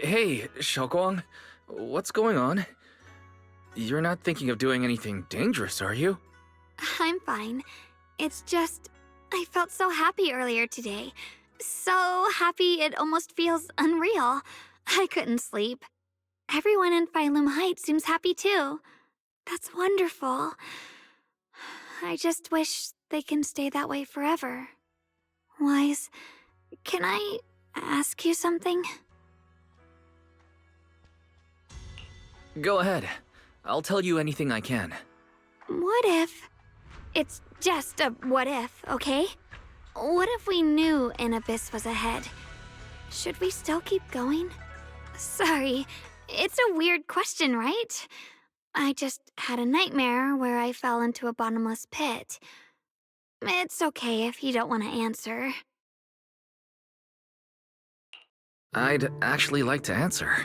Hey, Xiaoguang. What's going on? You're not thinking of doing anything dangerous, are you? I'm fine. It's just, I felt so happy earlier today. So happy it almost feels unreal. I couldn't sleep. Everyone in Phylum Heights seems happy too. That's wonderful. I just wish they can stay that way forever. Wise, can I ask you something? Go ahead. I'll tell you anything I can. What if... It's just a what if, okay? What if we knew an abyss was ahead? Should we still keep going? Sorry, it's a weird question, right? I just had a nightmare where I fell into a bottomless pit. It's okay if you don't want to answer. I'd actually like to answer.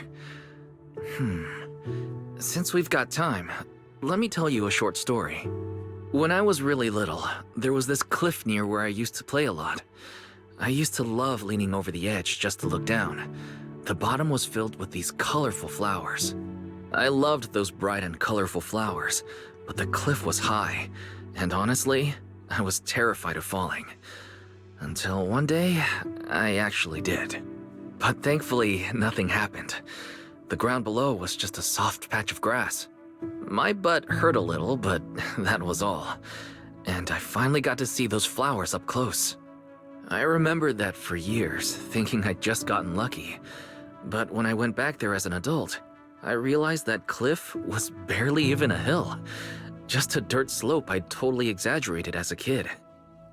Since we've got time, let me tell you a short story. When I was really little, there was this cliff near where I used to play a lot. I used to love leaning over the edge just to look down. The bottom was filled with these colorful flowers. I loved those bright and colorful flowers, but the cliff was high, and honestly, I was terrified of falling. Until one day, I actually did. But thankfully, nothing happened. The ground below was just a soft patch of grass. My butt hurt a little, but that was all. And I finally got to see those flowers up close. I remembered that for years, thinking I'd just gotten lucky. But when I went back there as an adult, I realized that cliff was barely even a hill. Just a dirt slope I'd totally exaggerated as a kid.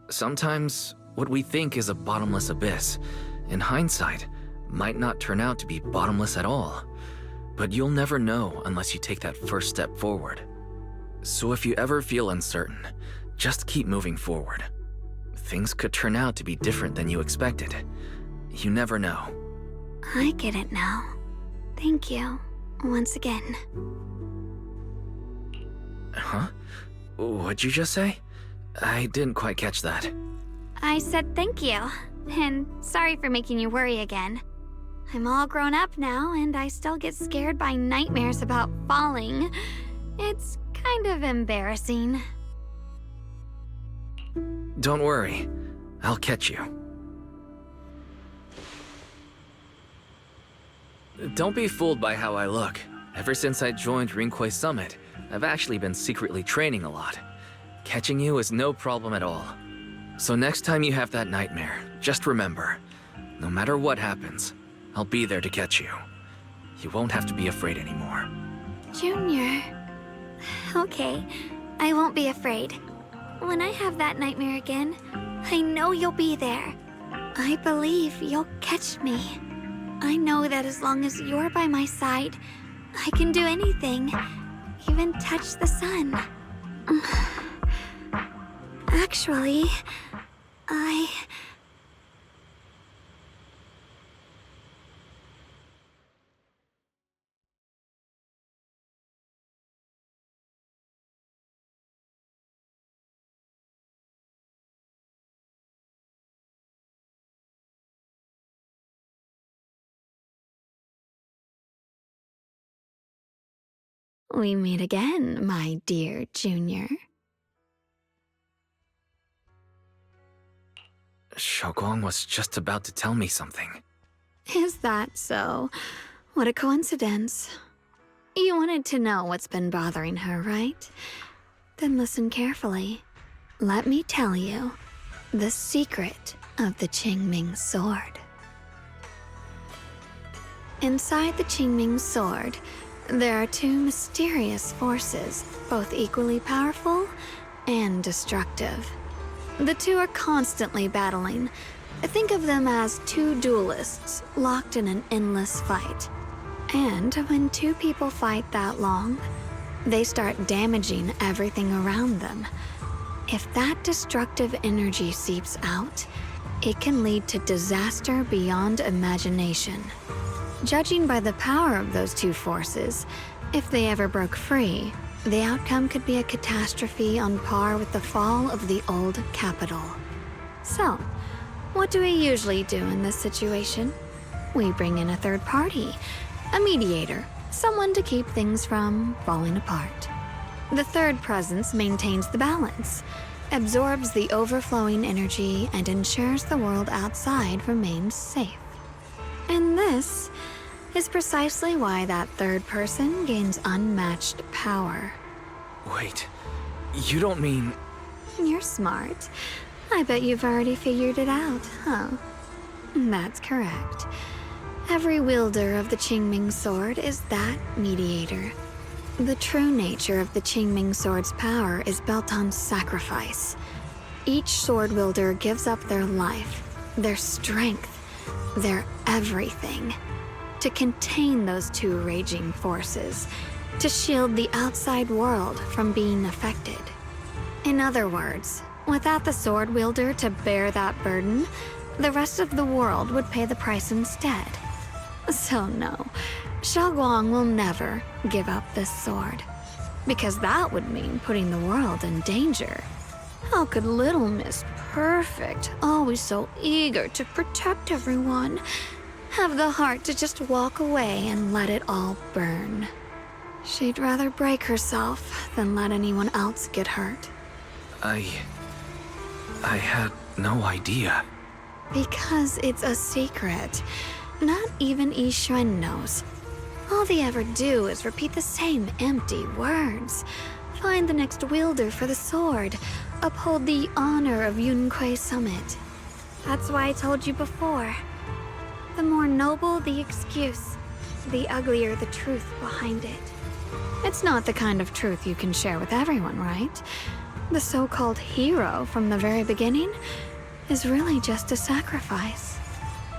Sometimes, what we think is a bottomless abyss, in hindsight, might not turn out to be bottomless at all. But you'll never know unless you take that first step forward. So if you ever feel uncertain, just keep moving forward. Things could turn out to be different than you expected. You never know. I get it now. Thank you, once again. Huh? What'd you just say? I didn't quite catch that. I said thank you, and sorry for making you worry again. I'm all grown up now, and I still get scared by nightmares about falling. It's kind of embarrassing. Don't worry. I'll catch you. Don't be fooled by how I look. Ever since I joined Rinkwei Summit, I've actually been secretly training a lot. Catching you is no problem at all. So next time you have that nightmare, just remember, no matter what happens, I'll be there to catch you. You won't have to be afraid anymore. Junior. Okay, I won't be afraid. When I have that nightmare again, I know you'll be there. I believe you'll catch me. I know that as long as you're by my side, I can do anything, even touch the sun. Actually, we meet again, my dear Junior. Xiaoguang was just about to tell me something. Is that so? What a coincidence. You wanted to know what's been bothering her, right? Then listen carefully. Let me tell you the secret of the Qingming sword. Inside the Qingming sword, there are two mysterious forces, both equally powerful and destructive. The two are constantly battling. Think of them as two duelists locked in an endless fight. And when two people fight that long, they start damaging everything around them. If that destructive energy seeps out, it can lead to disaster beyond imagination. Judging by the power of those two forces, if they ever broke free, the outcome could be a catastrophe on par with the fall of the old capital. So, what do we usually do in this situation? we bring in a third party, a mediator, someone to keep things from falling apart. The third presence maintains the balance, absorbs the overflowing energy, and ensures the world outside remains safe. And this is precisely why that third person gains unmatched power. Wait, you don't mean... You're smart. I bet you've already figured it out, huh? That's correct. Every wielder of the Qingming sword is that mediator. The true nature of the Qingming sword's power is built on sacrifice. Each sword wielder gives up their life, their strength, their everything, to contain those two raging forces, to shield the outside world from being affected. In other words, without the sword wielder to bear that burden, the rest of the world would pay the price instead. So no, Xiaoguang will never give up this sword, because that would mean putting the world in danger. How could little Miss Perfect, always so eager to protect everyone, have the heart to just walk away and let it all burn? She'd rather break herself than let anyone else get hurt. I had no idea. Because it's a secret. Not even Yixuan knows. All they ever do is repeat the same empty words. Find the next wielder for the sword. Uphold the honor of Yunquei Summit. That's why I told you before. The more noble the excuse, the uglier the truth behind it. It's not the kind of truth you can share with everyone, right? The so-called hero from the very beginning is really just a sacrifice.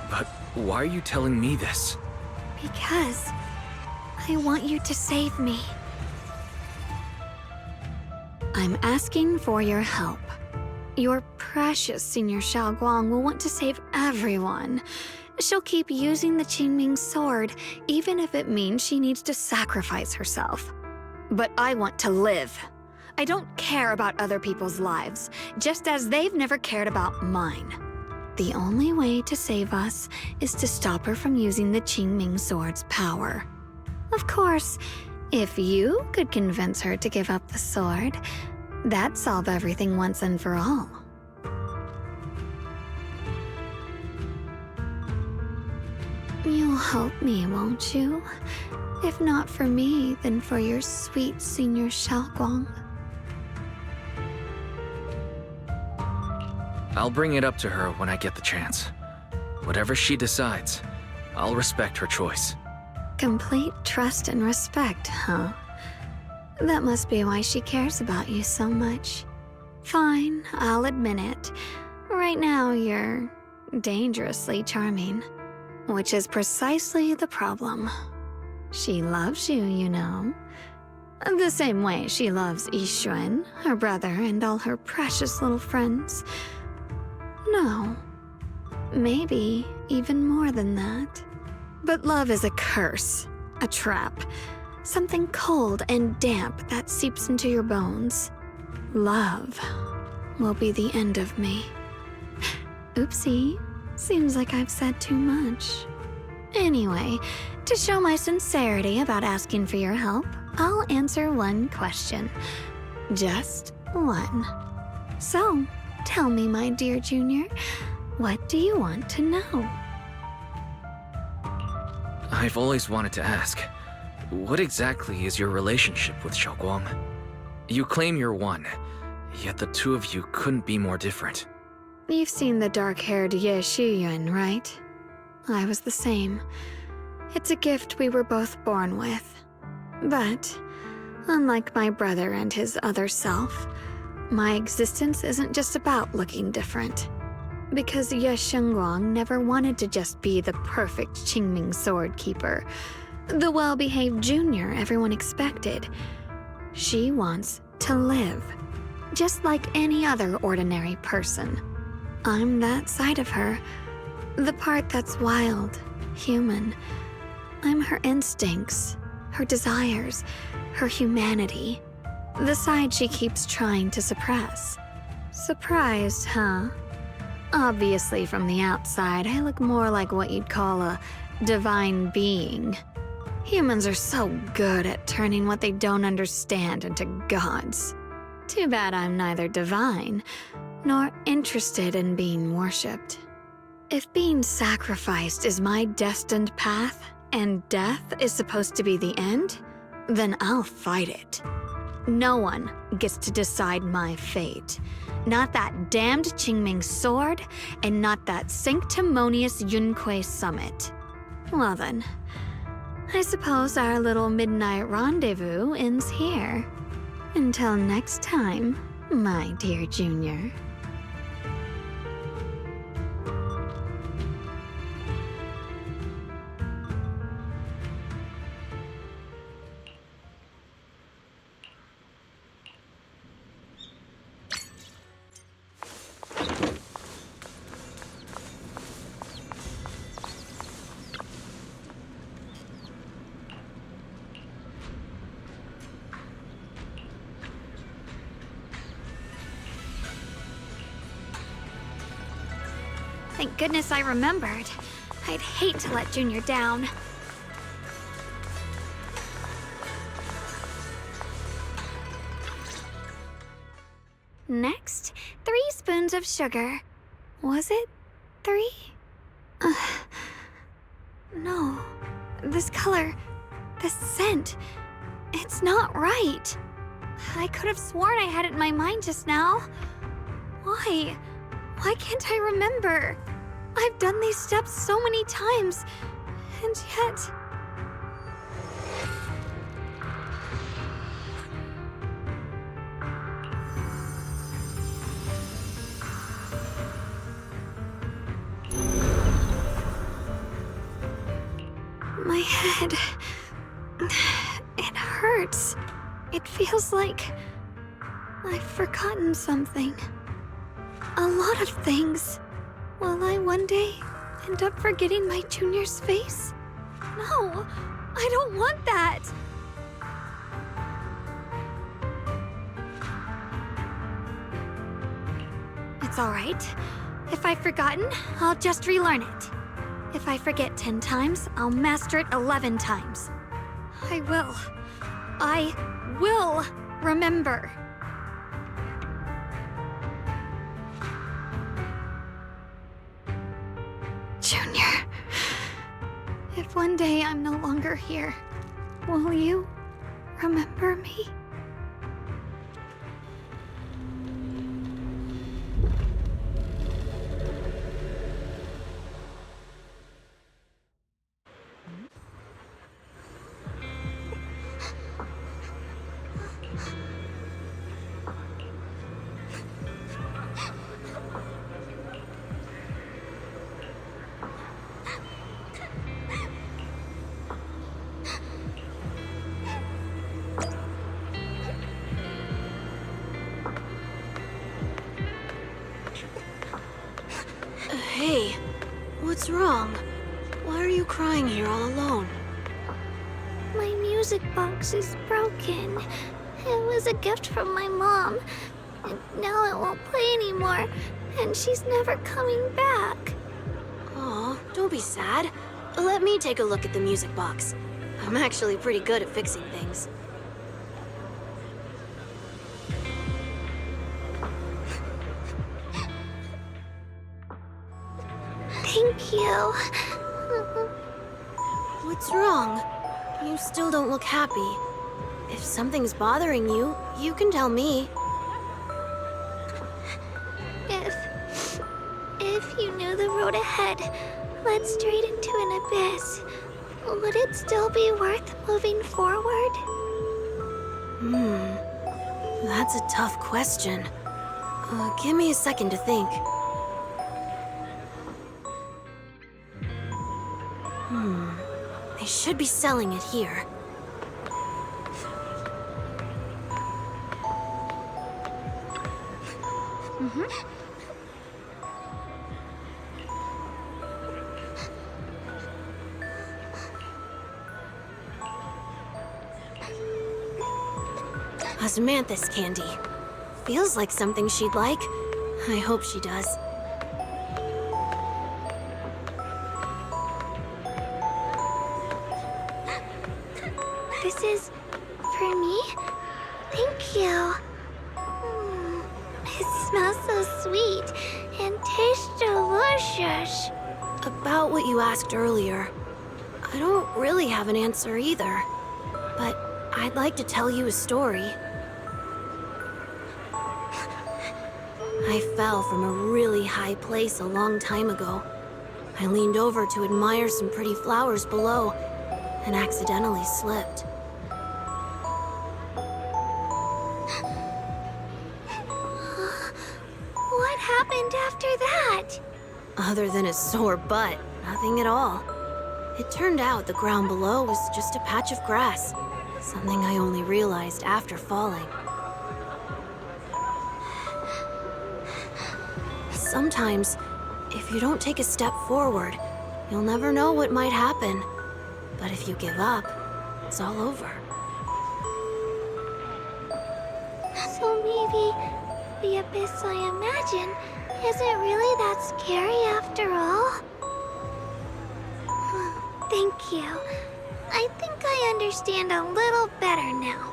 But why are you telling me this? Because I want you to save me. I'm asking for your help. Your precious Senior Xiaoguang will want to save everyone. She'll keep using the Qingming sword, even if it means she needs to sacrifice herself. But I want to live. I don't care about other people's lives, just as they've never cared about mine. The only way to save us is to stop her from using the Qingming sword's power. Of course, if you could convince her to give up the sword, that'd solve everything once and for all. You'll help me, won't you? If not for me, then for your sweet Senior Xiaoguang. I'll bring it up to her when I get the chance. Whatever she decides, I'll respect her choice. Complete trust and respect, huh? That must be why she cares about you so much. Fine, I'll admit it. Right now, you're dangerously charming. Which is precisely the problem. She loves you, you know. The same way she loves Yixuan, her brother, and all her precious little friends. No. Maybe even more than that. But love is a curse, a trap. Something cold and damp that seeps into your bones. Love will be the end of me. Oopsie. Seems like I've said too much. Anyway, to show my sincerity about asking for your help, I'll answer one question. Just one. So, tell me, my dear Junior, what do you want to know? I've always wanted to ask, what exactly is your relationship with Xiaoguang? You claim you're one, yet the two of you couldn't be more different. You've seen the dark-haired Ye Shiyuan, right? I was the same. It's a gift we were both born with. But, unlike my brother and his other self, my existence isn't just about looking different. Because Ye Shengguang never wanted to just be the perfect Qingming sword keeper, the well-behaved junior everyone expected. She wants to live, just like any other ordinary person. I'm that side of her, the part that's wild, human. I'm her instincts, her desires, her humanity, the side she keeps trying to suppress. Surprised, huh? Obviously, from the outside, I look more like what you'd call a divine being. Humans are so good at turning what they don't understand into gods. Too bad I'm neither divine nor interested in being worshipped. If being sacrificed is my destined path and death is supposed to be the end, then I'll fight it. No one gets to decide my fate. Not that damned Qingming sword, and not that sanctimonious Yunque summit. Well then, I suppose our little midnight rendezvous ends here. Until next time, my dear Junior. Thank goodness I remembered. I'd hate to let Junior down. Next, 3 spoons of sugar. Was it 3? No. This color, this scent, it's not right. I could have sworn I had it in my mind just now. Why? Why can't I remember? I've done these steps so many times, and yet... My head... it hurts. It feels like I've forgotten something. A lot of things. Will I one day end up forgetting my Junior's face? No, I don't want that. It's all right. If I've forgotten, I'll just relearn it. If I forget 10 times, I'll master it 11 times. I will remember. Junior, if one day I'm no longer here, will you remember me? Hey, what's wrong? Why are you crying here all alone? My music box is broken. It was a gift from my mom. And now it won't play anymore, and she's never coming back. Aw, don't be sad. Let me take a look at the music box. I'm actually pretty good at fixing things. Thank you. What's wrong? You still don't look happy. If something's bothering you, you can tell me. If you knew the road ahead led straight into an abyss, would it still be worth moving forward? That's a tough question. Give me a second to think. They should be selling it here. Osmanthus candy. Feels like something she'd like. I hope she does. This is for me? Thank you. It smells so sweet and tastes delicious. About what you asked earlier, I don't really have an answer either. But I'd like to tell you a story. I fell from a really high place a long time ago. I leaned over to admire some pretty flowers below and accidentally slipped. What happened after that? Other than a sore butt, nothing at all. It turned out the ground below was just a patch of grass, something I only realized after falling. Sometimes, if you don't take a step forward, you'll never know what might happen. But if you give up, it's all over. So maybe the abyss I imagine isn't really that scary after all? Thank you. I think I understand a little better now.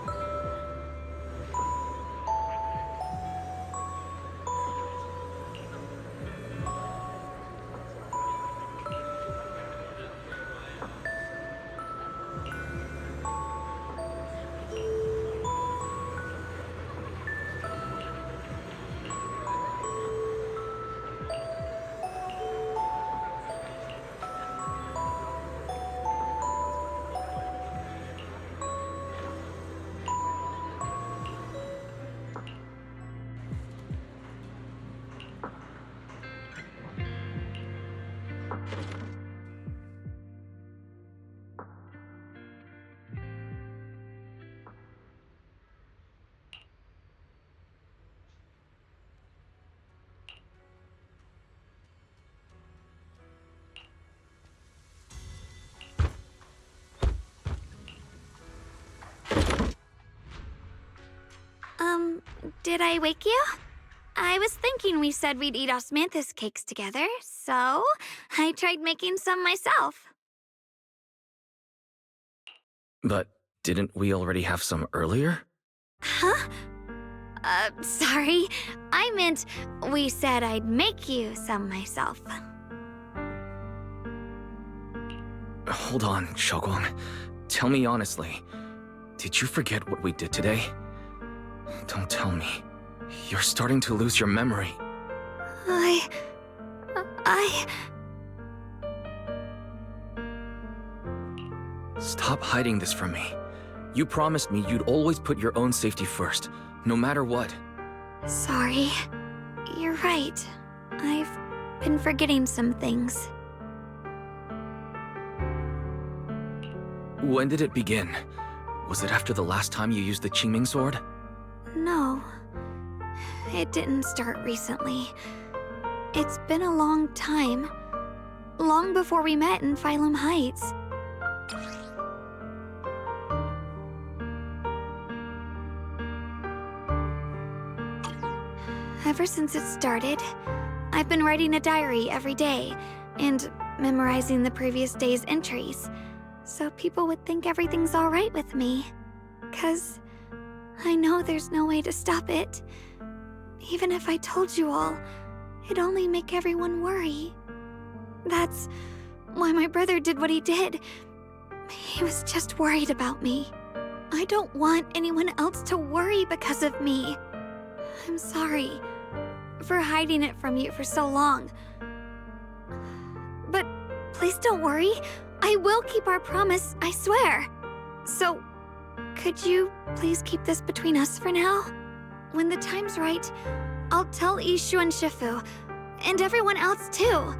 Did I wake you? I was thinking we said we'd eat osmanthus cakes together, so I tried making some myself. But didn't we already have some earlier? Huh? Sorry. I meant we said I'd make you some myself. Hold on, Shogwon. Tell me honestly, did you forget what we did today? Don't tell me. You're starting to lose your memory. I... Stop hiding this from me. You promised me you'd always put your own safety first, no matter what. Sorry. You're right. I've been forgetting some things. When did it begin? Was it after the last time you used the Qingming sword? No. It didn't start recently. It's been a long time. Long before we met in Phylum Heights. Ever since it started, I've been writing a diary every day and memorizing the previous day's entries, so people would think everything's all right with me. 'Cause I know there's no way to stop it. Even if I told you all, it'd only make everyone worry. That's why my brother did what he did. He was just worried about me. I don't want anyone else to worry because of me. I'm sorry for hiding it from you for so long. But please don't worry. I will keep our promise, I swear. So, could you please keep this between us for now? When the time's right, I'll tell Ishu and Shifu, and everyone else too.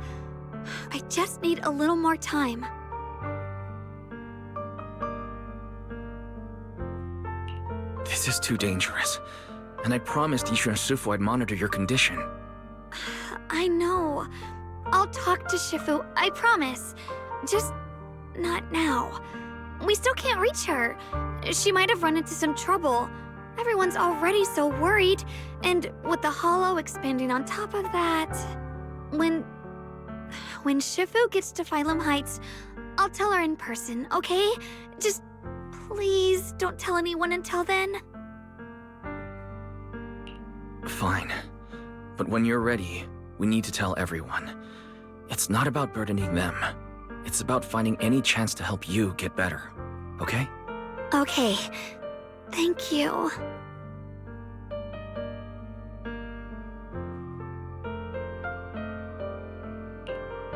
I just need a little more time. This is too dangerous. And I promised Ishu and Shifu I'd monitor your condition. I know. I'll talk to Shifu, I promise. Just not now. We still can't reach her. She might have run into some trouble. Everyone's already so worried, and with the hollow expanding on top of that... When Shifu gets to Phylum Heights, I'll tell her in person, okay? Just Please don't tell anyone until then. Fine. But when you're ready, we need to tell everyone. It's not about burdening them. It's about finding any chance to help you get better. Okay? Okay. Thank you.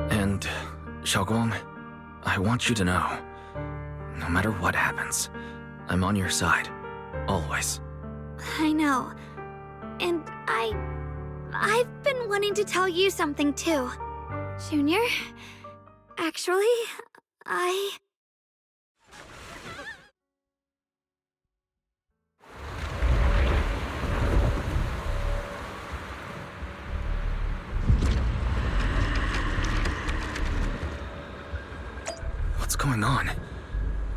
And, Xiaoguang, I want you to know, no matter what happens, I'm on your side. Always. I know. And I've been wanting to tell you something too. Junior, actually, What's going on?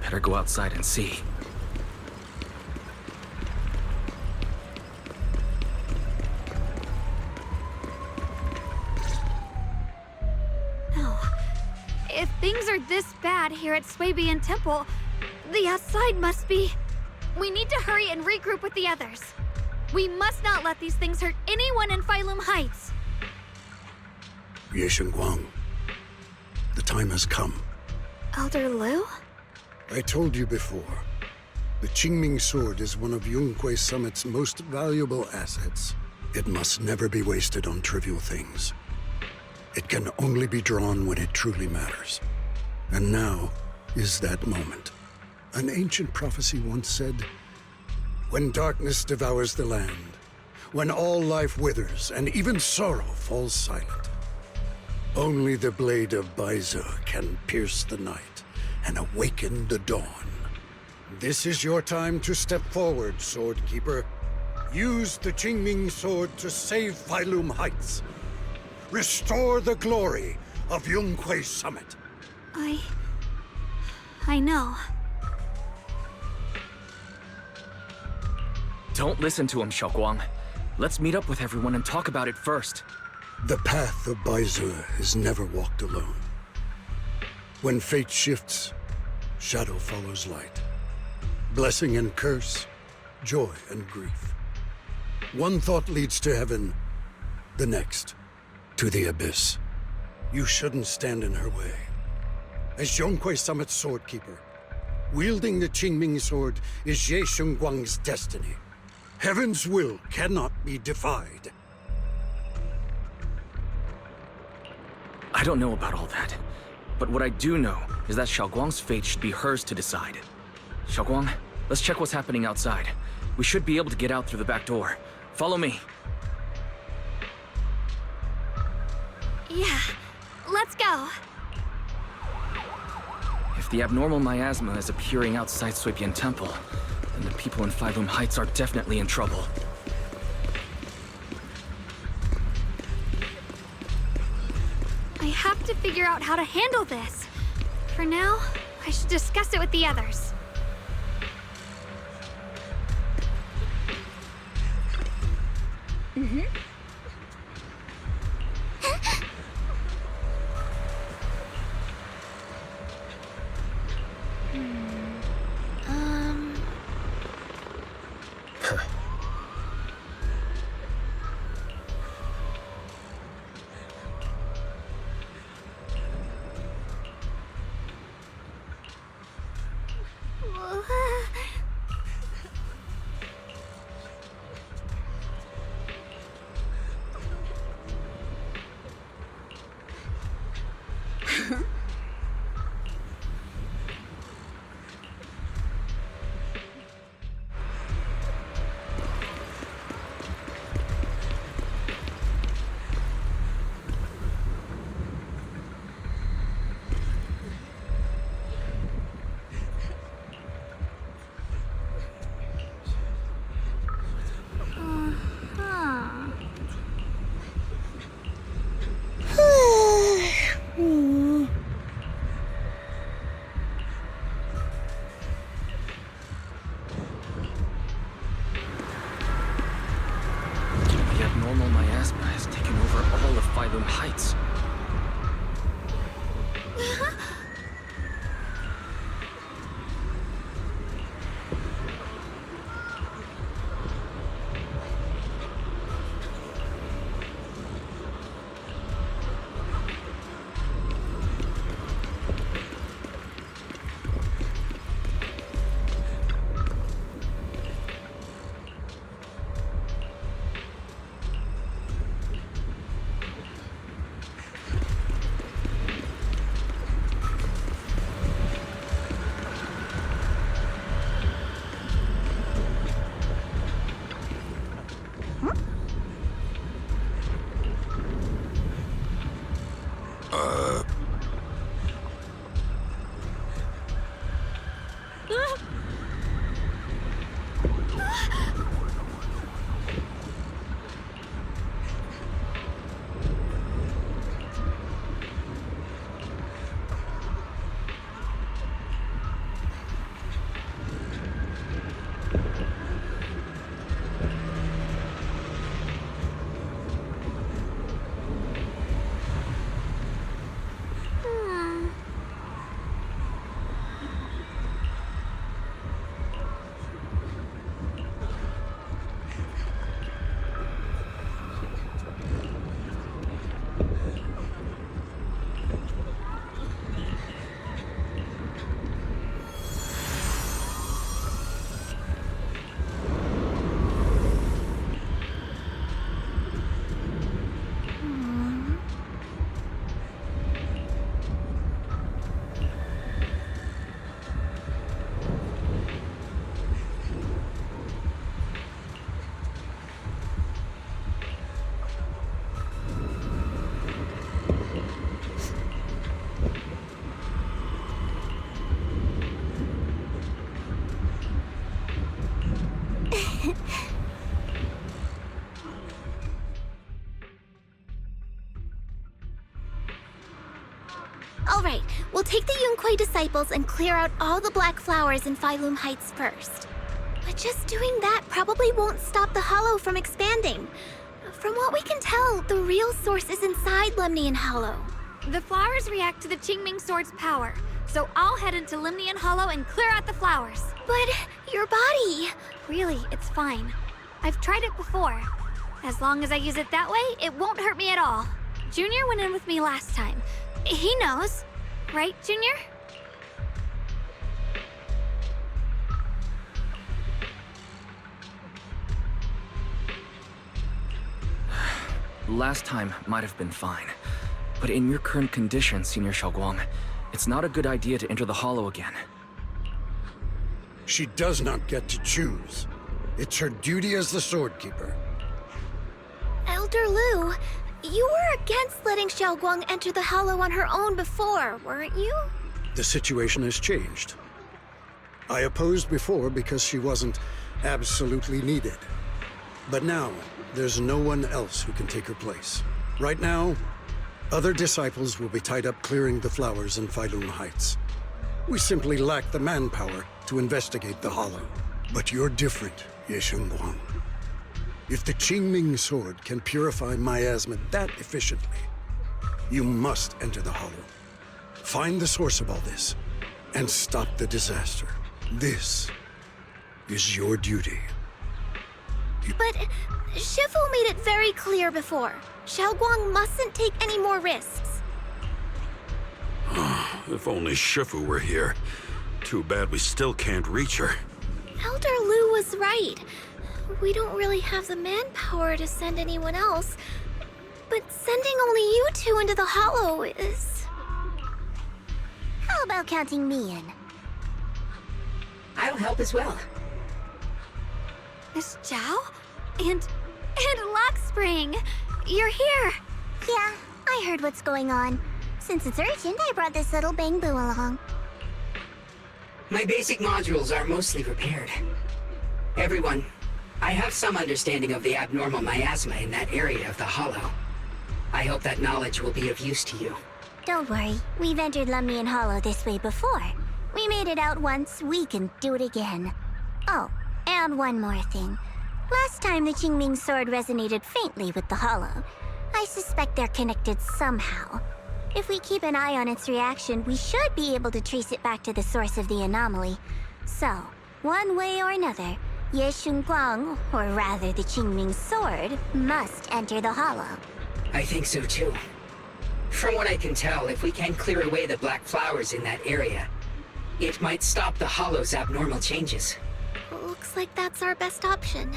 Better go outside and see. No. If things are this bad here at Swabian Temple, the outside must be... We need to hurry and regroup with the others. We must not let these things hurt anyone in Phylum Heights. Ye Guang, the time has come. Elder Liu? I told you before, the Qingming sword is one of Yunque Summit's most valuable assets. It must never be wasted on trivial things. It can only be drawn when it truly matters. And now is that moment. An ancient prophecy once said, when darkness devours the land, when all life withers and even sorrow falls silent, only the blade of Baize can pierce the night and awaken the dawn. This is your time to step forward, Swordkeeper. Use the Qingming sword to save Phylum Heights. Restore the glory of Yunque Summit. I know. Don't listen to him, Xiaoguang. Let's meet up with everyone and talk about it first. The path of Baize is never walked alone. When fate shifts, shadow follows light. Blessing and curse, joy and grief. One thought leads to heaven, the next to the abyss. You shouldn't stand in her way. As Yunque Summit's swordkeeper, wielding the Qingming sword is Ye Guang's destiny. Heaven's will cannot be defied. I don't know about all that, but what I do know is that Xiaoguang's fate should be hers to decide. Xiaoguang, let's check what's happening outside. We should be able to get out through the back door. Follow me. Yeah, let's go. If the abnormal miasma is appearing outside Swabian Temple, then the people in Phylum Heights are definitely in trouble. I have to figure out how to handle this. For now, I should discuss it with the others. The abnormal miasma has taken over all of Phylum Heights. Alright, we'll take the Yunquei disciples and clear out all the black flowers in Phylum Heights first. But just doing that probably won't stop the Hollow from expanding. From what we can tell, the real source is inside Lemnian Hollow. The flowers react to the Qingming Sword's power, so I'll head into Lemnian Hollow and clear out the flowers. But your body... Really, it's fine. I've tried it before. As long as I use it that way, it won't hurt me at all. Junior went in with me last time. He knows. Right, Junior? Last time might have been fine. But in your current condition, Senior Xiaoguang, it's not a good idea to enter the Hollow again. She does not get to choose. It's her duty as the Sword Keeper. Elder Lu, you were against letting Xiaoguang enter the Hollow on her own before, weren't you? The situation has changed. I opposed before because she wasn't absolutely needed. But now, there's no one else who can take her place. Right now, other disciples will be tied up clearing the flowers in Phylum Heights. We simply lack the manpower to investigate the Hollow. But you're different, Ye Shengguang. If the Qingming Sword can purify miasma that efficiently, you must enter the Hollow. Find the source of all this, and stop the disaster. This is your duty. But Shifu made it very clear before. Xiaoguang mustn't take any more risks. If only Shifu were here. Too bad we still can't reach her. Elder Lu was right. We don't really have the manpower to send anyone else. But sending only you two into the Hollow is... How about counting me in? I'll help as well. Miss Zhao? And Lockspring! You're here! Yeah, I heard what's going on. Since it's urgent, I brought this little bang-boo along. My basic modules are mostly repaired. Everyone, I have some understanding of the abnormal miasma in that area of the Hollow. I hope that knowledge will be of use to you. Don't worry, we've entered Lemnian Hollow this way before. We made it out once, we can do it again. Oh, and one more thing. Last time the Qingming Sword resonated faintly with the Hollow. I suspect they're connected somehow. If we keep an eye on its reaction, we should be able to trace it back to the source of the anomaly. So, one way or another, Ye Shengguang, or rather the Qingming Sword, must enter the Hollow. I think so too. From what I can tell, if we can clear away the black flowers in that area, it might stop the Hollow's abnormal changes. Looks like that's our best option.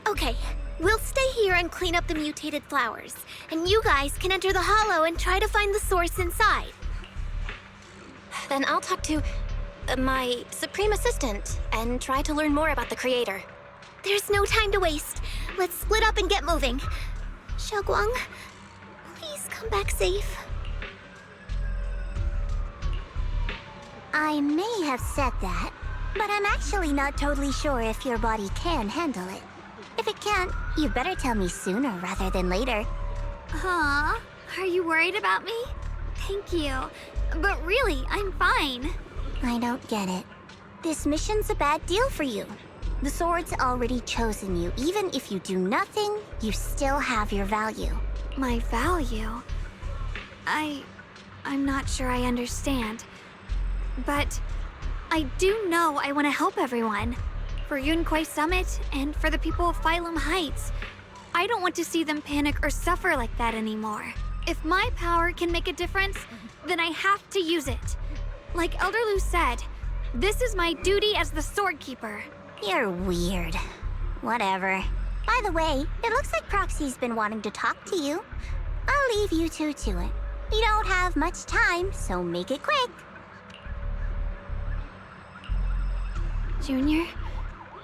Okay, we'll stay here and clean up the mutated flowers. And you guys can enter the Hollow and try to find the source inside. Then I'll talk to my Supreme Assistant and try to learn more about the Creator. There's no time to waste. Let's split up and get moving. Xiaoguang, please come come back safe. I may have said that, but I'm actually not totally sure if your body can handle it. If it can't, you better tell me sooner rather than later. Aw, are you worried about me? Thank you. But really, I'm fine. I don't get it. This mission's a bad deal for you. The sword's already chosen you. Even if you do nothing, you still have your value. My value? I'm not sure I understand. But I do know I want to help everyone. For Yunquay Summit and for the people of Phylum Heights. I don't want to see them panic or suffer like that anymore. If my power can make a difference, then I have to use it. Like Elder Lu said, this is my duty as the Sword Keeper. You're weird. Whatever. By the way, it looks like Proxy's been wanting to talk to you. I'll leave you two to it. You don't have much time, so make it quick. Junior,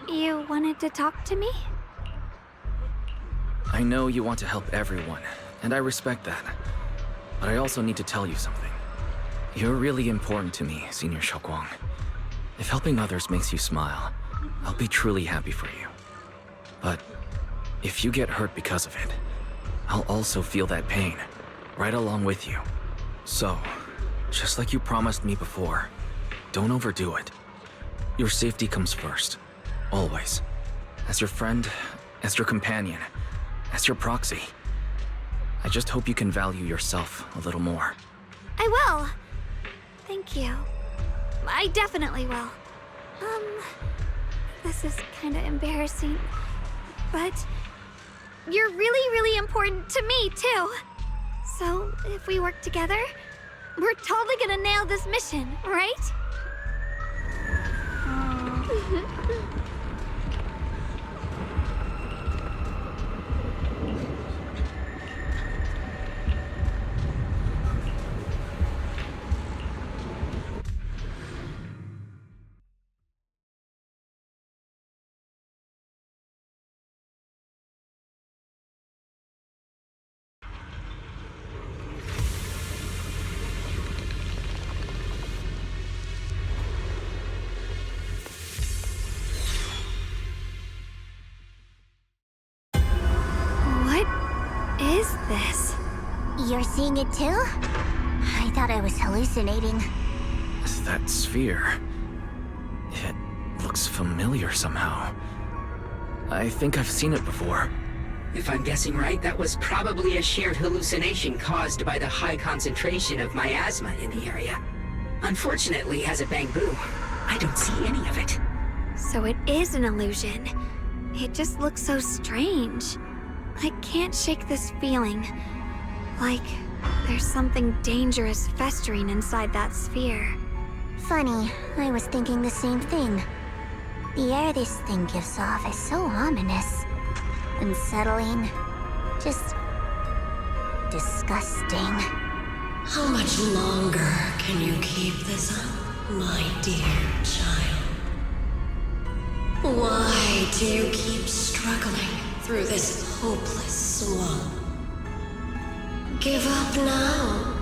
you wanted to talk to me? I know you want to help everyone, and I respect that. But I also need to tell you something. You're really important to me, Senior Xiaoguang. If helping others makes you smile, I'll be truly happy for you. But if you get hurt because of it, I'll also feel that pain, right along with you. So, just like you promised me before, don't overdo it. Your safety comes first, always. As your friend, as your companion, as your proxy. I just hope you can value yourself a little more. I will. Thank you. I definitely will. This is kinda embarrassing, but you're really, really important to me, too. So, if we work together, we're totally gonna nail this mission, right? What is this? You're seeing it too? I thought I was hallucinating. That sphere... it looks familiar somehow. I think I've seen it before. If I'm guessing right, that was probably a shared hallucination caused by the high concentration of miasma in the area. Unfortunately, as a Bangbu, I don't see any of it. So it is an illusion. It just looks so strange. I can't shake this feeling. Like there's something dangerous festering inside that sphere. Funny, I was thinking the same thing. The air this thing gives off is so ominous. Unsettling. Just... disgusting. How much longer can you keep this up, my dear child? Why do you keep struggling through this hopeless swamp? Give up now.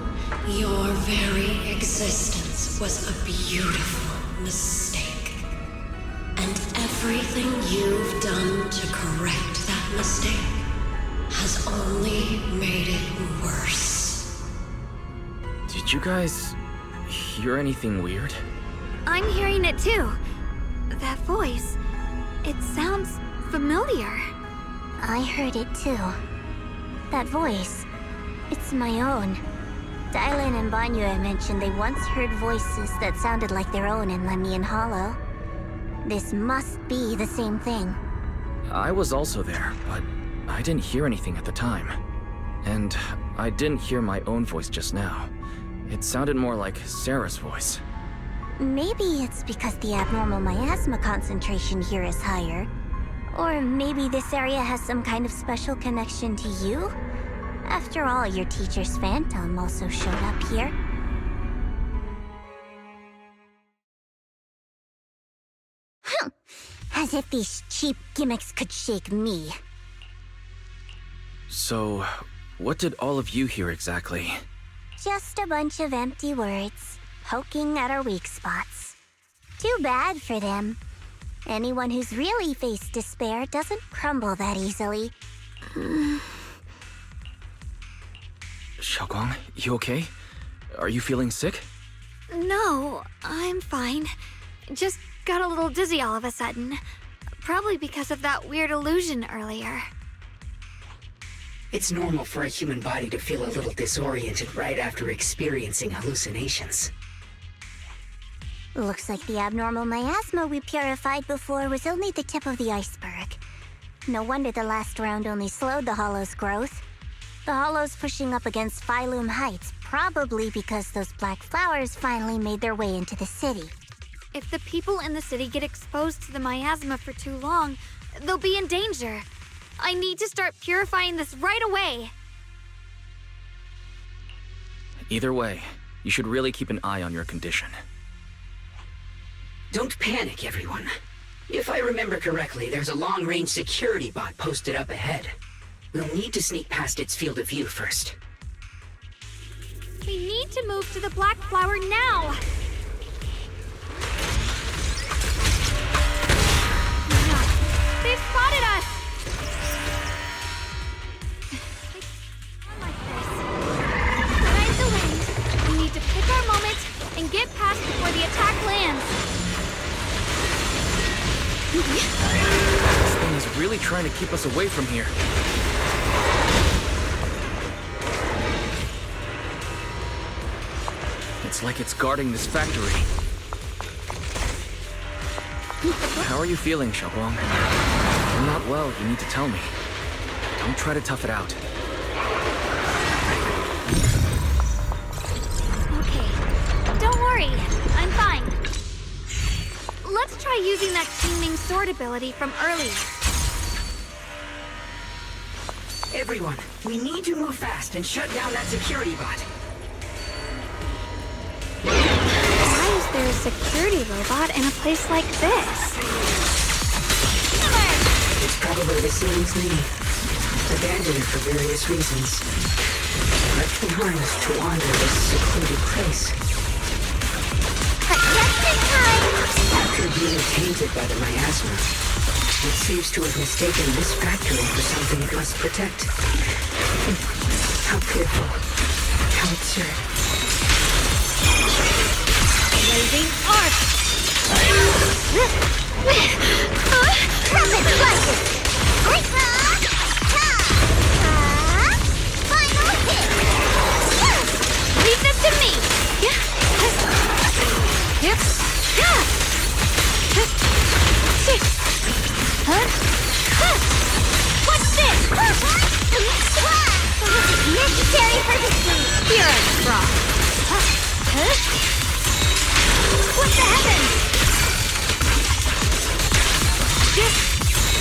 Your very existence was a beautiful mistake. And everything you've done to correct that mistake has only made it worse. Did you guys hear anything weird? I'm hearing it too. That voice. It sounds familiar. I heard it too. That voice. It's my own. Dylan and Banyue mentioned they once heard voices that sounded like their own in Lemian Hollow. This must be the same thing. I was also there, but I didn't hear anything at the time. And I didn't hear my own voice just now. It sounded more like Sarah's voice. Maybe it's because the abnormal miasma concentration here is higher. Or maybe this area has some kind of special connection to you? After all, your teacher's phantom also showed up here. As if these cheap gimmicks could shake me. So, What did all of you hear exactly? Just a bunch of empty words, poking at our weak spots. Too bad for them. Anyone who's really faced despair doesn't crumble that easily. Xiaoguang, you okay? Are you feeling sick? No, I'm fine. Just got a little dizzy all of a sudden. Probably because of that weird illusion earlier. It's normal for a human body to feel a little disoriented right after experiencing hallucinations. Looks like the abnormal miasma we purified before was only the tip of the iceberg. No wonder the last round only slowed the Hollow's growth. The Hollow's pushing up against Feuer Heights, probably because those black flowers finally made their way into the city. If the people in the city get exposed to the miasma for too long, they'll be in danger. I need to start purifying this right away. Either way, you should really keep an eye on your condition. Don't panic, everyone. If I remember correctly, there's a long-range security bot posted up ahead. We'll need to sneak past its field of view first. We need to move to the black flower now. No, they've spotted us. Ride the wind. We need to pick our moment and get past before the attack lands. This thing is really trying to keep us away from here. It's like it's guarding this factory. How are you feeling, Xiaoguang? If you're not well, you need to tell me. Don't try to tough it out. Okay, don't worry. I'm fine. Let's try using that Qingming sword ability from earlier. Everyone, we need to move fast and shut down that security bot. Why is there a security robot in a place like this? It's probably the city's need. Abandoned for various reasons. Left behind to wander this secluded place. Just in time! After being tainted by the miasma, it seems to have mistaken this factory for something it must protect. How pitiful. How absurd. Blazing arc! Rapid flashes! Final hit! Leave this to me! Yep. What's this? Necessary for history! Here I'm from. What the heavens? This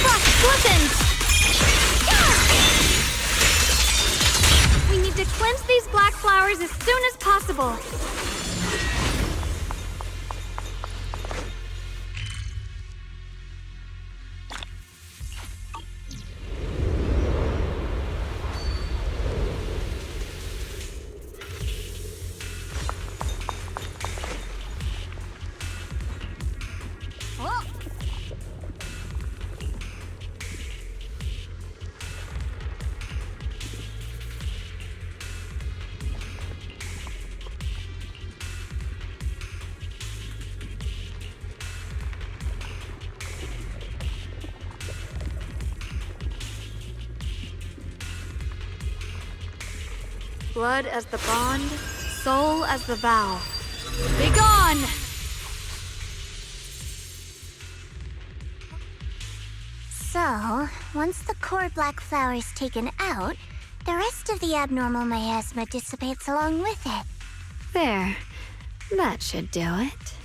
frost glistens! We need to cleanse these black flowers as soon as possible. Blood as the bond, soul as the vow. Be gone! So, once the core black flower is taken out, the rest of the abnormal miasma dissipates along with it. There. That should do it.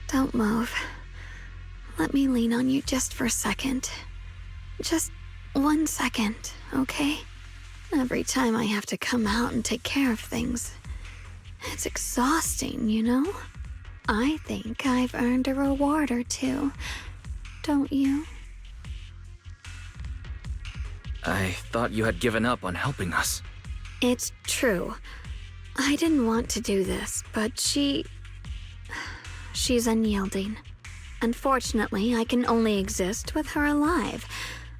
Don't move. Let me lean on you just for a second. Just 1 second, okay? Every time I have to come out and take care of things, it's exhausting, you know? I think I've earned a reward or two. don't you? I thought you had given up on helping us. It's true. I didn't want to do this, but she's unyielding. Unfortunately, I can only exist with her alive,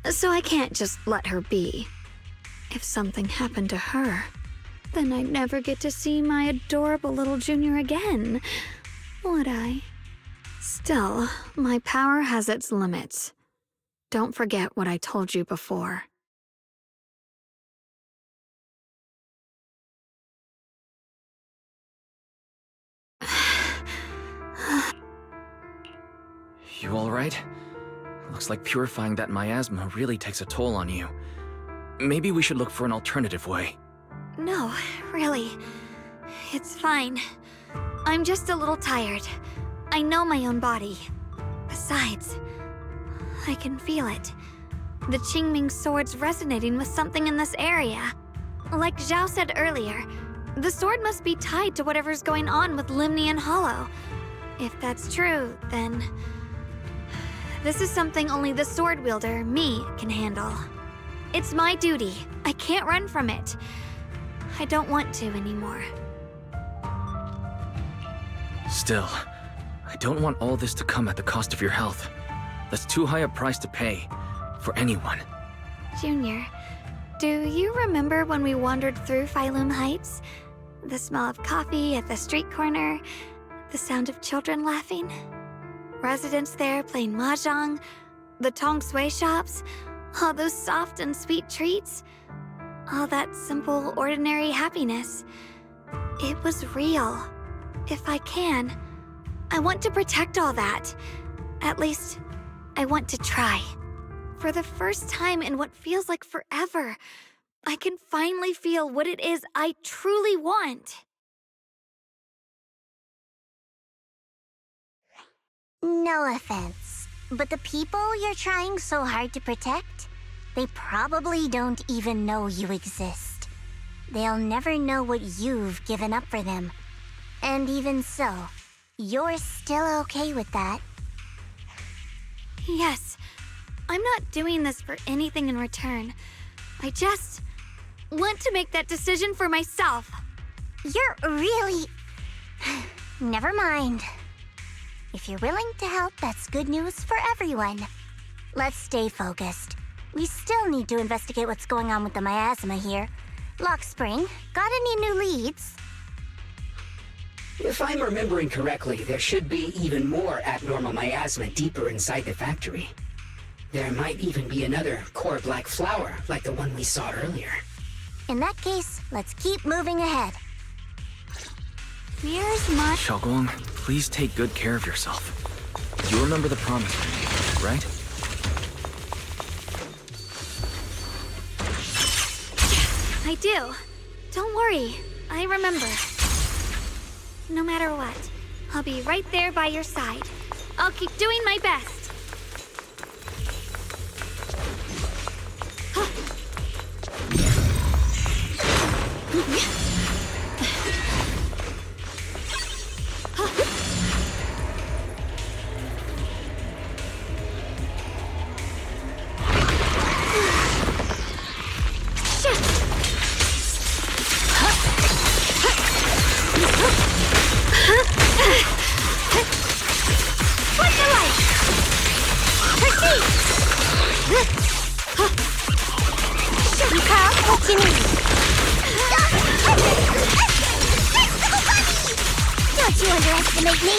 so I can't just let her be. If something happened to her, then I'd never get to see my adorable little junior again, would I? Still, my power has its limits. Don't forget what I told you before. You alright? Looks like purifying that miasma really takes a toll on you. Maybe we should look for an alternative way. No, really. It's fine. I'm just a little tired. I know my own body. Besides, I can feel it. The Qingming sword's resonating with something in this area. Like Zhao said earlier, the sword must be tied to whatever's going on with Limnian Hollow. If that's true, then this is something only the sword wielder, me, can handle. It's my duty. I can't run from it. I don't want to anymore. Still, I don't want all this to come at the cost of your health. That's too high a price to pay, for anyone. Junior, do you remember when we wandered through Feuer Heights? The smell of coffee at the street corner, the sound of children laughing? Residents there playing mahjong, the tong sui shops, all those soft and sweet treats, all that simple, ordinary happiness. It was real. If I can, I want to protect all that. At least, I want to try. For the first time in what feels like forever, I can finally feel what it is I truly want. No offense, but the people you're trying so hard to protect, they probably don't even know you exist. They'll never know what you've given up for them. And even so, you're still okay with that. Yes, I'm not doing this for anything in return. I just want to make that decision for myself. You're really... Never mind. If you're willing to help, that's good news for everyone. Let's stay focused. We still need to investigate what's going on with the miasma here. Lock Spring, got any new leads? If I'm remembering correctly, there should be even more abnormal miasma deeper inside the factory. There might even be another core black flower, like the one we saw earlier. In that case, let's keep moving ahead. Here's my... Xiaoguang, please take good care of yourself. You remember the promise we made, right? I do. Don't worry, I remember. No matter what, I'll be right there by your side. I'll keep doing my best. Don't you underestimate me!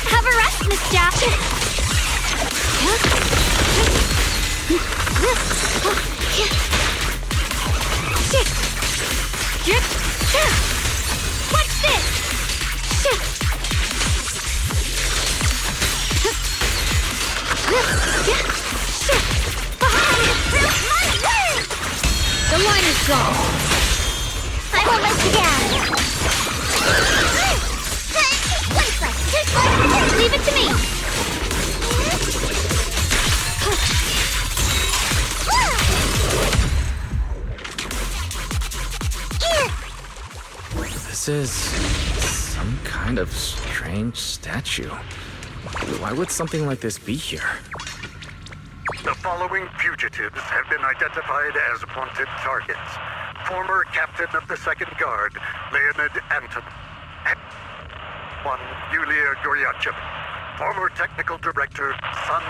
Have a rest, Miss Jack. What's this? The line is gone. I won't let you down. Leave it to me. This is some kind of strange statue. Why would something like this be here? The following fugitives have been identified as wanted targets. Former Captain of the Second Guard, Leonid Anton. One, Yulia Goryachev. Former Technical Director, Sun.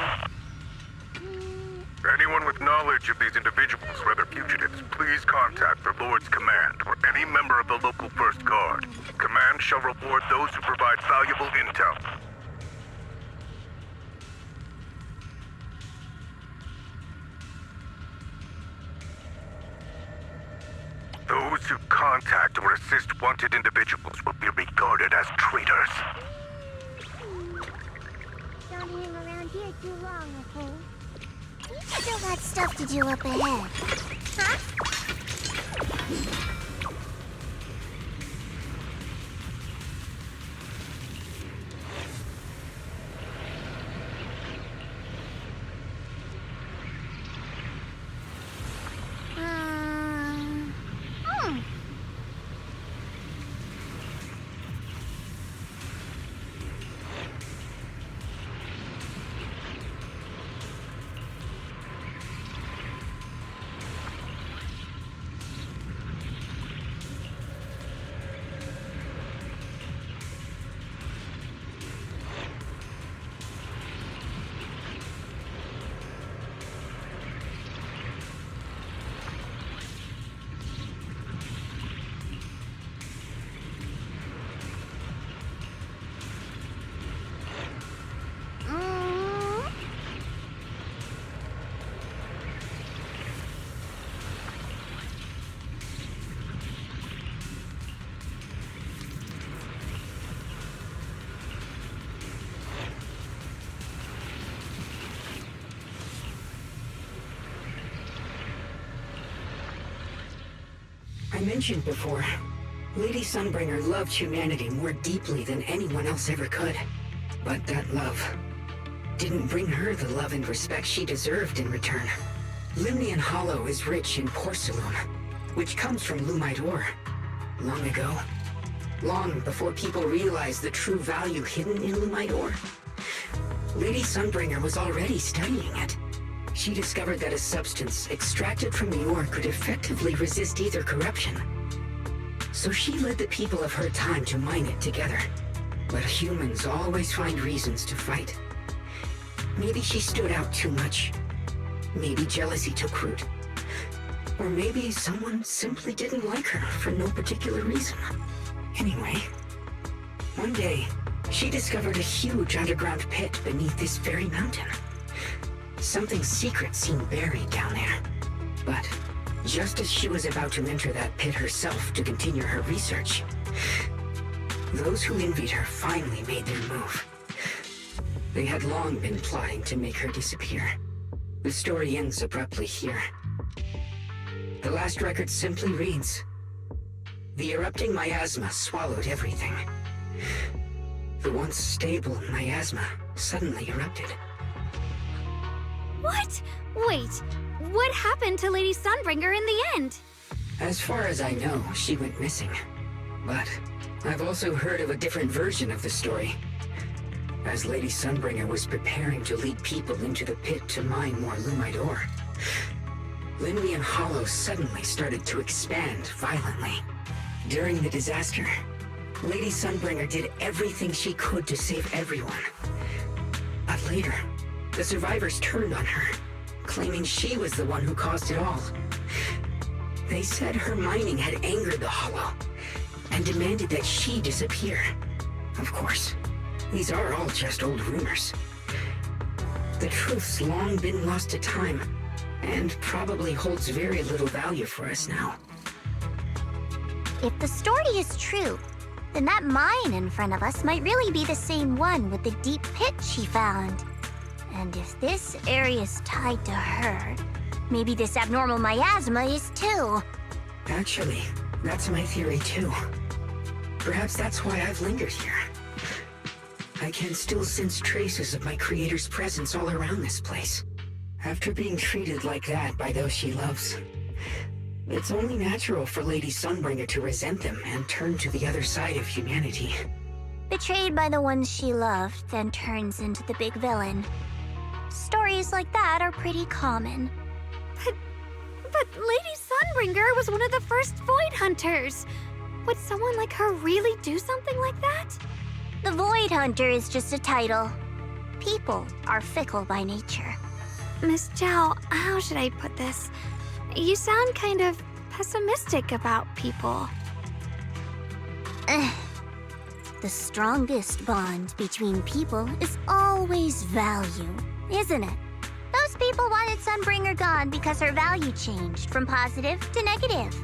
Anyone with knowledge of these individuals, whether fugitives, please contact the Lord's Command or any member of the local First Guard. Command shall reward those who provide valuable intel. Those who contact or assist wanted individuals will be regarded as traitors. Don't hang around here too long, okay? We still got stuff to do up ahead. Huh? I mentioned before, Lady Sunbringer loved humanity more deeply than anyone else ever could. But that love didn't bring her the love and respect she deserved in return. Limnian Hollow is rich in porcelain, which comes from Lumite ore. Long ago, long before people realized the true value hidden in Lumite ore, Lady Sunbringer was already studying it. She discovered that a substance extracted from the ore could effectively resist either corruption. So she led the people of her time to mine it together. But humans always find reasons to fight. Maybe she stood out too much. Maybe jealousy took root. Or maybe someone simply didn't like her for no particular reason. Anyway, one day, she discovered a huge underground pit beneath this very mountain. Something secret seemed buried down there. But just as she was about to enter that pit herself to continue her research, those who envied her finally made their move. They had long been plotting to make her disappear. The story ends abruptly here. The last record simply reads, "The erupting miasma swallowed everything." The once stable miasma suddenly erupted. What? Wait, what happened to Lady Sunbringer in the end? As far as I know, she went missing. But I've also heard of a different version of the story. As Lady Sunbringer was preparing to lead people into the pit to mine more Lumite ore, Limnian Hollow suddenly started to expand violently. During the disaster, Lady Sunbringer did everything she could to save everyone. But later, the survivors turned on her, claiming she was the one who caused it all. They said her mining had angered the Hollow, and demanded that she disappear. Of course, these are all just old rumors. The truth's long been lost to time, and probably holds very little value for us now. If the story is true, then that mine in front of us might really be the same one with the deep pit she found. And if this area's tied to her, maybe this abnormal miasma is too. Actually, that's my theory too. Perhaps that's why I've lingered here. I can still sense traces of my creator's presence all around this place. After being treated like that by those she loves, it's only natural for Lady Sunbringer to resent them and turn to the other side of humanity. Betrayed by the ones she loved, then turns into the big villain. Stories like that are pretty common. But Lady Sunbringer was one of the first Void Hunters. Would someone like her really do something like that? The Void Hunter is just a title. People are fickle by nature. Miss Zhao, how should I put this? You sound kind of pessimistic about people. The strongest bond between people is always value, isn't it? Those people wanted Sunbringer gone because her value changed from positive to negative.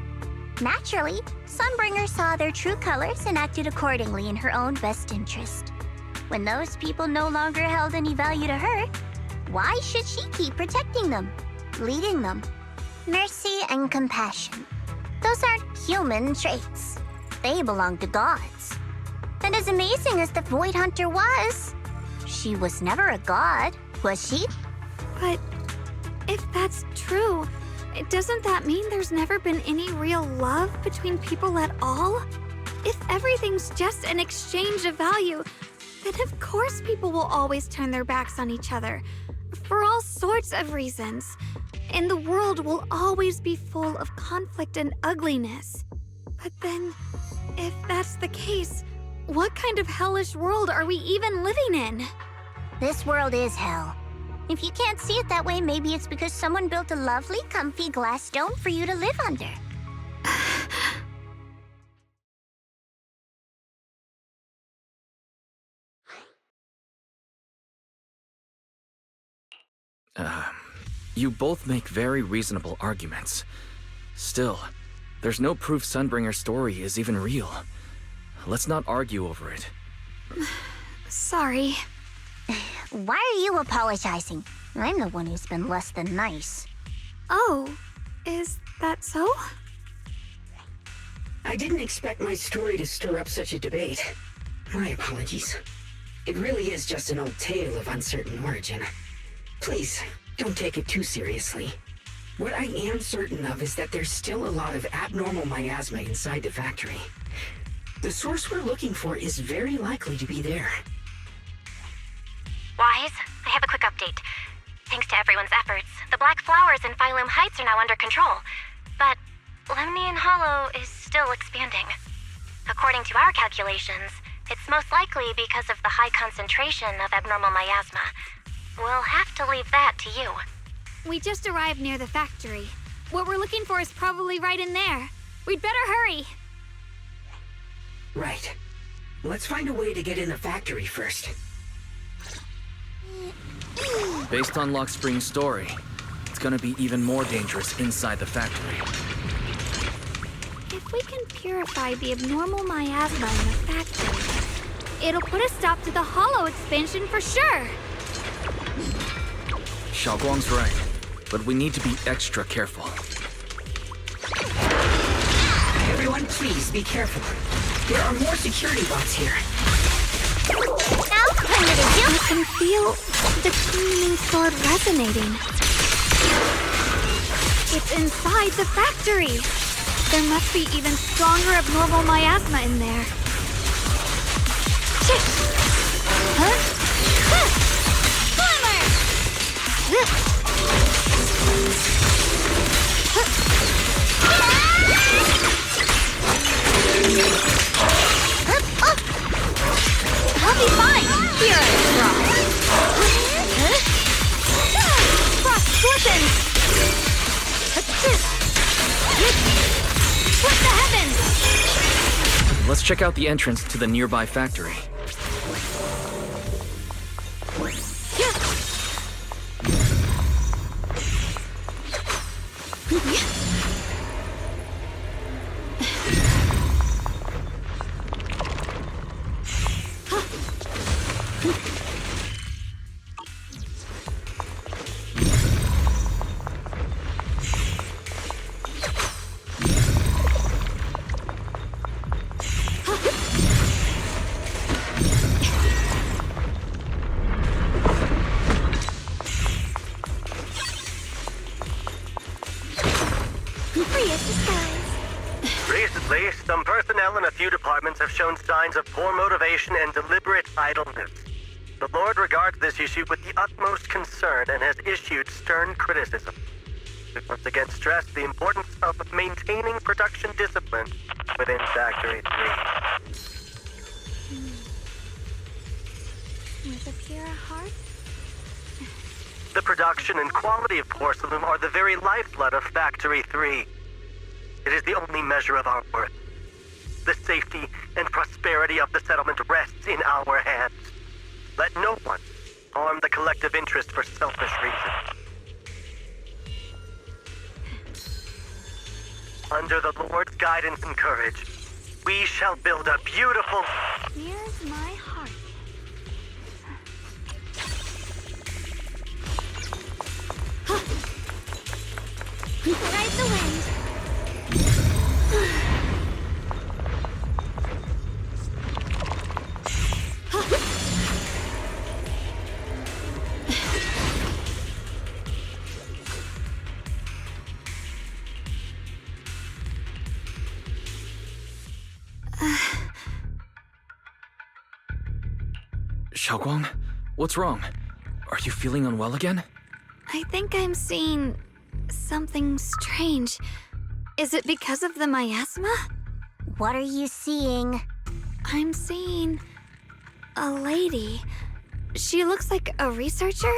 Naturally, Sunbringer saw their true colors and acted accordingly in her own best interest. When those people no longer held any value to her, why should she keep protecting them, leading them? Mercy and compassion. Those aren't human traits. They belong to gods. And as amazing as the Void Hunter was, she was never a god, was she? But if that's true, doesn't that mean there's never been any real love between people at all? If everything's just an exchange of value, then of course people will always turn their backs on each other, for all sorts of reasons. And the world will always be full of conflict and ugliness. But then, if that's the case, what kind of hellish world are we even living in? This world is hell. If you can't see it that way, maybe it's because someone built a lovely, comfy glass dome for you to live under. You both make very reasonable arguments. Still, there's no proof Sunbringer's story is even real. Let's not argue over it. Sorry. Why are you apologizing? I'm the one who's been less than nice. Oh, is that so? I didn't expect my story to stir up such a debate. My apologies. It really is just an old tale of uncertain origin. Please, don't take it too seriously. What I am certain of is that there's still a lot of abnormal miasma inside the factory. The source we're looking for is very likely to be there. Wise, I have a quick update. Thanks to everyone's efforts, the black flowers in Phylum Heights are now under control. But Lemnian Hollow is still expanding. According to our calculations, it's most likely because of the high concentration of abnormal miasma. We'll have to leave that to you. We just arrived near the factory. What we're looking for is probably right in there. We'd better hurry. Right. Let's find a way to get in the factory first. Based on Lock Spring's story, it's gonna be even more dangerous inside the factory. If we can purify the abnormal miasma in the factory, it'll put a stop to the Hollow expansion for sure. Xiaoguang's right, but we need to be extra careful. Everyone, please be careful. There are more security bots here. Now, I'm gonna do. I can feel the Cleaning Sword resonating. It's inside the factory. There must be even stronger abnormal miasma in there. Shit! Huh? Slammer! I'll be fine. Here I try. Frost glistens! Split the heavens! Let's check out the entrance to the nearby factory. Recently, some personnel in a few departments have shown signs of poor motivation and deliberate idleness. The Lord regards this issue with the utmost concern and has issued stern criticism. We once again stress the importance of maintaining production discipline within Factory 3. With a pure heart? The production and quality of porcelain are the very lifeblood of Factory 3. It is the only measure of our worth. The safety and prosperity of the settlement rests in our hands. Let no one harm the collective interest for selfish reasons. Under the Lord's guidance and courage, we shall build a beautiful... Here's my heart. Ride the wind. Xiaoguang, what's wrong? Are you feeling unwell again? I think I'm seeing something strange. Is it because of the miasma? What are you seeing? I'm seeing a lady. She looks like a researcher.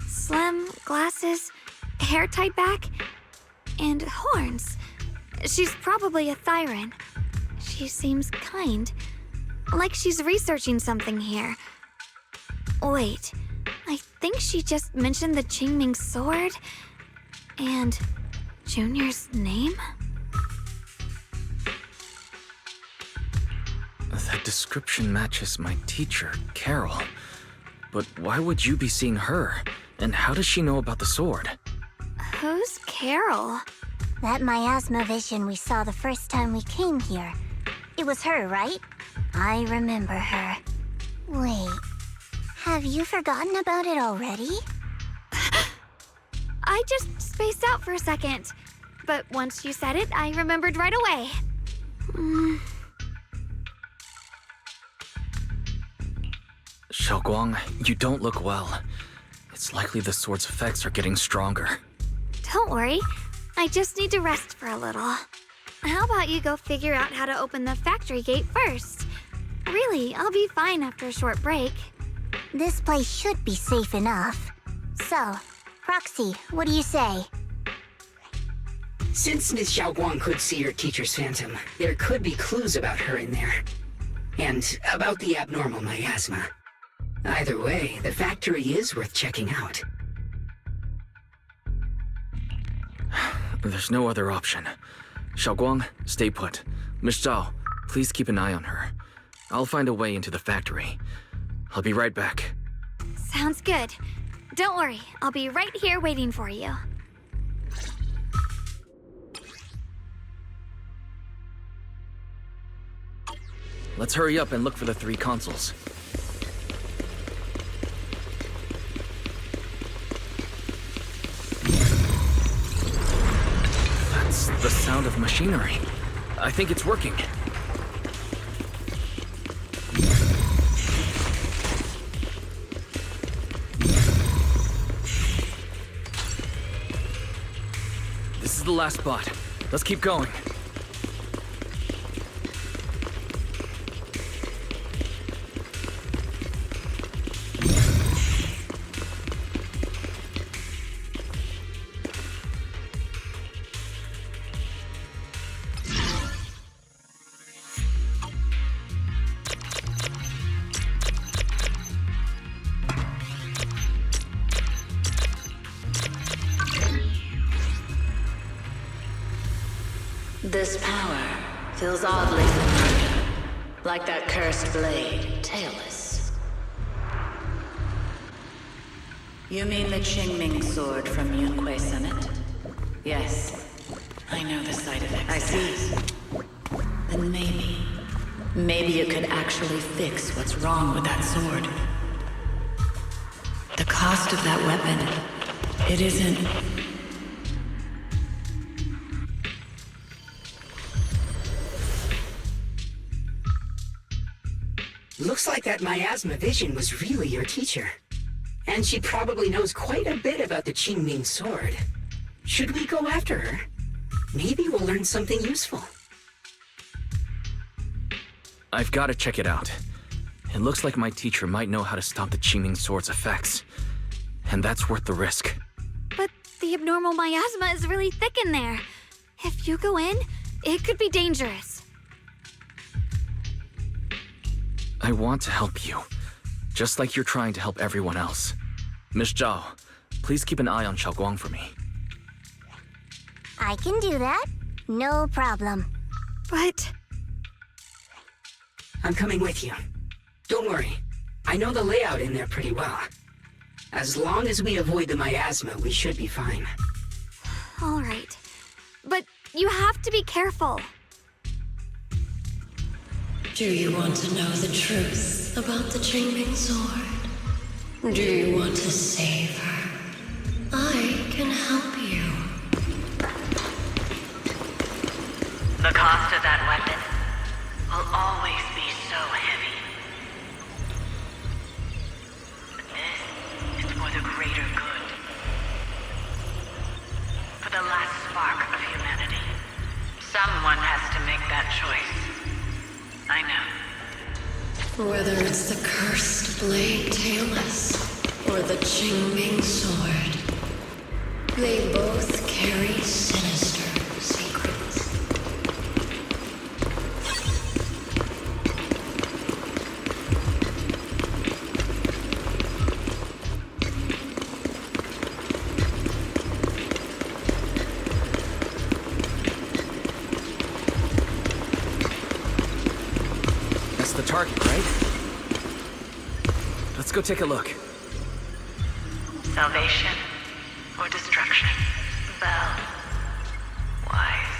Slim, glasses, hair tied back, and horns. She's probably a Thyran. She seems kind, like she's researching something here. Wait, I think she just mentioned the Qingming sword and Junior's name? That description matches my teacher, Carol. But why would you be seeing her? And how does she know about the sword? Who's Carol? That miasma vision we saw the first time we came here. It was her, right? I remember her. Wait, have you forgotten about it already? I just spaced out for a second. But once you said it, I remembered right away. Xiaoguang, you don't look well. It's likely the sword's effects are getting stronger. Don't worry. I just need to rest for a little. How about you go figure out how to open the factory gate first? Really, I'll be fine after a short break. This place should be safe enough. So, Proxy, what do you say? Since Ms. Xiaoguang could see her teacher's phantom, there could be clues about her in there. And about the abnormal miasma. Either way, the factory is worth checking out. There's no other option. Xiaoguang, stay put. Miss Zhao, please keep an eye on her. I'll find a way into the factory. I'll be right back. Sounds good. Don't worry, I'll be right here waiting for you. Let's hurry up and look for the 3 consoles. That's the sound of machinery. I think it's working. This is the last spot. Let's keep going. This power feels oddly familiar, like that cursed blade, tailless. You mean the Qingming sword from Yunque Summit? Yes, I know the side effects. I see. Then maybe it could actually fix what's wrong with that sword. The cost of that weapon, it isn't... Looks like that miasma vision was really your teacher. And she probably knows quite a bit about the Qingming sword. Should we go after her? Maybe we'll learn something useful. I've got to check it out. It looks like my teacher might know how to stop the Qingming sword's effects. And that's worth the risk. But the abnormal miasma is really thick in there. If you go in, it could be dangerous. I want to help you, just like you're trying to help everyone else. Miss Zhao, please keep an eye on Xiaoguang for me. I can do that. No problem. But... I'm coming with you. Don't worry. I know the layout in there pretty well. As long as we avoid the miasma, we should be fine. all right. But you have to be careful. Do you want to know the truth about the Qingming sword? Do you want to save her? I can help you. The cost of that weapon will always be so heavy. But this is for the greater good. For the last spark of humanity. Someone has to make that choice. I know. Whether it's the cursed blade tailless or the Qingming sword, they both carry sinister secrets. That's the target, right? Let's go take a look. Salvation or destruction? Belle, wise,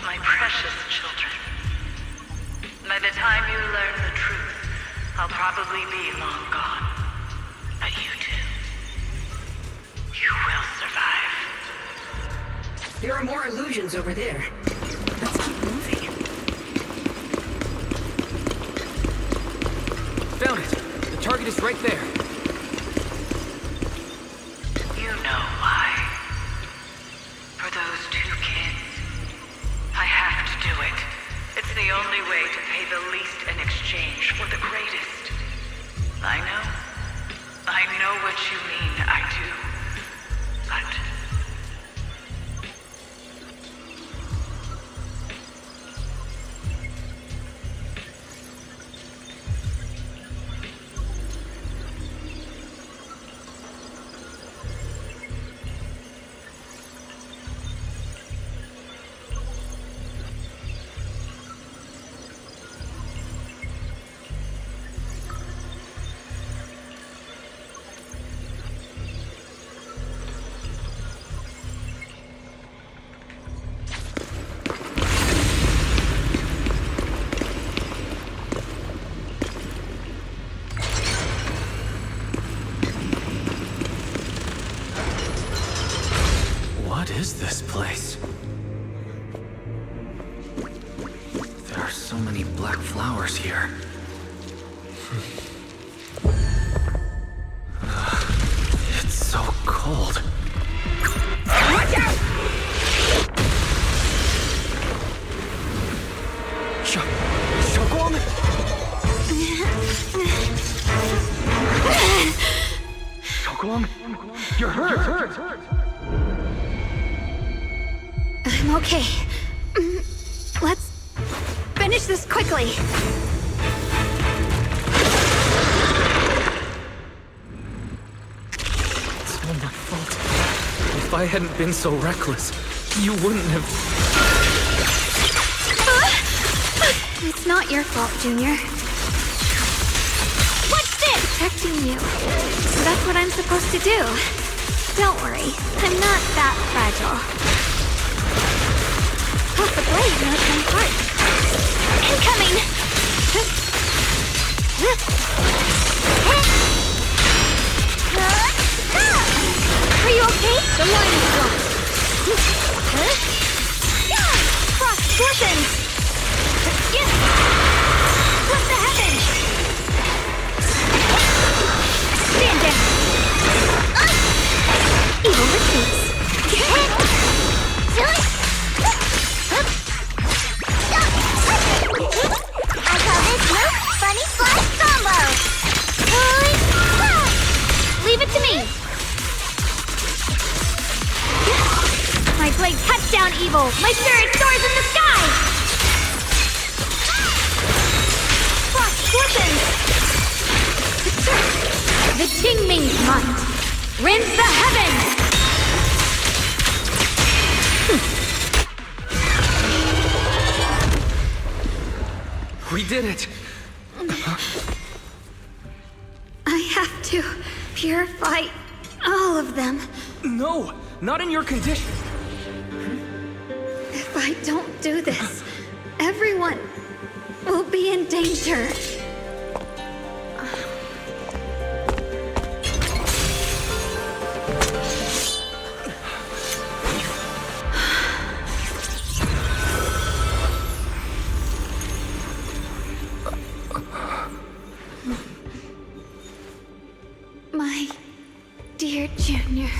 my precious children. By the time you learn the truth, I'll probably be long gone. But you two, you will survive. There are more illusions over there. Let's keep moving. Found it! The target is right there. You know why. For those two kids, I have to do it. It's the only way to pay the least in exchange for the greatest. I know what you mean, I do. But... What is this place? There are so many black flowers here. It's so cold. Watch out! Xiaoguang! Xiaoguang, you're hurt! I'm okay. Let's finish this quickly. It's all my fault. If I hadn't been so reckless, you wouldn't have... It's not your fault, Junior. What's this? Protecting you. That's what I'm supposed to do. Don't worry, I'm not that fragile. Oh, the blade knows my heart. Incoming! Are you okay? The line is blocked. Cross portions! Flip the heavens! down evil! My spirit soars in the sky! Frost scorpions! The Qingming's might rends the heavens! We did it! I have to purify all of them. No! Not in your condition! If I don't do this, everyone will be in danger. My dear Junior.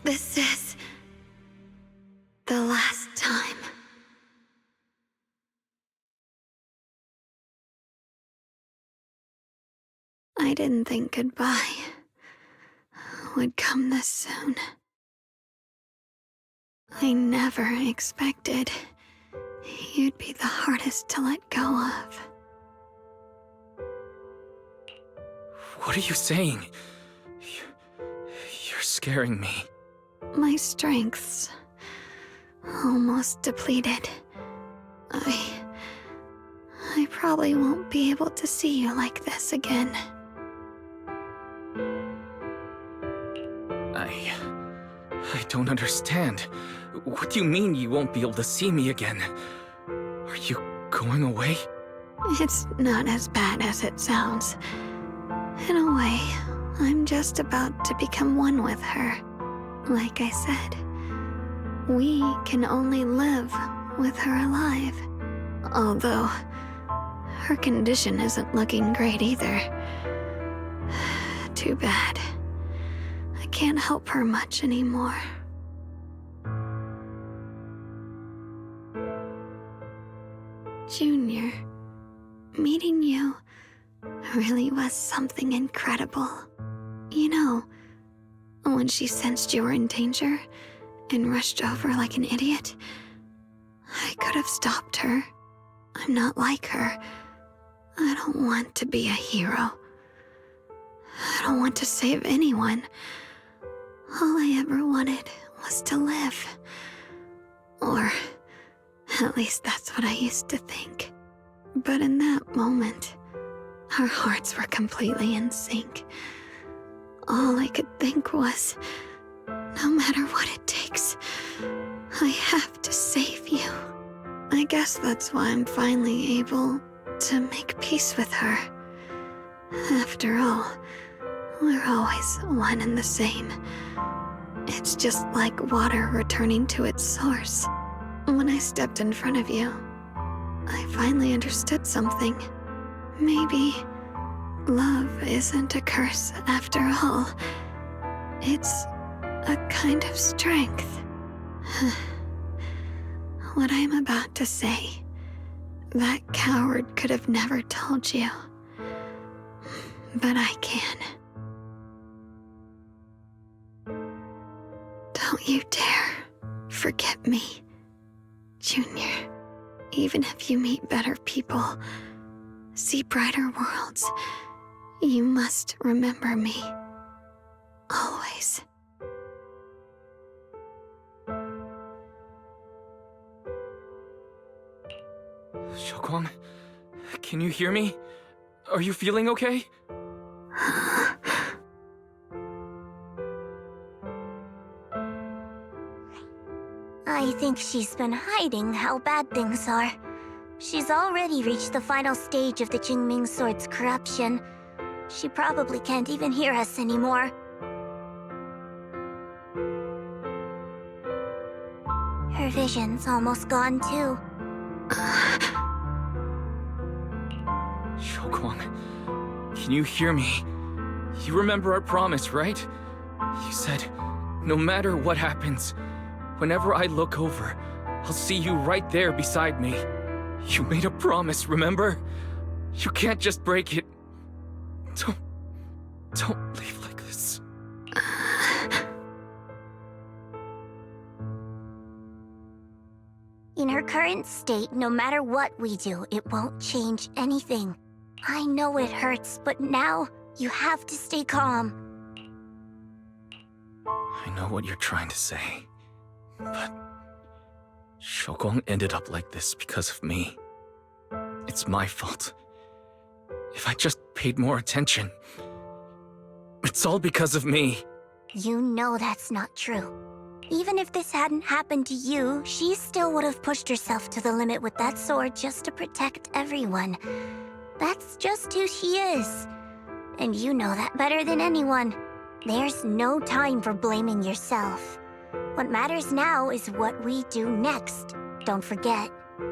This is the last time. I didn't think goodbye would come this soon. I never expected you'd be the hardest to let go of. What are you saying? You're scaring me. My strength's almost depleted. I probably won't be able to see you like this again. I don't understand. What do you mean you won't be able to see me again? Are you going away? It's not as bad as it sounds. In a way, I'm just about to become one with her. Like I said, we can only live with her alive. Although, her condition isn't looking great either. Too bad. I can't help her much anymore. Junior, meeting you really was something incredible. You know, when she sensed you were in danger and rushed over like an idiot, I could have stopped her. I'm not like her. I don't want to be a hero. I don't want to save anyone. All I ever wanted was to live. Or at least that's what I used to think. But in that moment, our hearts were completely in sync. All I could think was, no matter what it takes, I have to save you. I guess that's why I'm finally able to make peace with her. After all, we're always one and the same. It's just like water returning to its source. When I stepped in front of you, I finally understood something. Maybe love isn't a curse after all. It's a kind of strength. What I'm about to say, that coward could have never told you. But I can. Don't you dare forget me, Junior. Even if you meet better people, see brighter worlds, you must remember me. Always. Xiaoguang, can you hear me? Are you feeling okay? I think she's been hiding how bad things are. She's already reached the final stage of the Qingming Sword's corruption. She probably can't even hear us anymore. Her vision's almost gone too. Xiaoguang, can you hear me? You remember our promise, right? You said, no matter what happens, whenever I look over, I'll see you right there beside me. You made a promise, remember? You can't just break it. Don't leave current state, no matter what we do, it won't change anything. I know it hurts, but now you have to stay calm. I know what you're trying to say, but Shougong ended up like this because of me. It's my fault. If I just paid more attention, it's all because of me. You know that's not true. Even if this hadn't happened to you, she still would have pushed herself to the limit with that sword just to protect everyone. That's just who she is. And you know that better than anyone. There's no time for blaming yourself. What matters now is what we do next. Don't forget,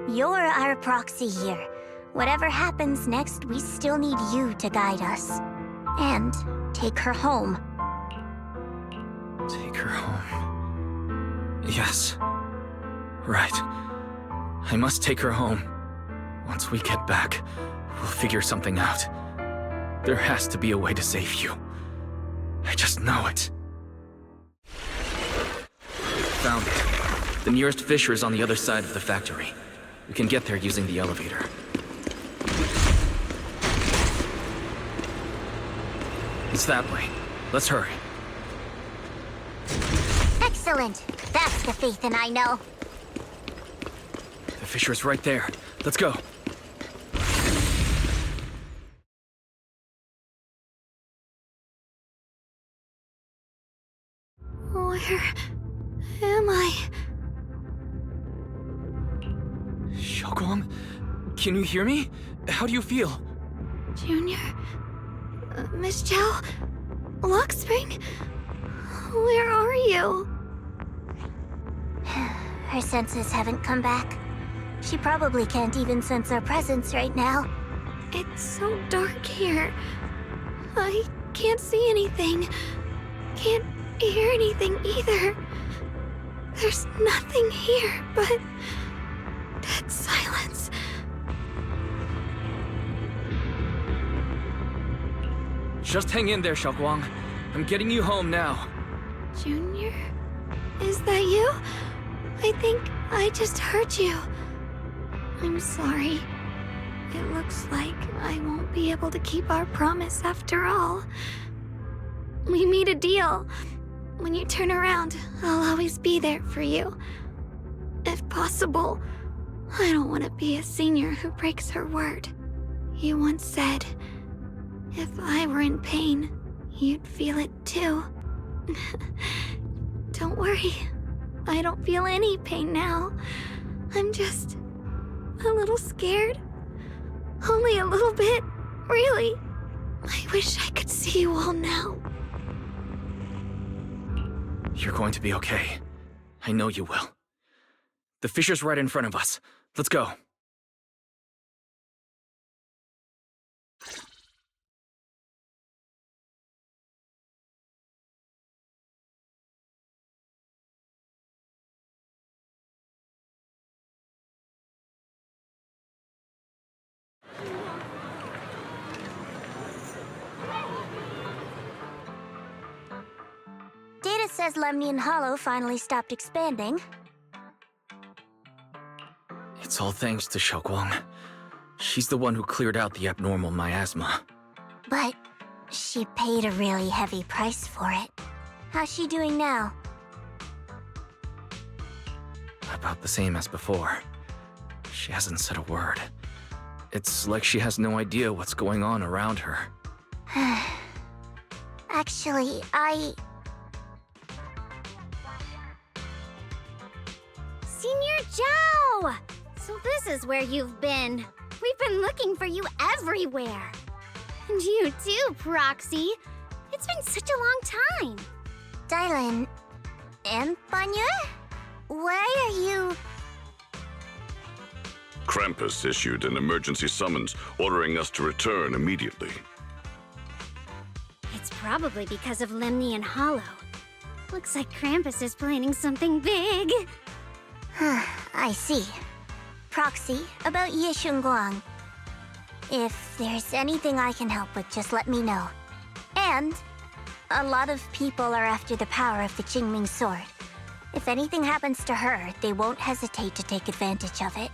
you're our proxy here. Whatever happens next, we still need you to guide us. And take her home. Take her home. Yes. Right. I must take her home. Once we get back, we'll figure something out. There has to be a way to save you. I just know it. Found it. The nearest fissure is on the other side of the factory. We can get there using the elevator. It's that way. Let's hurry. Excellent. That's the Phaethon I know. The fissure's right there. Let's go. Where am I? Shougong? Can you hear me? How do you feel? Junior? Miss Chow? Luxspring? Where are you? Her senses haven't come back. She probably can't even sense our presence right now. It's so dark here. I can't see anything. Can't hear anything either. There's nothing here but dead silence. Just hang in there, Shougong. I'm getting you home now. Junior? Is that you? I think I just heard you. I'm sorry. It looks like I won't be able to keep our promise after all. We made a deal. When you turn around, I'll always be there for you. If possible, I don't want to be a senior who breaks her word. You once said, if I were in pain, you'd feel it too. Don't worry. I don't feel any pain now. I'm just a little scared. Only a little bit, really. I wish I could see you all now. You're going to be okay. I know you will. The fissure's right in front of us. Let's go. Data says Lemnian Hollow finally stopped expanding. It's all thanks to Shougong. She's the one who cleared out the abnormal miasma. But she paid a really heavy price for it. How's she doing now? About the same as before. She hasn't said a word. It's like she has no idea what's going on around her. Actually, Senior Joe! So this is where you've been. We've been looking for you everywhere. And you too, Proxy. It's been such a long time. Dylan... Empanya? Why are you... Krampus issued an emergency summons ordering us to return immediately. It's probably because of Lemnian Hollow. Looks like Krampus is planning something big. I see. Proxy, about Ye Shunguang. If there's anything I can help with, just let me know. And a lot of people are after the power of the Qingming sword. If anything happens to her, they won't hesitate to take advantage of it.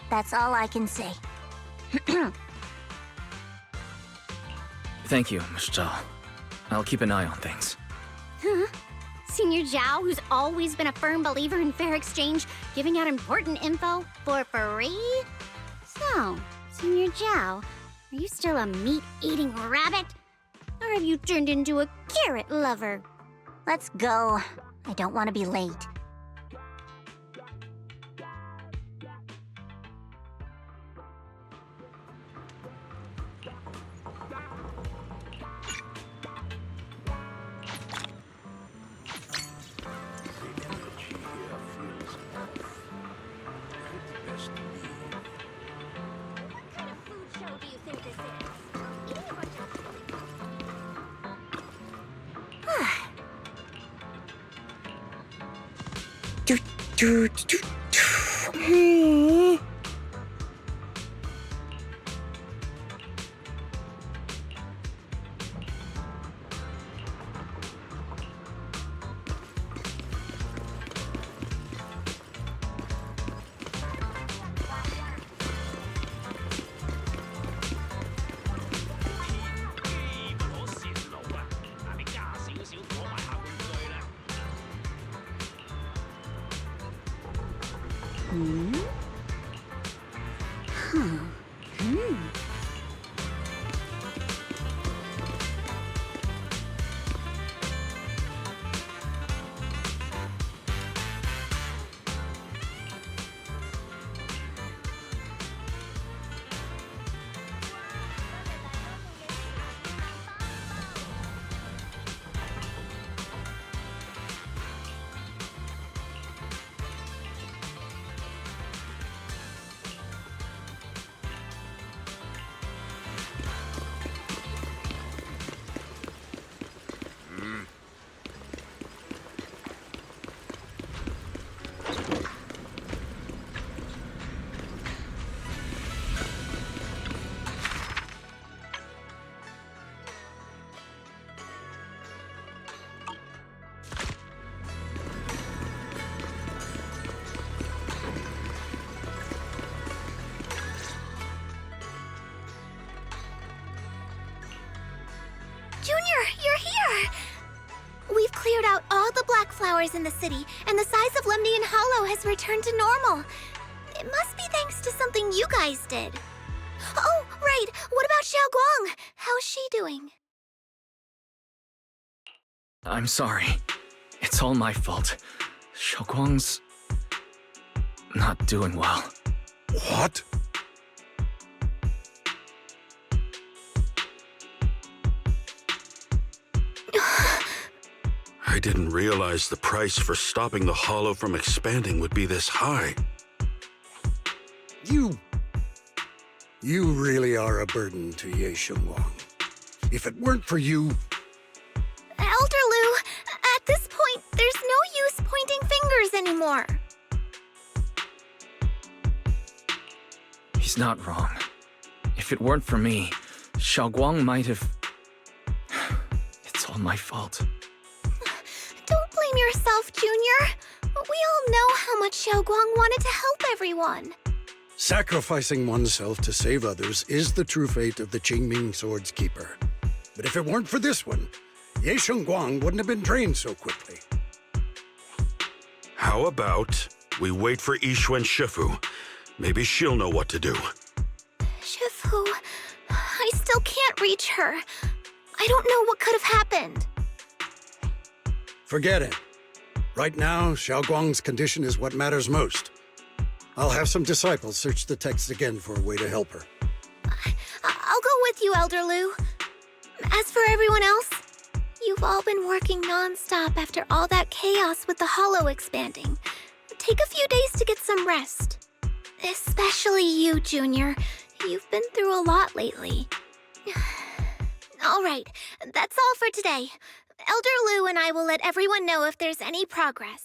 That's all I can say. Thank you, Miss Zhao. I'll keep an eye on things. Huh? Senior Zhao, who's always been a firm believer in fair exchange, giving out important info for free? So, Senior Zhao, are you still a meat-eating rabbit? Or have you turned into a carrot lover? Let's go. I don't want to be late. Junior, you're here! We've cleared out all the black flowers in the city, and the size of Lemnian Hollow has returned to normal. It must be thanks to something you guys did. Oh, right! What about Xiao Guang? How's she doing? I'm sorry. It's all my fault. Xiaoguang's not doing well. What? I didn't realize the price for stopping the Hollow from expanding would be this high. You really are a burden to Ye Shengwang. If it weren't for you... Elder Lu, at this point, there's no use pointing fingers anymore. He's not wrong. If it weren't for me, Xiaoguang might have... It's all my fault. Don't blame yourself, Junior. We all know how much Xiaoguang wanted to help everyone. Sacrificing oneself to save others is the true fate of the Qingming Sword's keeper. But if it weren't for this one, Ye Shengguang wouldn't have been drained so quickly. How about we wait for Yixuan Shifu? Maybe she'll know what to do. Shifu, I still can't reach her. I don't know what could have happened. Forget it. Right now, Xiaoguang's condition is what matters most. I'll have some disciples search the text again for a way to help her. I'll go with you, Elder Lu. As for everyone else, you've all been working non-stop after all that chaos with the Hollow expanding. Take a few days to get some rest. Especially you, Junior. You've been through a lot lately. All right, that's all for today. Elder Lu and I will let everyone know if there's any progress.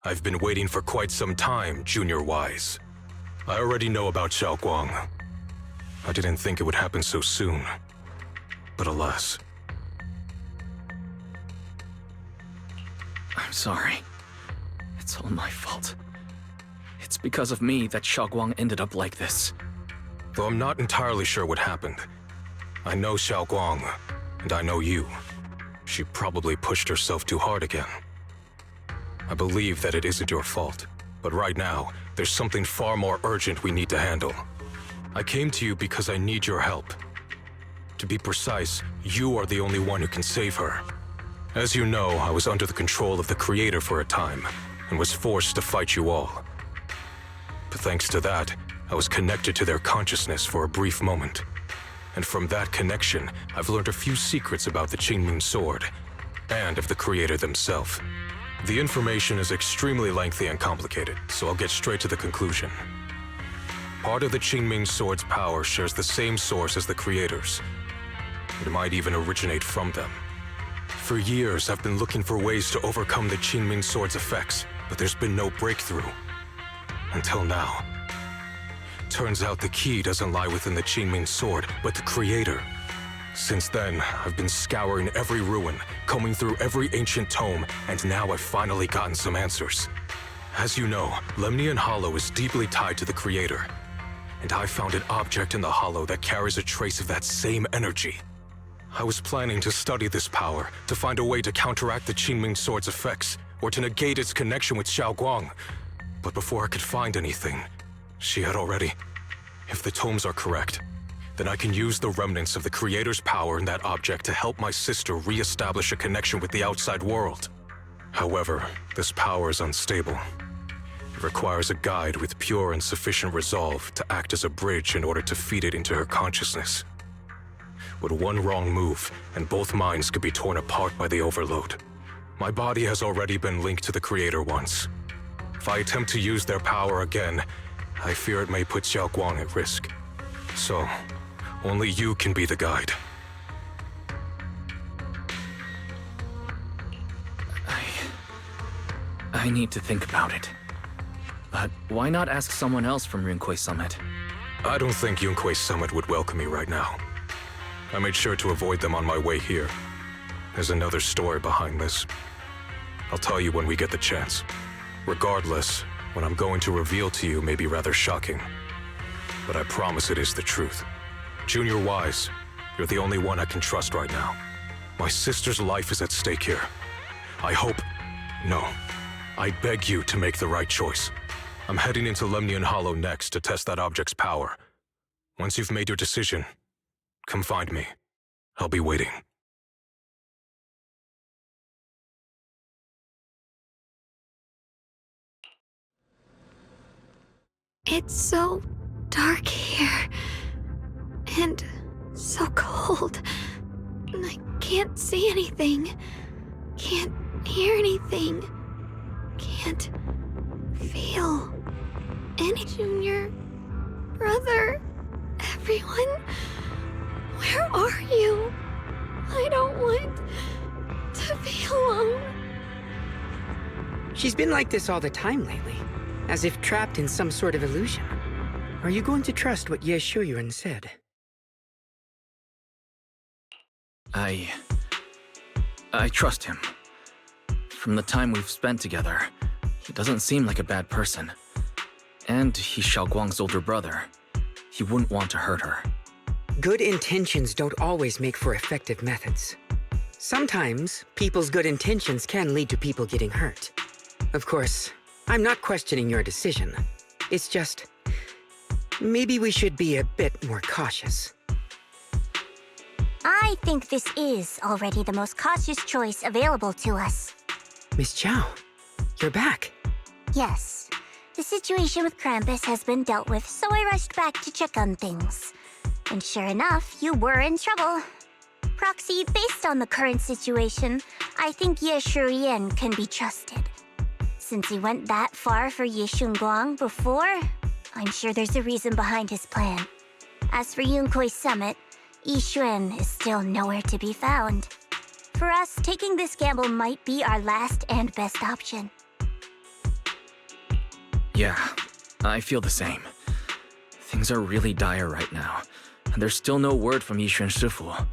I've been waiting for quite some time, Junior Wise. I already know about Xiao Guang. I didn't think it would happen so soon. But alas. I'm sorry. It's all my fault. It's because of me that Xiao Guang ended up like this. Though I'm not entirely sure what happened. I know Xiao Guang, and I know you. She probably pushed herself too hard again. I believe that it isn't your fault, but right now, there's something far more urgent we need to handle. I came to you because I need your help. To be precise, you are the only one who can save her. As you know, I was under the control of the Creator for a time, and was forced to fight you all. But thanks to that, I was connected to their consciousness for a brief moment. And from that connection, I've learned a few secrets about the Qingming Sword, and of the Creator themselves. The information is extremely lengthy and complicated, so I'll get straight to the conclusion. Part of the Qingming Sword's power shares the same source as the Creator's. It might even originate from them. For years, I've been looking for ways to overcome the Qingming Sword's effects, but there's been no breakthrough. Until now. Turns out the key doesn't lie within the Qingming Sword, but the Creator. Since then, I've been scouring every ruin, combing through every ancient tome, and now I've finally gotten some answers. As you know, Lemnian Hollow is deeply tied to the Creator. And I found an object in the Hollow that carries a trace of that same energy. I was planning to study this power, to find a way to counteract the Qingming Sword's effects, or to negate its connection with Xiao Guang. But before I could find anything, she had already... If the tomes are correct, then I can use the remnants of the Creator's power in that object to help my sister re-establish a connection with the outside world. However, this power is unstable. It requires a guide with pure and sufficient resolve to act as a bridge in order to feed it into her consciousness. With one wrong move, and both minds could be torn apart by the overload. My body has already been linked to the Creator once. If I attempt to use their power again, I fear it may put Xiao Guang at risk. So, only you can be the guide. I need to think about it. But why not ask someone else from Yunquei Summit? I don't think Yunquei Summit would welcome me right now. I made sure to avoid them on my way here. There's another story behind this. I'll tell you when we get the chance. Regardless, what I'm going to reveal to you may be rather shocking. But I promise it is the truth. Junior Wise, you're the only one I can trust right now. My sister's life is at stake here. I hope... No. I beg you to make the right choice. I'm heading into Lemnian Hollow next to test that object's power. Once you've made your decision, come find me. I'll be waiting. It's so dark here. And so cold. I can't see anything. Can't hear anything. Can't feel any. Junior, brother, everyone, where are you? I don't want to be alone. She's been like this all the time lately, as if trapped in some sort of illusion. Are you going to trust what Ye Shuyuan said? I trust him. From the time we've spent together, he doesn't seem like a bad person. And he's Xiao Guang's older brother. He wouldn't want to hurt her. Good intentions don't always make for effective methods. Sometimes, people's good intentions can lead to people getting hurt. Of course, I'm not questioning your decision. It's just... maybe we should be a bit more cautious. I think this is already the most cautious choice available to us. Miss Chow, you're back. Yes. The situation with Krampus has been dealt with, so I rushed back to check on things. And sure enough, you were in trouble. Proxy, based on the current situation, I think Ye Shuyuan can be trusted. Since he went that far for Ye Shunguang before, I'm sure there's a reason behind his plan. As for Yunquei Summit, Yixuan is still nowhere to be found. For us, taking this gamble might be our last and best option. Yeah, I feel the same. Things are really dire right now, and there's still no word from Yixuan Shifu.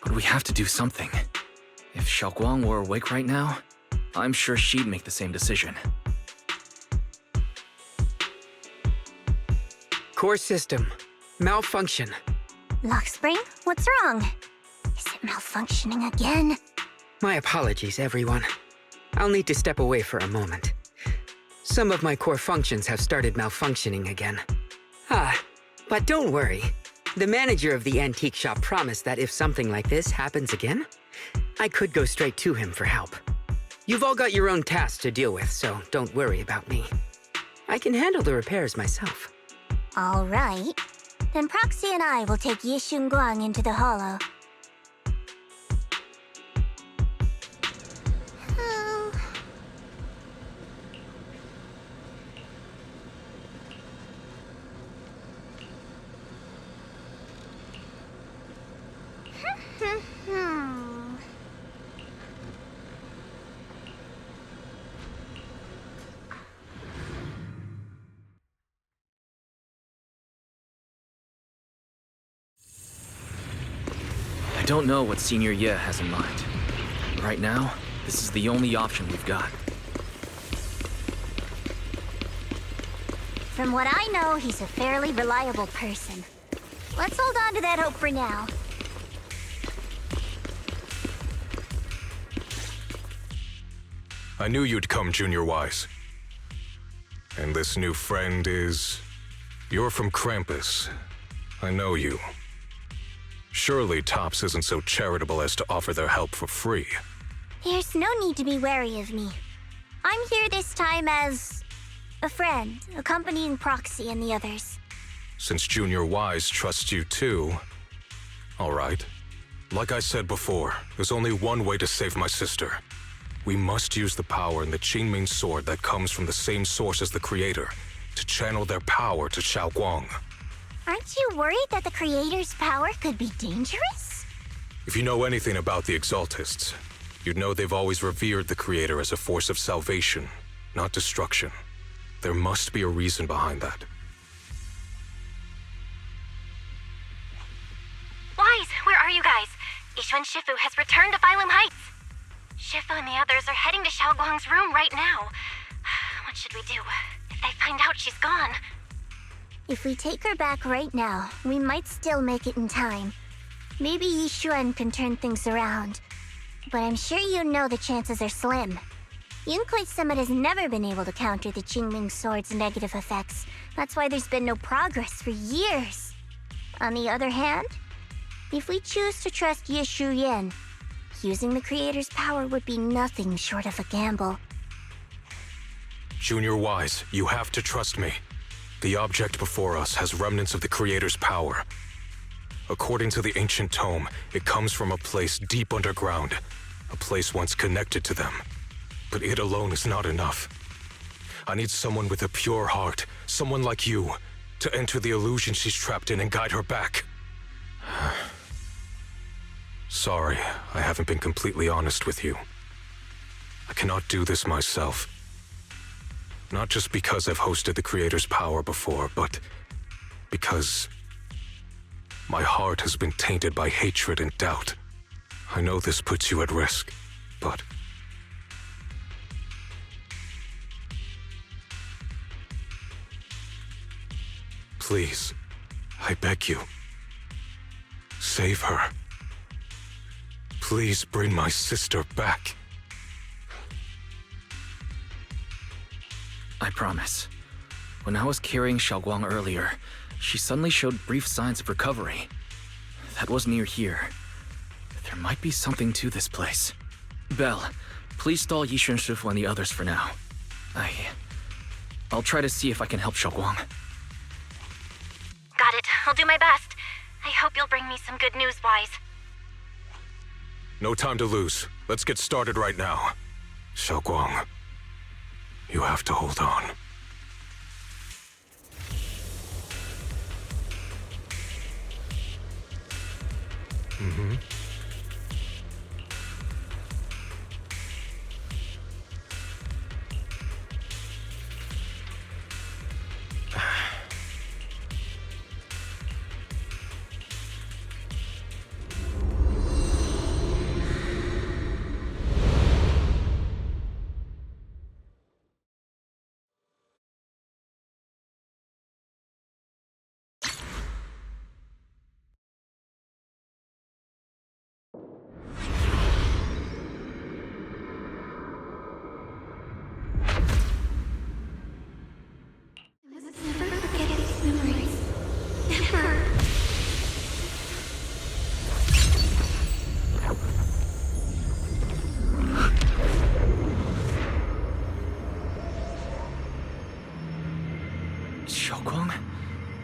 But we have to do something. If Xiaoguang were awake right now, I'm sure she'd make the same decision. Core system. Malfunction. Lockspring, what's wrong? Is it malfunctioning again? My apologies, everyone. I'll need to step away for a moment. Some of my core functions have started malfunctioning again. But don't worry. The manager of the antique shop promised that if something like this happens again, I could go straight to him for help. You've all got your own tasks to deal with, so don't worry about me. I can handle the repairs myself. All right. Then Proxy and I will take Yixun Guang into the hollow. I don't know what Senior Ye has in mind. Right now, this is the only option we've got. From what I know, he's a fairly reliable person. Let's hold on to that hope for now. I knew you'd come, Junior Wise. And this new friend is... You're from Krampus. I know you. Surely Tops isn't so charitable as to offer their help for free. There's no need to be wary of me. I'm here this time as... a friend, accompanying Proxy and the others. Since Junior Wise trusts you too... All right. Like I said before, there's only one way to save my sister. We must use the power in the Qingming sword that comes from the same source as the Creator, to channel their power to Xiaoguang. Aren't you worried that the Creator's power could be dangerous? If you know anything about the Exaltists, you'd know they've always revered the Creator as a force of salvation, not destruction. There must be a reason behind that. Wise, where are you guys? Yixuan Shifu has returned to Phylum Heights. Shifu and the others are heading to Xiaoguang's room right now. What should we do? If they find out she's gone... If we take her back right now, we might still make it in time. Maybe Yixuan can turn things around. But I'm sure you know the chances are slim. Yunquei Summit has never been able to counter the Qingming Sword's negative effects. That's why there's been no progress for years. On the other hand, if we choose to trust Yishu Yin, using the Creator's power would be nothing short of a gamble. Junior Wise, you have to trust me. The object before us has remnants of the Creator's power. According to the ancient tome, it comes from a place deep underground, a place once connected to them. But it alone is not enough. I need someone with a pure heart, someone like you, to enter the illusion she's trapped in and guide her back. Sorry, I haven't been completely honest with you. I cannot do this myself. Not just because I've hosted the Creator's power before, but because my heart has been tainted by hatred and doubt. I know this puts you at risk, but... Please, I beg you, save her. Please bring my sister back. I promise. When I was carrying Xiaoguang earlier, she suddenly showed brief signs of recovery. That was near here. There might be something to this place. Belle, please stall Yixuan Shifu and the others for now. I'll try to see if I can help Xiaoguang. Got it. I'll do my best. I hope you'll bring me some good news, Wise. No time to lose. Let's get started right now. Xiaoguang, you have to hold on.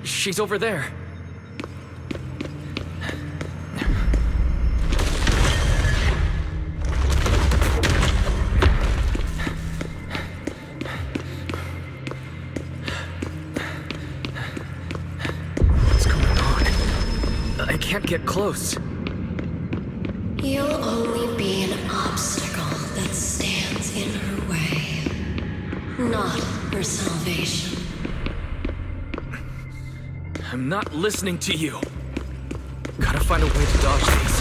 She's over there. What's going on? I can't get close. You'll only be an obstacle that stands in her way, not her salvation. I'm not listening to you. Gotta find a way to dodge these.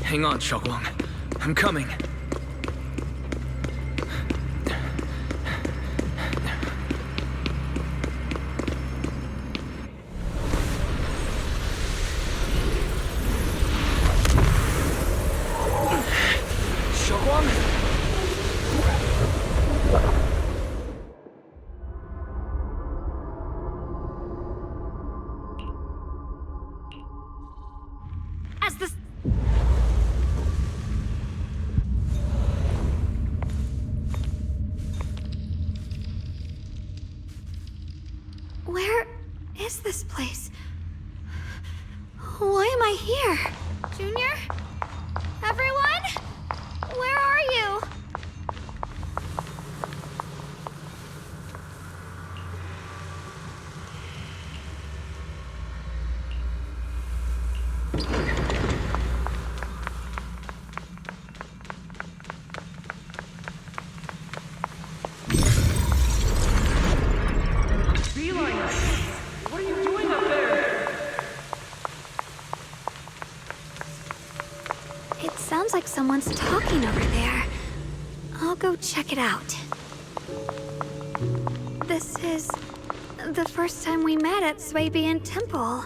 Hang on, Xiaoguang. I'm coming. Where is this place? Why am I here? Junior? Everyone? Where are you? Sounds like someone's talking over there. I'll go check it out. This is the first time we met at Swabian Temple.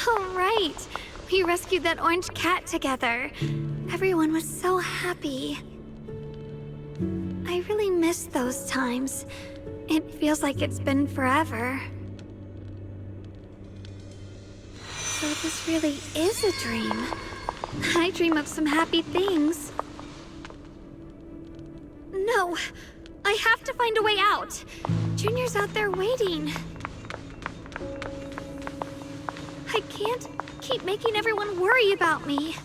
Oh, right. We rescued that orange cat together. Everyone was so happy. I really miss those times. It feels like it's been forever. So this really is a dream. I dream of some happy things. No, I have to find a way out. Junior's out there waiting. I can't keep making everyone worry about me.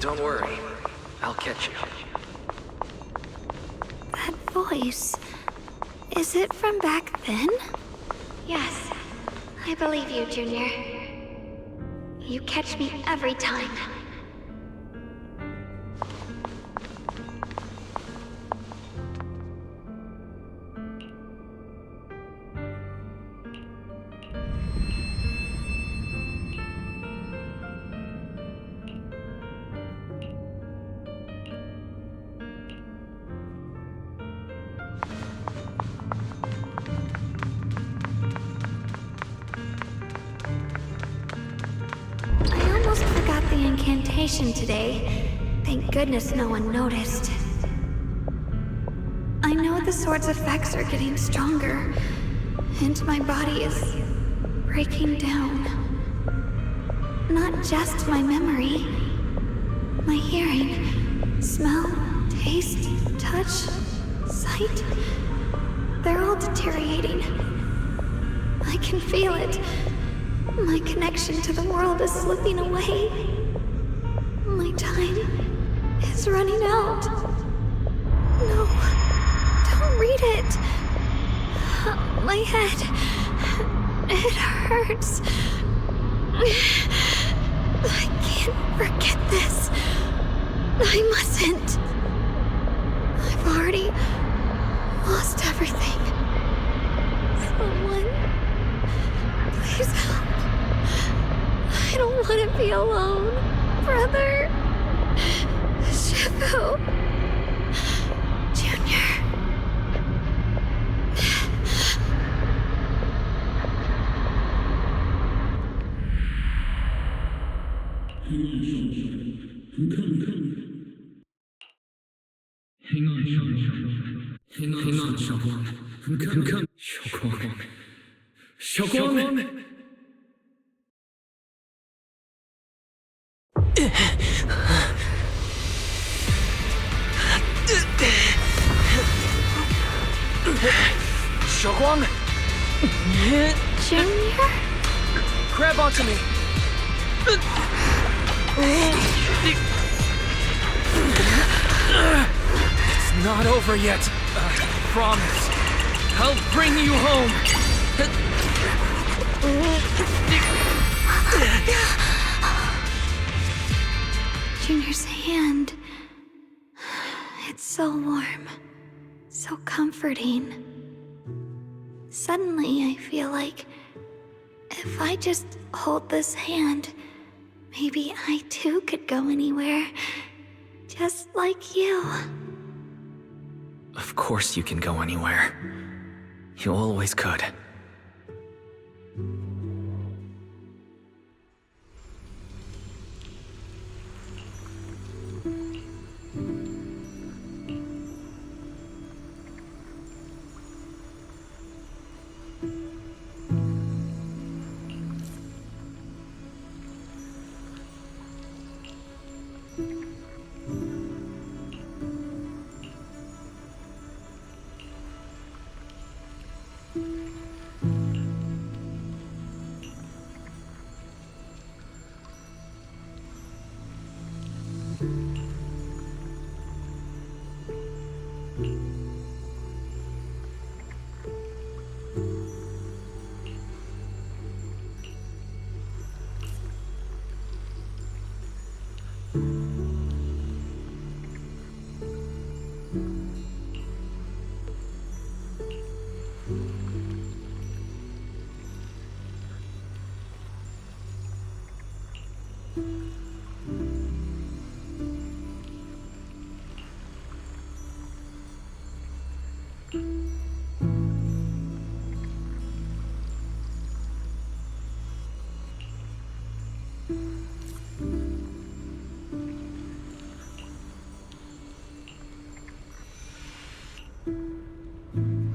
Don't worry. I'll catch you. That voice... is it from back then? Yes. I believe you, Junior. You catch me every time. Incantation today. Thank goodness no one noticed. I know the sword's effects are getting stronger, and my body is breaking down. Not just my memory, my hearing, smell, taste, touch, sight. They're all deteriorating. I can feel it. My connection to the world is slipping away. My time is running out. No, don't read it. My head, it hurts. I can't forget this. I mustn't. I've already lost everything. Someone, please help. I don't want to be alone, brother. Shifu. Junior. Xiaoguang? Junior? Grab onto me! It's not over yet. Promise. I'll bring you home. Junior's hand. It's so warm. So comforting. Suddenly, I feel like if I just hold this hand, maybe I too could go anywhere. Just like you. Of course you can go anywhere. You always could.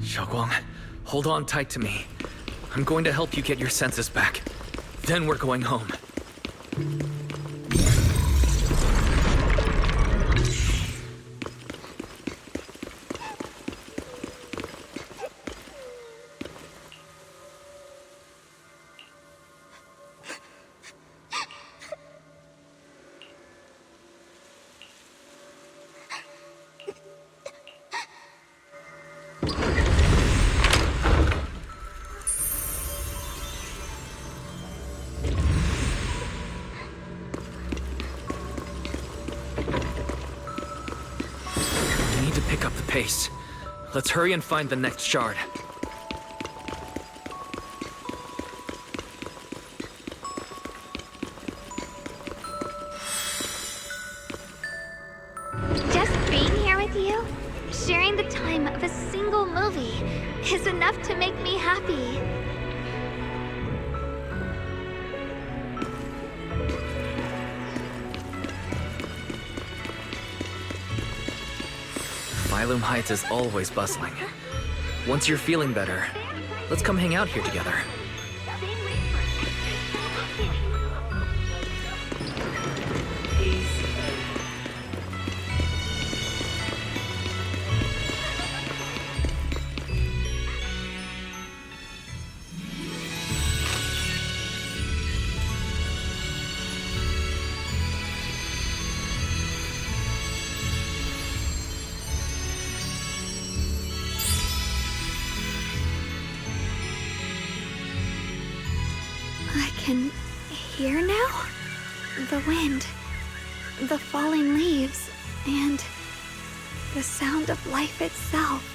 Xiaoguang, hold on tight to me. I'm going to help you get your senses back. Then we're going home. Pace. Let's hurry and find the next shard. Just being here with you, sharing the time of a single movie, is enough to make me happy. Phylum Heights is always bustling. Once you're feeling better, let's come hang out here together. I can hear now? The wind, the falling leaves, and the sound of life itself.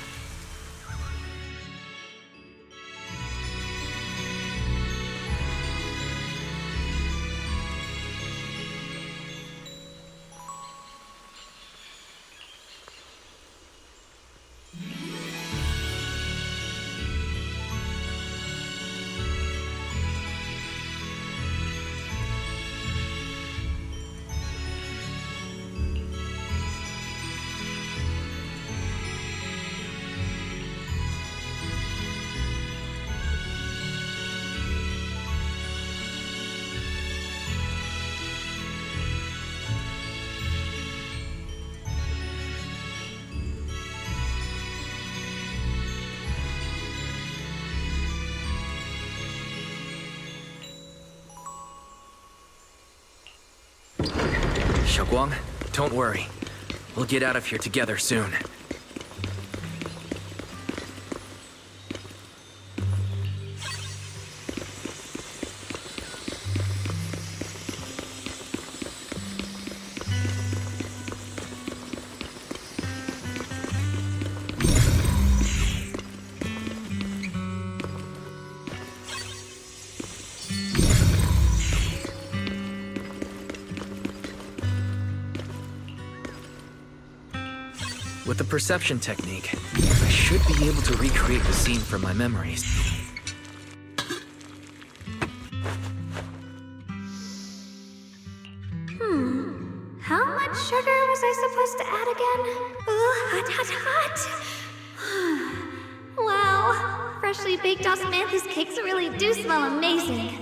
Xiaoguang, don't worry. We'll get out of here together soon. With the perception technique, I should be able to recreate the scene from my memories. How much sugar was I supposed to add again? Hot, hot, hot! Wow, freshly baked osmanthus cakes really do smell amazing.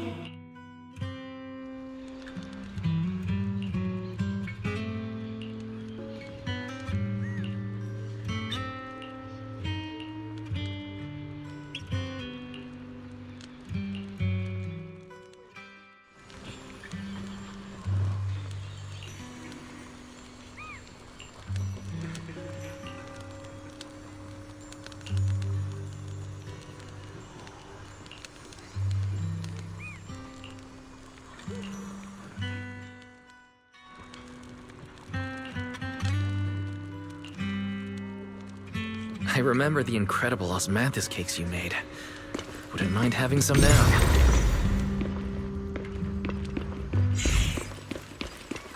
I remember the incredible osmanthus cakes you made. Wouldn't mind having some now.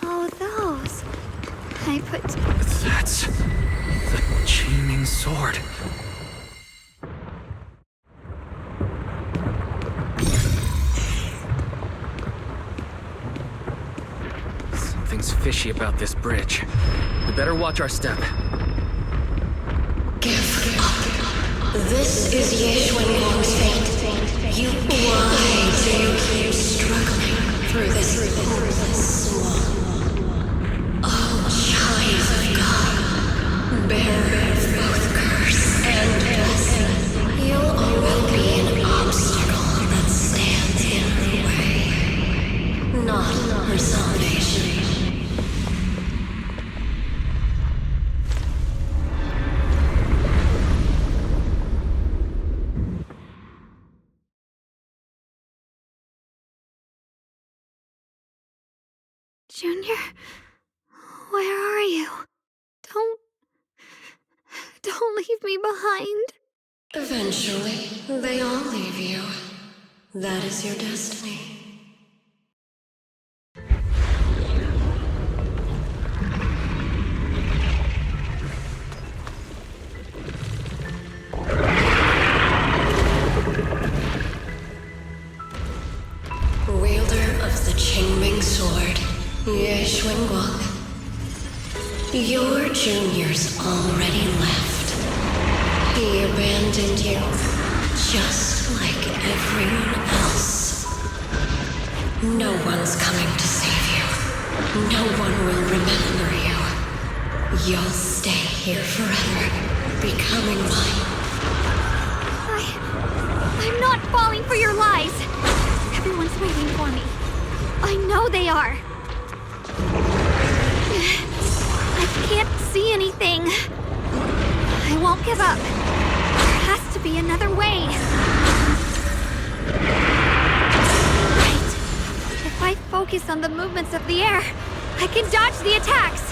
Oh, those. I put... That's... the Qingming sword. Something's fishy about this bridge. We better watch our step. Give up. This is Ye Xuanguang's fate. Why do you keep struggling through this hopeless swamp? Oh, child of God, bearer of both curse and blessing, you'll always be an obstacle that stands in her way, not her salvation. Junior, where are you? Don't leave me behind. Eventually, they all leave you. That is your destiny. Wielder of the Qingming sword, Ye Xuanguang. Your junior's already left. He abandoned you, just like everyone else. No one's coming to save you. No one will remember you. You'll stay here forever, becoming mine. I'm not falling for your lies. Everyone's waiting for me. I know they are. I can't see anything. I won't give up. There has to be another way. I focus on the movements of the air, I can dodge the attacks!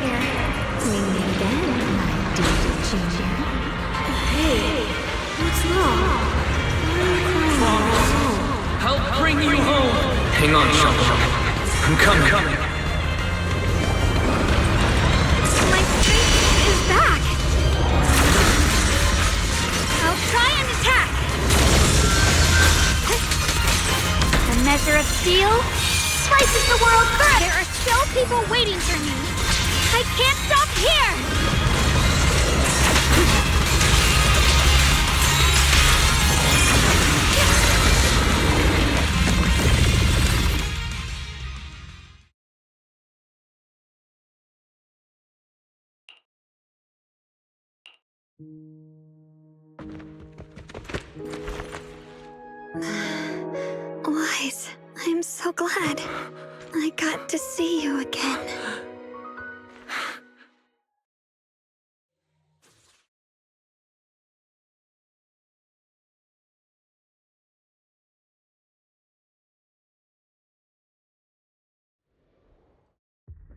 Here, we meet again, my dear Junior. Hey, what's wrong? Help bring you home! Hang on, Xiaoguang. I'm coming. My strength is back! I'll try and attack! A measure of steel slices the world through! There are still people waiting for me! I can't stop here! Wise, I'm so glad I got to see you again.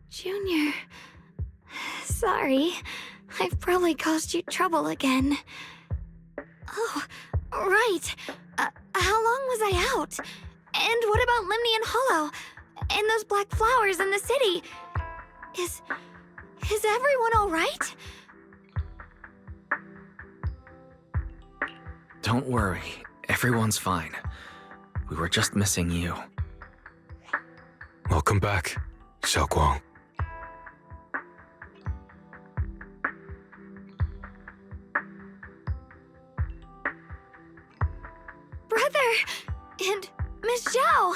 Junior, sorry. I've probably caused you trouble again. Oh, right. How long was I out? And what about Limnian Hollow? And those black flowers in the city? Is everyone all right? Don't worry. Everyone's fine. We were just missing you. Welcome back, Xiaoguang. Brother! And Miss Zhao!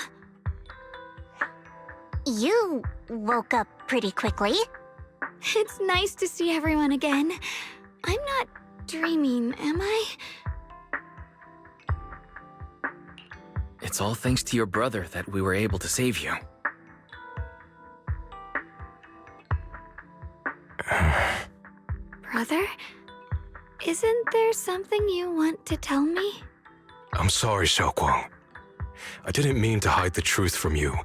You woke up pretty quickly. It's nice to see everyone again. I'm not dreaming, am I? It's all thanks to your brother that we were able to save you. Brother? Isn't there something you want to tell me? I'm sorry, Xiaoguang. I didn't mean to hide the truth from you.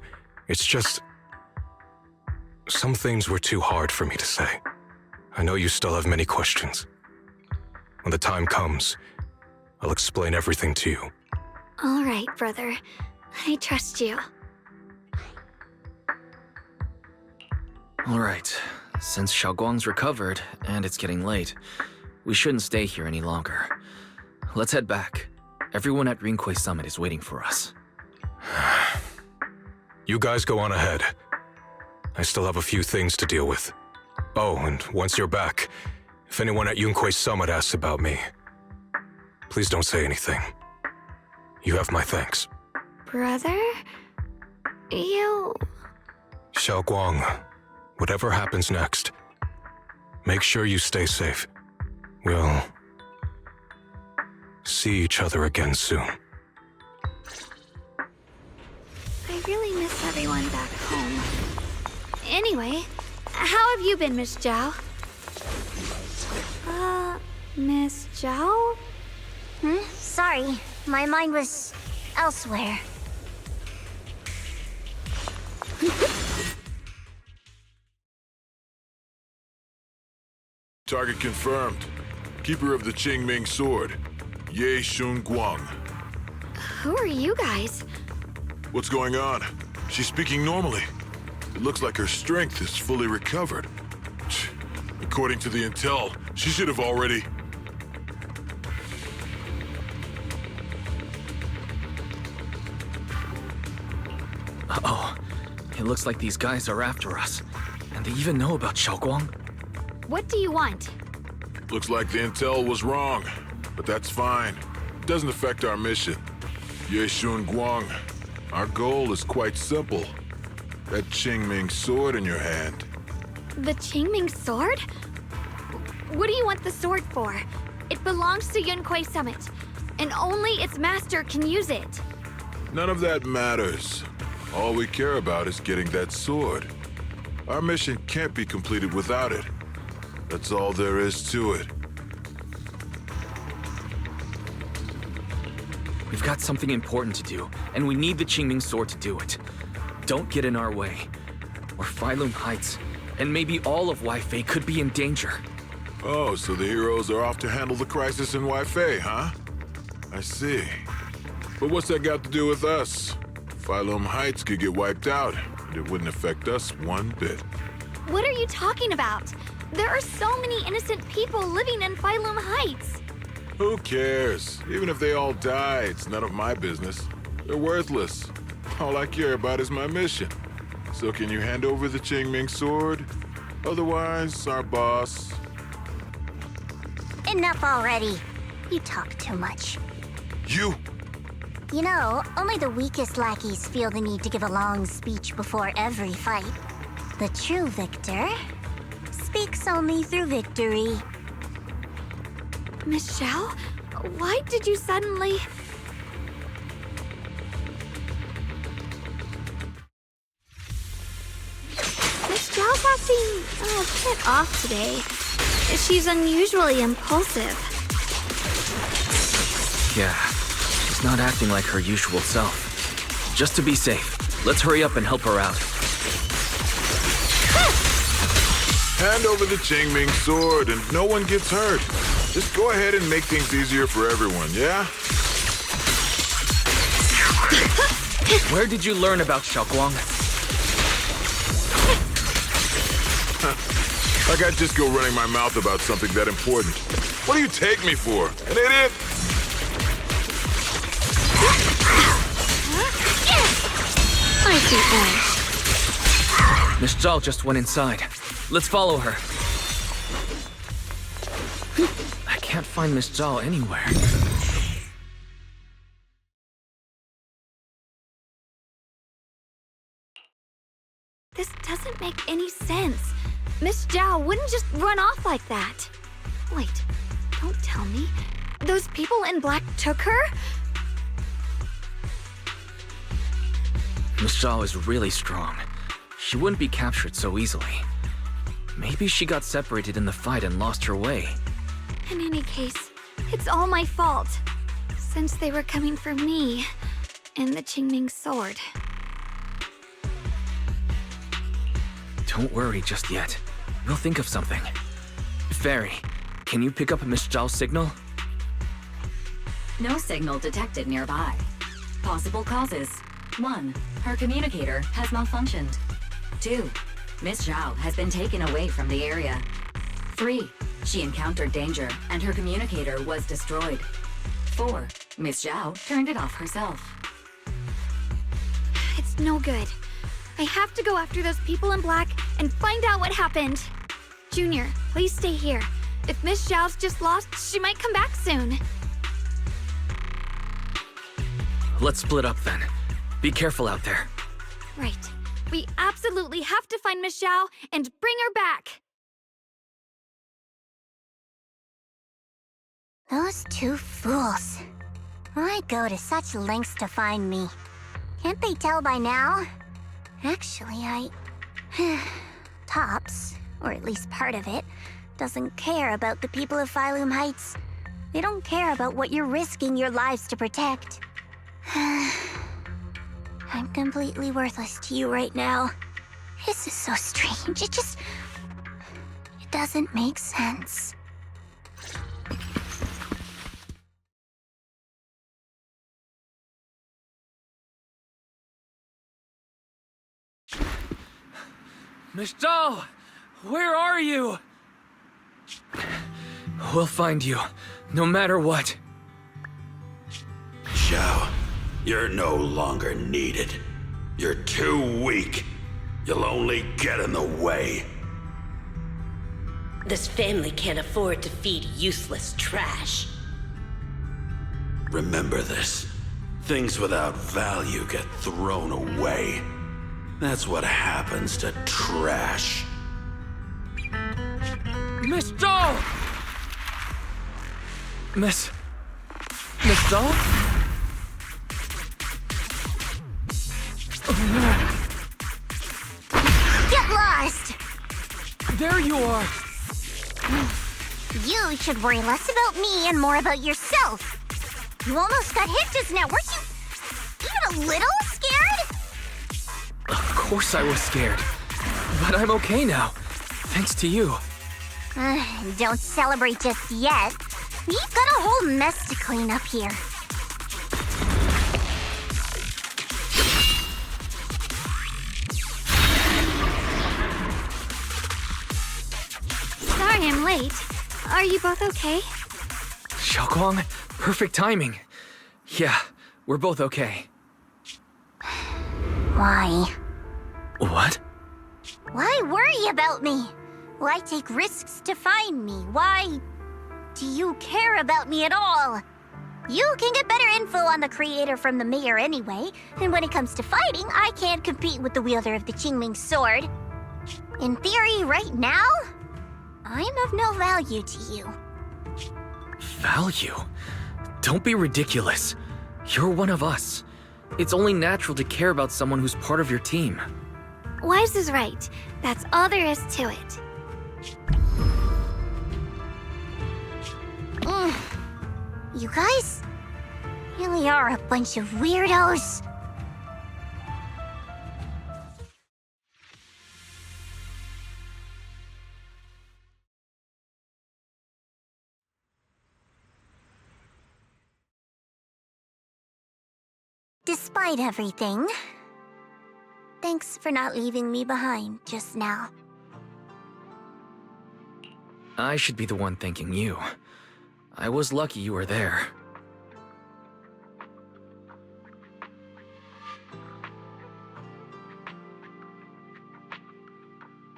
It's just... some things were too hard for me to say. I know you still have many questions. When the time comes, I'll explain everything to you. All right, brother. I trust you. All right. Since Xiaoguang's recovered, and it's getting late, we shouldn't stay here any longer. Let's head back. Everyone at Rinquay Summit is waiting for us. You guys go on ahead. I still have a few things to deal with. Oh, and once you're back, if anyone at Yunquay Summit asks about me, please don't say anything. You have my thanks. Brother? You... Xiaoguang, whatever happens next, make sure you stay safe. We'll see each other again soon. I really miss everyone back home. Anyway, how have you been, Miss Zhao? Miss Zhao? Sorry, my mind was elsewhere. Target confirmed. Keeper of the Qingming Sword, Ye Shun Guang. Who are you guys? What's going on? She's speaking normally. It looks like her strength is fully recovered. According to the intel, she should have already... Uh-oh. It looks like these guys are after us. And they even know about Xiaoguang. What do you want? Looks like the intel was wrong, but that's fine. It doesn't affect our mission. Ye Shun Guang, our goal is quite simple. That Qingming sword in your hand. The Qingming sword? What do you want the sword for? It belongs to Yunquay Summit, and only its master can use it. None of that matters. All we care about is getting that sword. Our mission can't be completed without it. That's all there is to it. We've got something important to do, and we need the Qingming Sword to do it. Don't get in our way, or Phylum Heights, and maybe all of Wei could be in danger. Oh, so the heroes are off to handle the crisis in Wei, huh? I see. But what's that got to do with us? Phylum Heights could get wiped out, and it wouldn't affect us one bit. What are you talking about? There are so many innocent people living in Phylum Heights. Who cares? Even if they all die, it's none of my business. They're worthless. All I care about is my mission. So can you hand over the Qingming Sword? Otherwise, our boss... Enough already. You talk too much. You? You know, only the weakest lackeys feel the need to give a long speech before every fight. The true victor speaks only through victory. Miss Zhao? Why did you suddenly... Miss Zhao's acting a bit off today. She's unusually impulsive. Yeah, she's not acting like her usual self. Just to be safe, let's hurry up and help her out. Hand over the Qingming Sword and no one gets hurt. Just go ahead and make things easier for everyone, yeah? Where did you learn about Xiaoguang? Like I'd just go running my mouth about something that important. What do you take me for? An idiot? I see edge. Miss Zhao just went inside. Let's follow her. I can't find Miss Zhao anywhere. This doesn't make any sense. Miss Zhao wouldn't just run off like that. Wait, don't tell me. Those people in black took her? Miss Zhao is really strong. She wouldn't be captured so easily. Maybe she got separated in the fight and lost her way. In any case, it's all my fault. Since they were coming for me and the Qingming Sword. Don't worry just yet. We'll think of something. Fairy, can you pick up Miss Zhao's signal? No signal detected nearby. Possible causes. 1. Her communicator has malfunctioned. 2. Miss Zhao has been taken away from the area. 3. She encountered danger and her communicator was destroyed. 4. Miss Zhao turned it off herself. It's no good. I have to go after those people in black and find out what happened. Junior, please stay here. If Miss Zhao's just lost, she might come back soon. Let's split up then. Be careful out there. Right. We absolutely have to find Miss Zhao and bring her back. Those two fools. Why go to such lengths to find me? Can't they tell by now? Actually, Tops, or at least part of it, doesn't care about the people of Phylum Heights. They don't care about what you're risking your lives to protect. I'm completely worthless to you right now. This is so strange. It doesn't make sense. Miss Zhao! Where are you? We'll find you, no matter what. Zhao, you're no longer needed. You're too weak. You'll only get in the way. This family can't afford to feed useless trash. Remember this. Things without value get thrown away. That's what happens to trash. Miss Zhao! Miss Zhao? Get lost! There you are! You should worry less about me and more about yourself. You almost got hit just now, weren't you even a little scared? Of course I was scared. But I'm okay now. Thanks to you. Don't celebrate just yet. We've got a whole mess to clean up here. Sorry I'm late. Are you both okay? Xiaoguang, perfect timing. Yeah, we're both okay. Why? What? Why worry about me? Why take risks to find me? Why do you care about me at all? You can get better info on the creator from the mayor anyway, and when it comes to fighting, I can't compete with the wielder of the Qingming sword. In theory, right now, I'm of no value to you. Value? Don't be ridiculous. You're one of us. It's only natural to care about someone who's part of your team. Wise is right. That's all there is to it. You guys really are a bunch of weirdos. Despite everything, thanks for not leaving me behind just now. I should be the one thanking you. I was lucky you were there.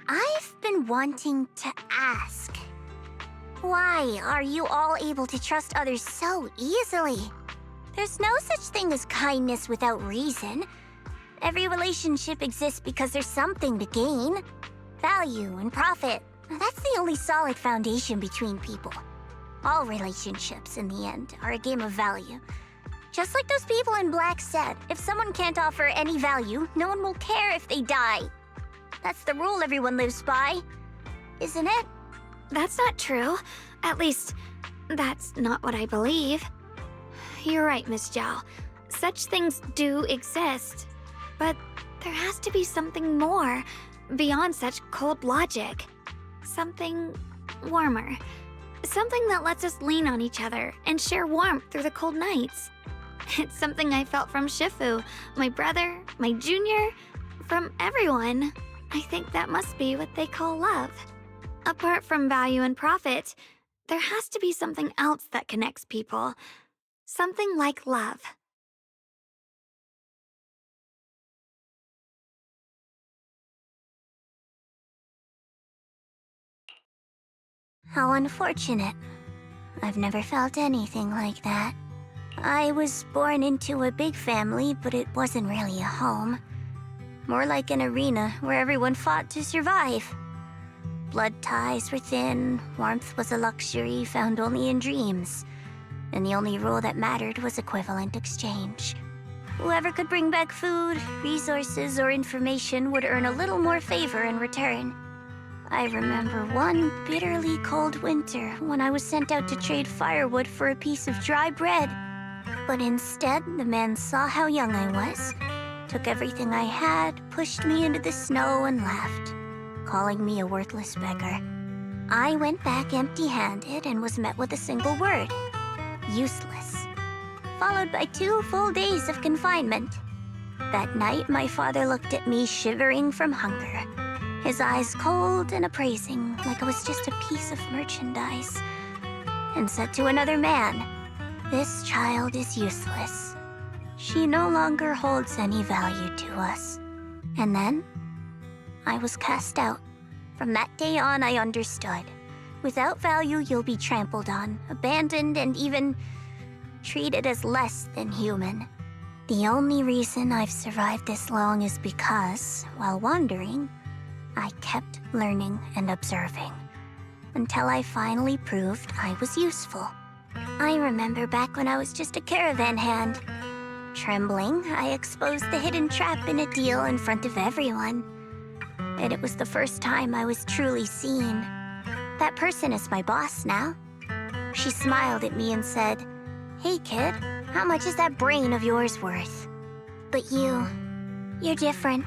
I've been wanting to ask. Why are you all able to trust others so easily? There's no such thing as kindness without reason. Every relationship exists because there's something to gain. Value and profit. That's the only solid foundation between people. All relationships, in the end, are a game of value. Just like those people in Black said, if someone can't offer any value, no one will care if they die. That's the rule everyone lives by, isn't it? That's not true. At least, that's not what I believe. You're right, Miss Zhao. Such things do exist. But there has to be something more, beyond such cold logic. Something warmer. Something that lets us lean on each other and share warmth through the cold nights. It's something I felt from Shifu, my brother, my junior, from everyone. I think that must be what they call love. Apart from value and profit, there has to be something else that connects people. Something like love. How unfortunate. I've never felt anything like that. I was born into a big family, but it wasn't really a home. More like an arena where everyone fought to survive. Blood ties were thin, warmth was a luxury found only in dreams. And the only rule that mattered was equivalent exchange. Whoever could bring back food, resources, or information would earn a little more favor in return. I remember one bitterly cold winter when I was sent out to trade firewood for a piece of dry bread. But instead, the man saw how young I was, took everything I had, pushed me into the snow, and left, calling me a worthless beggar. I went back empty-handed and was met with a single word: useless, followed by 2 full days of confinement. That night, my father looked at me shivering from hunger, his eyes cold and appraising, like I was just a piece of merchandise, and said to another man, "This child is useless. She no longer holds any value to us." And then, I was cast out. From that day on, I understood. Without value, you'll be trampled on, abandoned, and even treated as less than human. The only reason I've survived this long is because, while wandering, I kept learning and observing, until I finally proved I was useful. I remember back when I was just a caravan hand. Trembling, I exposed the hidden trap in a deal in front of everyone. And it was the first time I was truly seen. That person is my boss now. She smiled at me and said, Hey, kid. How much is that brain of yours worth? But you're different.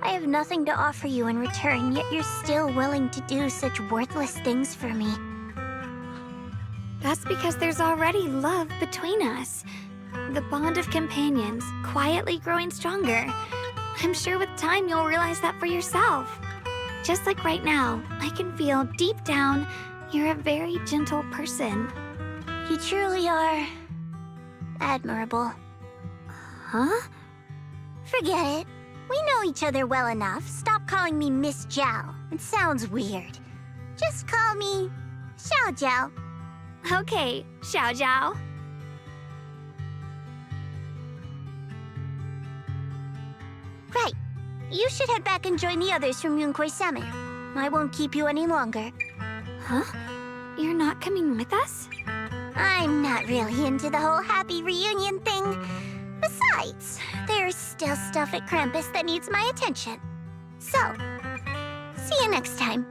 I have nothing to offer you in return, yet you're still willing to do such worthless things for me. That's because there's already love between us. The bond of companions, quietly growing stronger. I'm sure with time you'll realize that for yourself. Just like right now, I can feel deep down you're a very gentle person. You truly are admirable. Huh? Forget it. We know each other well enough. Stop calling me Miss Zhao. It sounds weird. Just call me Xiao Zhao. Okay, Xiao Zhao. Right. You should head back and join the others from Yunquei Summit. I won't keep you any longer. Huh? You're not coming with us? I'm not really into the whole happy reunion thing. Besides, there's still stuff at Krampus that needs my attention. So, see you next time.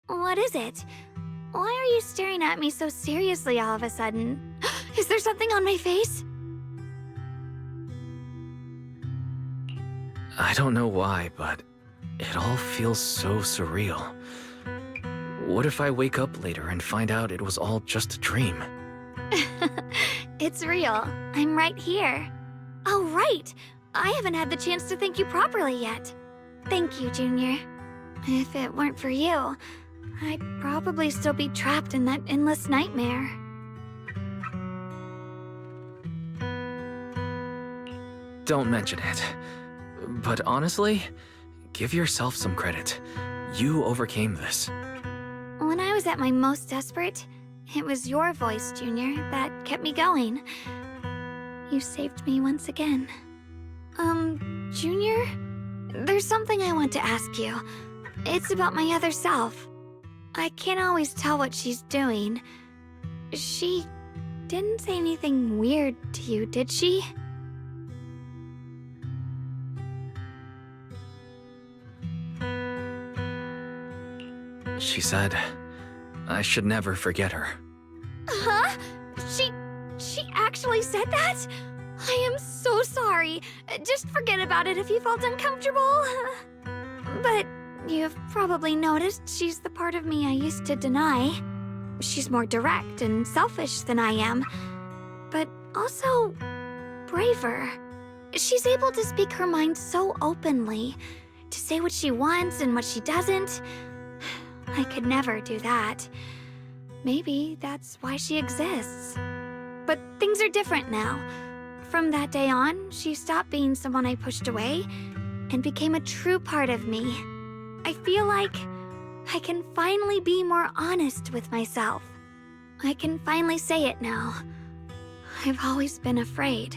What is it? Why are you staring at me so seriously all of a sudden? Is there something on my face? I don't know why, but it all feels so surreal. What if I wake up later and find out it was all just a dream? It's real. I'm right here. Oh, right. I haven't had the chance to thank you properly yet. Thank you, Junior. If it weren't for you, I'd probably still be trapped in that endless nightmare. Don't mention it. But honestly, give yourself some credit. You overcame this. When I was at my most desperate, it was your voice, Junior, that kept me going. You saved me once again. Junior? There's something I want to ask you. It's about my other self. I can't always tell what she's doing. She didn't say anything weird to you, did she? She said I should never forget her. Huh? She actually said that? I am so sorry. Just forget about it if you felt uncomfortable. But you've probably noticed she's the part of me I used to deny. She's more direct and selfish than I am, but also braver. She's able to speak her mind so openly, to say what she wants and what she doesn't. I could never do that. Maybe that's why she exists. But things are different now. From that day on, she stopped being someone I pushed away and became a true part of me. I feel like I can finally be more honest with myself. I can finally say it now. I've always been afraid.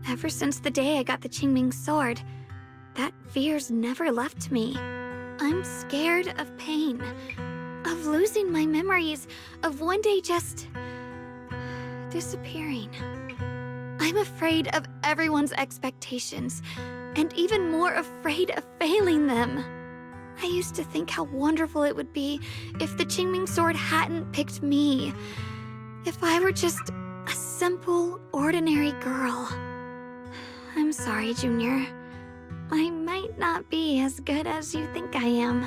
Ever since the day I got the Qingming sword, that fear's never left me. I'm scared of pain, of losing my memories, of one day just disappearing. I'm afraid of everyone's expectations, and even more afraid of failing them. I used to think how wonderful it would be if the Qingming sword hadn't picked me. If I were just a simple, ordinary girl. I'm sorry, Junior. I might not be as good as you think I am.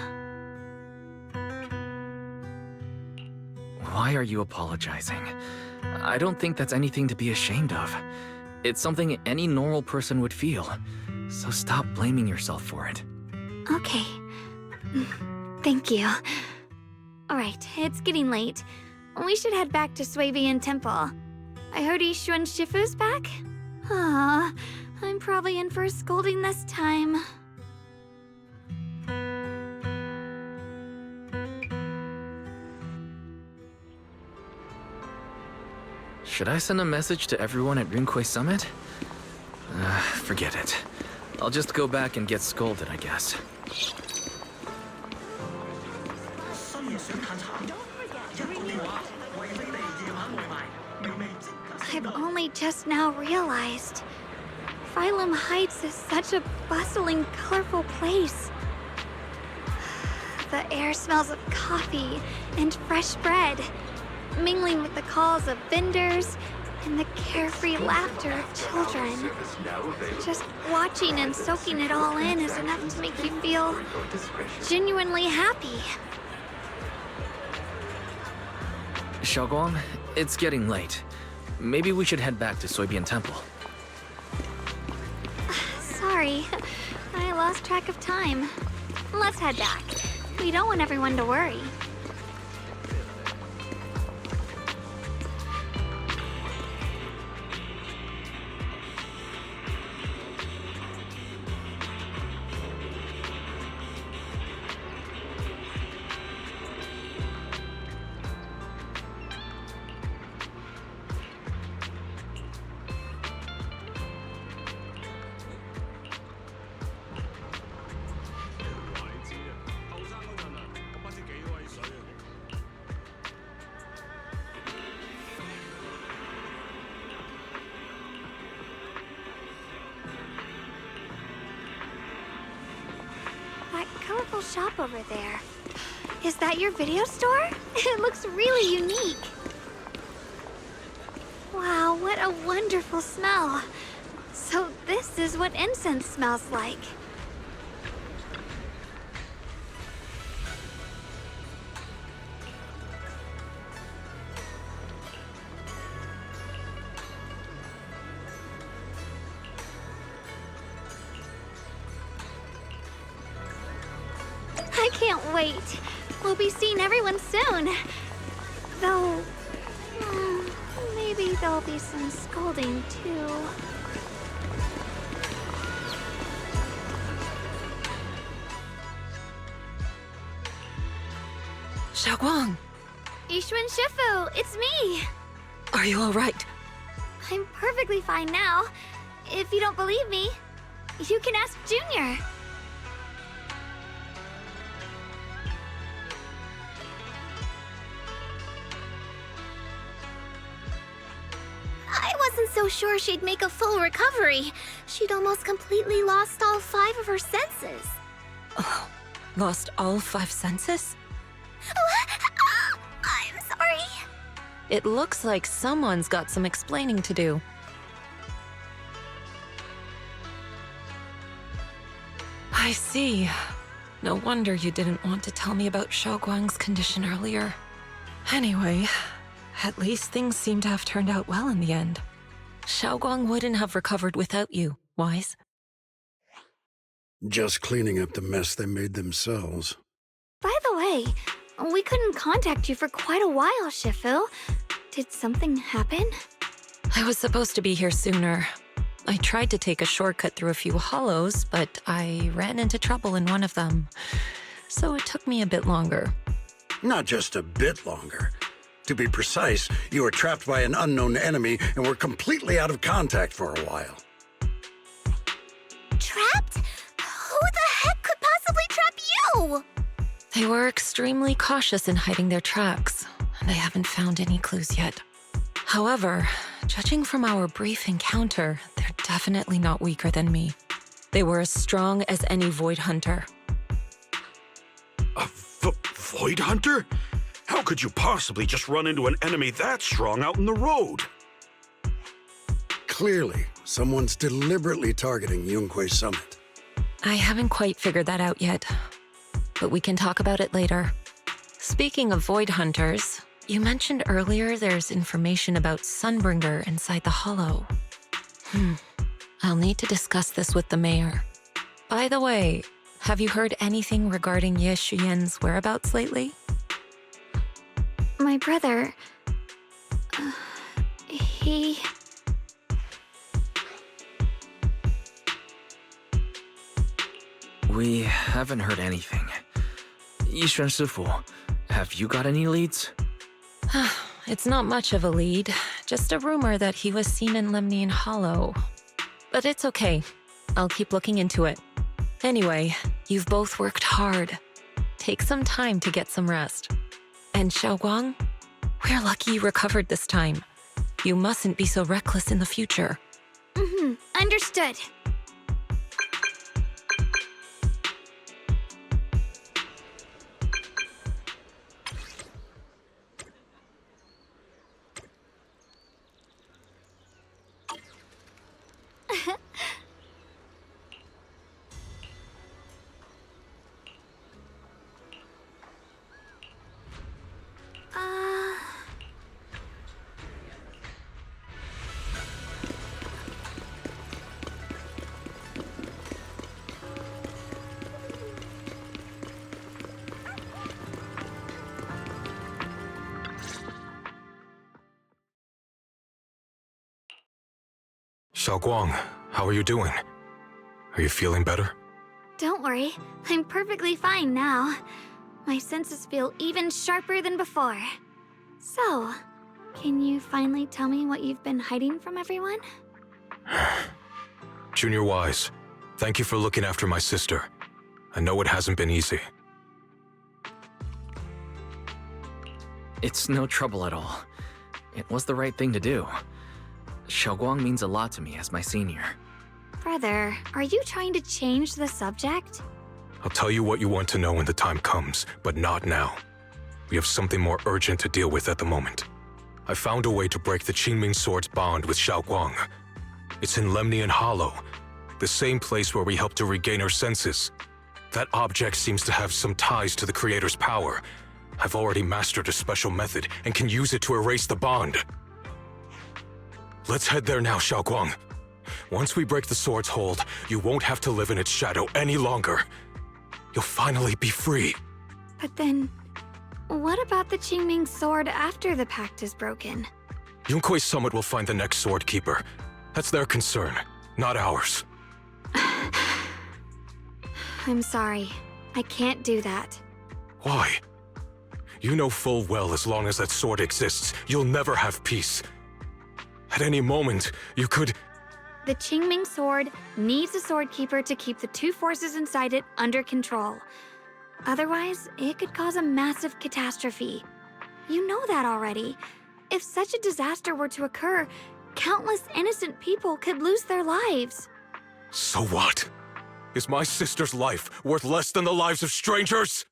Why are you apologizing? I don't think that's anything to be ashamed of. It's something any normal person would feel. So stop blaming yourself for it. Okay. Thank you. Alright, it's getting late. We should head back to Suivian Temple. I heard Yixuan Shifu's back? Ah, I'm probably in for a scolding this time. Should I send a message to everyone at Yunquei Summit? Forget it. I'll just go back and get scolded, I guess. I've only just now realized. Phylum Heights is such a bustling, colorful place. The air smells of coffee and fresh bread, mingling with the calls of vendors and the carefree laughter of children. Just watching and soaking it all in is enough to make you feel genuinely happy. Xiaoguang, it's getting late. Maybe we should head back to Soybian Temple. Sorry, I lost track of time. Let's head back. We don't want everyone to worry. That colorful shop over there. Is that your video store? It looks really unique. Wow, what a wonderful smell. So this is what incense smells like. I can't wait. We'll be seeing everyone soon. Though, maybe there'll be some scolding too. Xiaoguang, Yixuan Shifu, it's me. are you all right? I'm perfectly fine now. If you don't believe me, you can ask Junior. I wasn't so sure she'd make a full recovery. She'd almost completely lost all 5 of her senses. Oh, lost all 5 senses? I'm sorry. It looks like someone's got some explaining to do. I see. No wonder you didn't want to tell me about Xiaoguang's condition earlier. Anyway, at least things seem to have turned out well in the end. Xiaoguang wouldn't have recovered without you, Wise. Just cleaning up the mess they made themselves. By the way, we couldn't contact you for quite a while, Shifu. Did something happen? I was supposed to be here sooner. I tried to take a shortcut through a few hollows, but I ran into trouble in one of them. So it took me a bit longer. Not just a bit longer. To be precise, you were trapped by an unknown enemy and were completely out of contact for a while. Trapped? Who the heck could possibly trap you? They were extremely cautious in hiding their tracks, and I haven't found any clues yet. However, judging from our brief encounter, they're definitely not weaker than me. They were as strong as any Void Hunter. A Void Hunter? How could you possibly just run into an enemy that strong out in the road? Clearly, someone's deliberately targeting Yunque Summit. I haven't quite figured that out yet, but we can talk about it later. Speaking of Void Hunters, you mentioned earlier there's information about Sunbringer inside the Hollow. I'll need to discuss this with the mayor. By the way, have you heard anything regarding Ye Shuyan's whereabouts lately? My brother... he... We haven't heard anything. Yixuan Shifu, have you got any leads? It's not much of a lead, just a rumor that he was seen in Lemnian Hollow. But it's okay. I'll keep looking into it. Anyway, you've both worked hard. Take some time to get some rest. And Xiaoguang, we're lucky you recovered this time. You mustn't be so reckless in the future. Understood. Xiaoguang, how are you doing? Are you feeling better? Don't worry, I'm perfectly fine now. My senses feel even sharper than before. So, can you finally tell me what you've been hiding from everyone? Junior Wise, thank you for looking after my sister. I know it hasn't been easy. It's no trouble at all. It was the right thing to do. Xiaoguang means a lot to me as my senior. Brother, are you trying to change the subject? I'll tell you what you want to know when the time comes, but not now. We have something more urgent to deal with at the moment. I found a way to break the Qingming Sword's bond with Xiaoguang. It's in Lemnian Hollow, the same place where we helped to regain her senses. That object seems to have some ties to the Creator's power. I've already mastered a special method and can use it to erase the bond. Let's head there now, Xiaoguang. Once we break the sword's hold, you won't have to live in its shadow any longer. You'll finally be free. But then, what about the Qingming Sword after the pact is broken? Yunkui's summit will find the next sword keeper. That's their concern, not ours. I'm sorry. I can't do that. Why? You know full well as long as that sword exists, you'll never have peace. At any moment, you could... The Qingming Sword needs a sword keeper to keep the two forces inside it under control. Otherwise, it could cause a massive catastrophe. You know that already. If such a disaster were to occur, countless innocent people could lose their lives. So what? Is my sister's life worth less than the lives of strangers?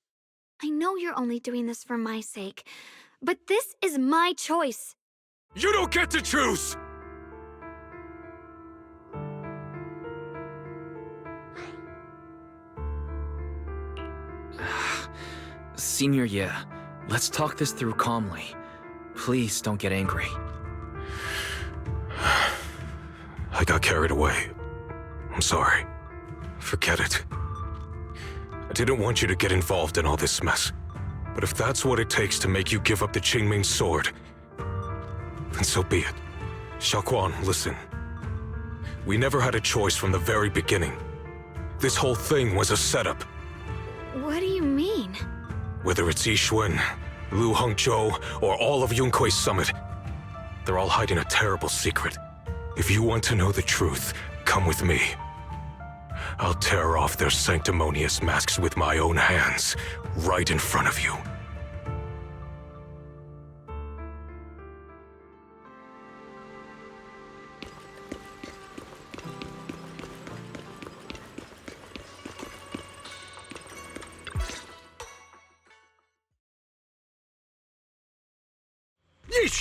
I know you're only doing this for my sake, but this is my choice. You don't get to choose! Senior Ye, let's talk this through calmly. Please don't get angry. I got carried away. I'm sorry. Forget it. I didn't want you to get involved in all this mess. But if that's what it takes to make you give up the Qingming Sword, then so be it. Xiaoguang, listen. We never had a choice from the very beginning. This whole thing was a setup. What do you mean? Whether it's Yixuan, Lu Hongzhou, or all of Yunkui's summit, they're all hiding a terrible secret. If you want to know the truth, come with me. I'll tear off their sanctimonious masks with my own hands, right in front of you.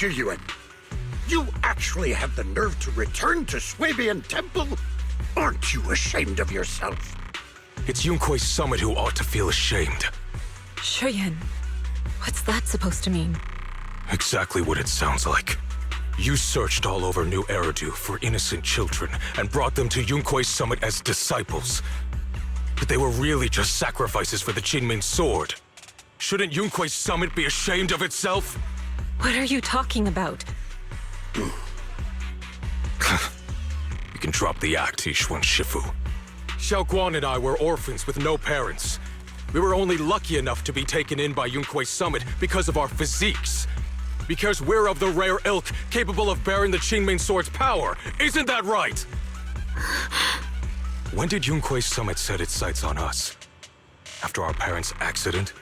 Yixuan, you actually have the nerve to return to Swabian Temple? Aren't you ashamed of yourself? It's Yunkui's summit who ought to feel ashamed. Shuyan, what's that supposed to mean? Exactly what it sounds like. You searched all over New Eridu for innocent children and brought them to Yunkui's summit as disciples. But they were really just sacrifices for the Qingming Sword. Shouldn't Yunkui's summit be ashamed of itself? What are you talking about? You can drop the act, Yixuan Shifu. Xiaoguang and I were orphans with no parents. We were only lucky enough to be taken in by Yunkui's summit because of our physiques. Because we're of the rare ilk capable of bearing the Qingming Sword's power. Isn't that right? When did Yunkui's summit set its sights on us? After our parents' accident?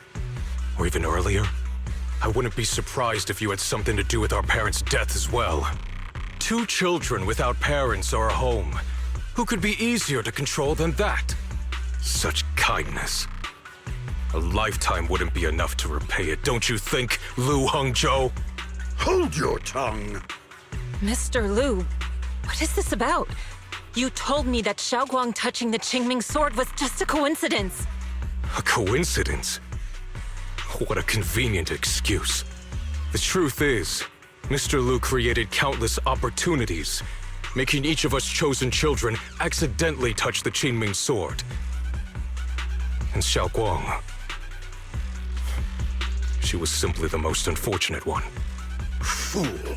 Or even earlier? I wouldn't be surprised if you had something to do with our parents' death as well. 2 children without parents or a home. Who could be easier to control than that? Such kindness. A lifetime wouldn't be enough to repay it, don't you think, Lu Hongzhou? Hold your tongue! Mr. Lu, what is this about? You told me that Xiaoguang touching the Qingming sword was just a coincidence. A coincidence? What a convenient excuse. The truth is, Mr. Lu created countless opportunities, making each of us chosen children accidentally touch the Qingming sword. And Xiaoguang, she was simply the most unfortunate one. Fool!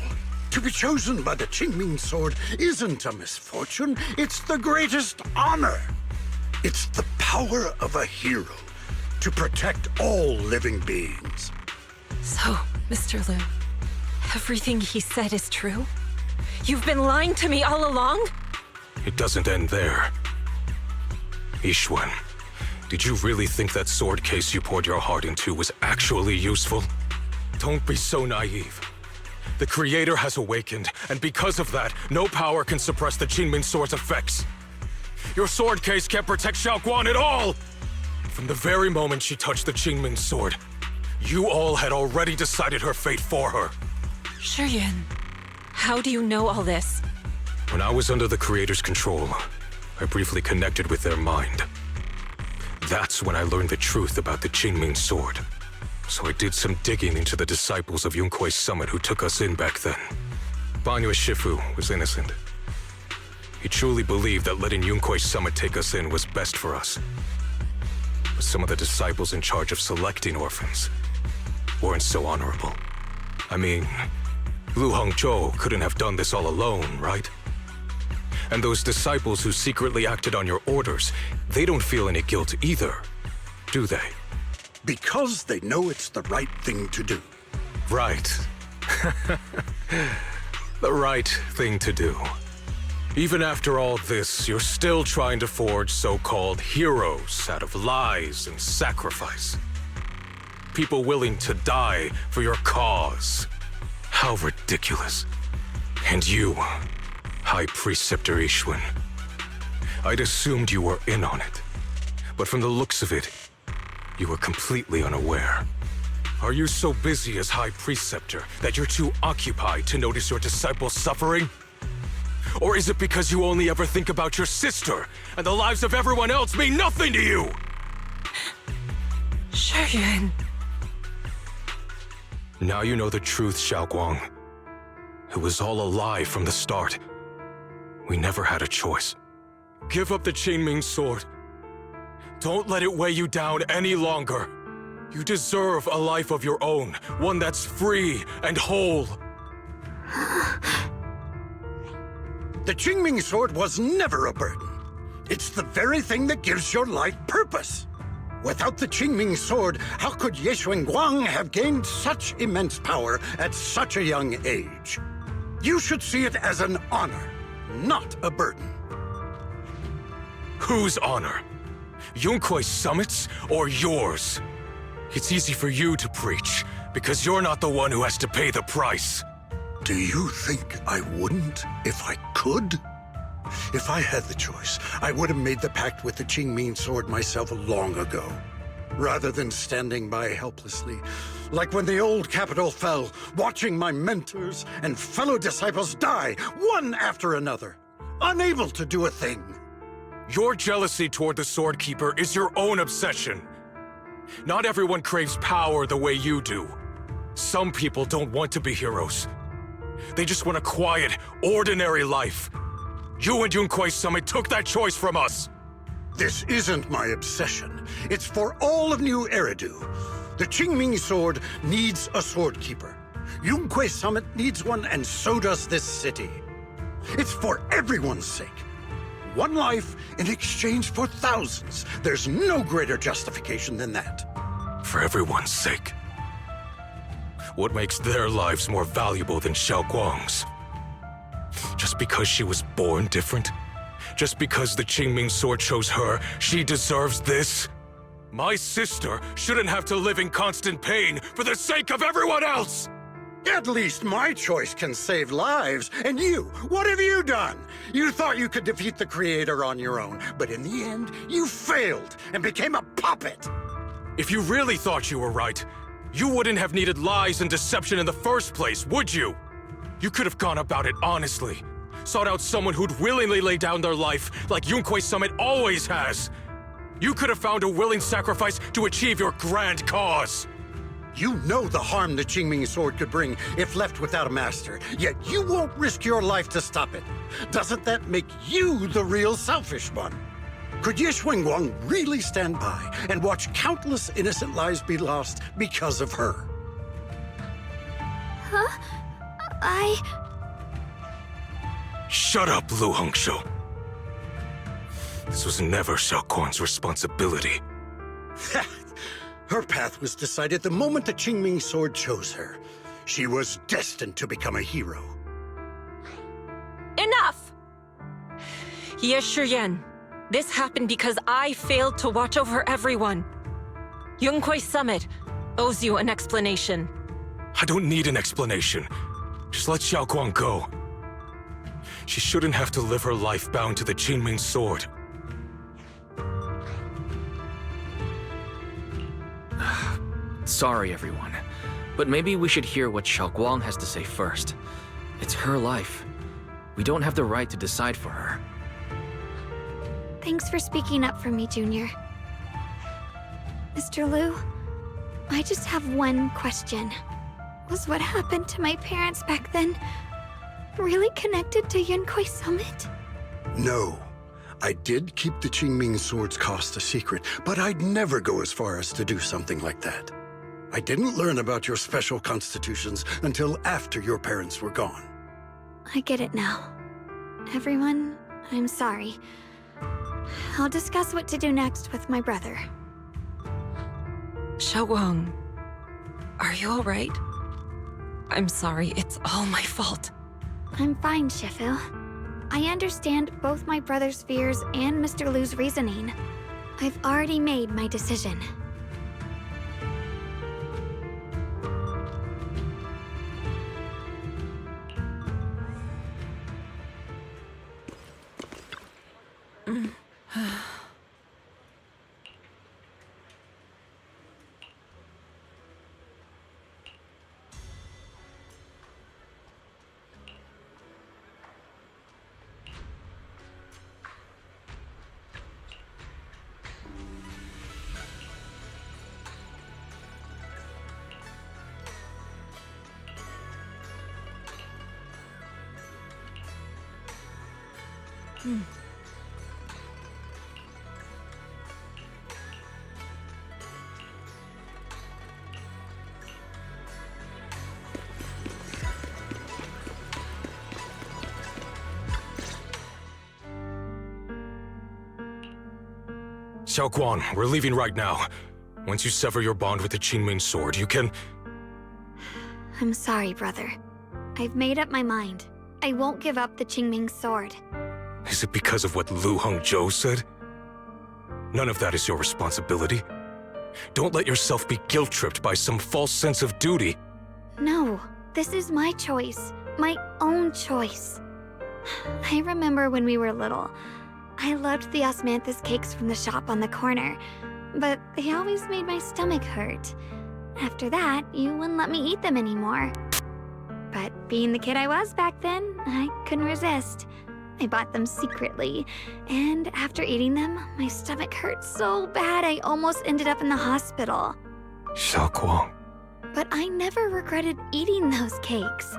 To be chosen by the Qingming sword isn't a misfortune, it's the greatest honor. It's the power of a hero to protect all living beings. So, Mr. Lu, everything he said is true? You've been lying to me all along? It doesn't end there. Yixuan, did you really think that sword case you poured your heart into was actually useful? Don't be so naive. The Creator has awakened, and because of that, no power can suppress the Qingming sword's effects. Your sword case can't protect Xiaoguang at all! From the very moment she touched the Qingming sword, you all had already decided her fate for her. Shuyuan, how do you know all this? When I was under the Creator's control, I briefly connected with their mind. That's when I learned the truth about the Qingming sword. So I did some digging into the disciples of Yunkuei Summit who took us in back then. Banyue Shifu was innocent. He truly believed that letting Yunkuei Summit take us in was best for us. But some of the disciples in charge of selecting orphans weren't so honorable. I mean, Lu Hongzhou couldn't have done this all alone, right? And those disciples who secretly acted on your orders, they don't feel any guilt either, do they? Because they know it's the right thing to do. Right. The right thing to do. Even after all this, you're still trying to forge so-called heroes out of lies and sacrifice. People willing to die for your cause. How ridiculous. And you, High Preceptor Yixuan. I'd assumed you were in on it. But from the looks of it, you were completely unaware. Are you so busy as High Preceptor that you're too occupied to notice your disciples suffering? Or is it because you only ever think about your sister, and the lives of everyone else mean nothing to you? Shuyuan. Now you know the truth, Xiaoguang. It was all a lie from the start. We never had a choice. Give up the Qingming sword. Don't let it weigh you down any longer. You deserve a life of your own, one that's free and whole. The Qingming sword was never a burden. It's the very thing that gives your life purpose. Without the Qingming sword, how could Ye Guang have gained such immense power at such a young age? You should see it as an honor, not a burden. Whose honor? Yunkuei Summit's or yours? It's easy for you to preach, because you're not the one who has to pay the price. Do you think I wouldn't if I could? If I had the choice, I would have made the pact with the Qingming sword myself long ago, rather than standing by helplessly, like when the old capital fell, watching my mentors and fellow disciples die, one after another, unable to do a thing. Your jealousy toward the Sword Keeper is your own obsession. Not everyone craves power the way you do. Some people don't want to be heroes. They just want a quiet, ordinary life. You and Yunkuei Summit took that choice from us. This isn't my obsession. It's for all of New Eridu. The Qingming sword needs a sword keeper. Yunkuei Summit needs one, and so does this city. It's for everyone's sake. One life in exchange for thousands. There's no greater justification than that. For everyone's sake. What makes their lives more valuable than Xiaoguang's? Just because she was born different? Just because the Qingming sword chose her, she deserves this? My sister shouldn't have to live in constant pain for the sake of everyone else! At least my choice can save lives. And you, what have you done? You thought you could defeat the Creator on your own, but in the end, you failed and became a puppet. If you really thought you were right, you wouldn't have needed lies and deception in the first place, would you? You could have gone about it honestly. Sought out someone who'd willingly lay down their life, like Yunque Summit always has. You could have found a willing sacrifice to achieve your grand cause. You know the harm the Qingming sword could bring if left without a master, yet you won't risk your life to stop it. Doesn't that make you the real selfish one? Could Ye Guang really stand by and watch countless innocent lives be lost because of her? Huh? Shut up, Lu Hongshou. This was never Xiao Guang's responsibility. Her path was decided the moment the Qingming sword chose her. She was destined to become a hero. Enough! Ye Shiyan, this happened because I failed to watch over everyone. Yunque Summit owes you an explanation. I don't need an explanation. Just let Xiao Guang go. She shouldn't have to live her life bound to the Qingming sword. Sorry, everyone. But maybe we should hear what Xiao Guang has to say first. It's her life. We don't have the right to decide for her. Thanks for speaking up for me, Junior. Mr. Liu, I just have one question. Was what happened to my parents back then really connected to Yunque Summit? No. I did keep the Qingming sword's cost a secret, but I'd never go as far as to do something like that. I didn't learn about your special constitutions until after your parents were gone. I get it now. Everyone, I'm sorry. I'll discuss what to do next with my brother. Xiao Guang, are you all right? I'm sorry, it's all my fault. I'm fine, Shifu. I understand both my brother's fears and Mr. Liu's reasoning. I've already made my decision. Xiao Guang, we're leaving right now. Once you sever your bond with the Qingming sword, you can... I'm sorry, brother. I've made up my mind. I won't give up the Qingming sword. Is it because of what Lu Hongzhou said? None of that is your responsibility. Don't let yourself be guilt-tripped by some false sense of duty. No, this is my choice. My own choice. I remember when we were little. I loved the osmanthus cakes from the shop on the corner, but they always made my stomach hurt. After that, you wouldn't let me eat them anymore. But being the kid I was back then, I couldn't resist. I bought them secretly, and after eating them, my stomach hurt so bad I almost ended up in the hospital. Xiao Guang. But I never regretted eating those cakes.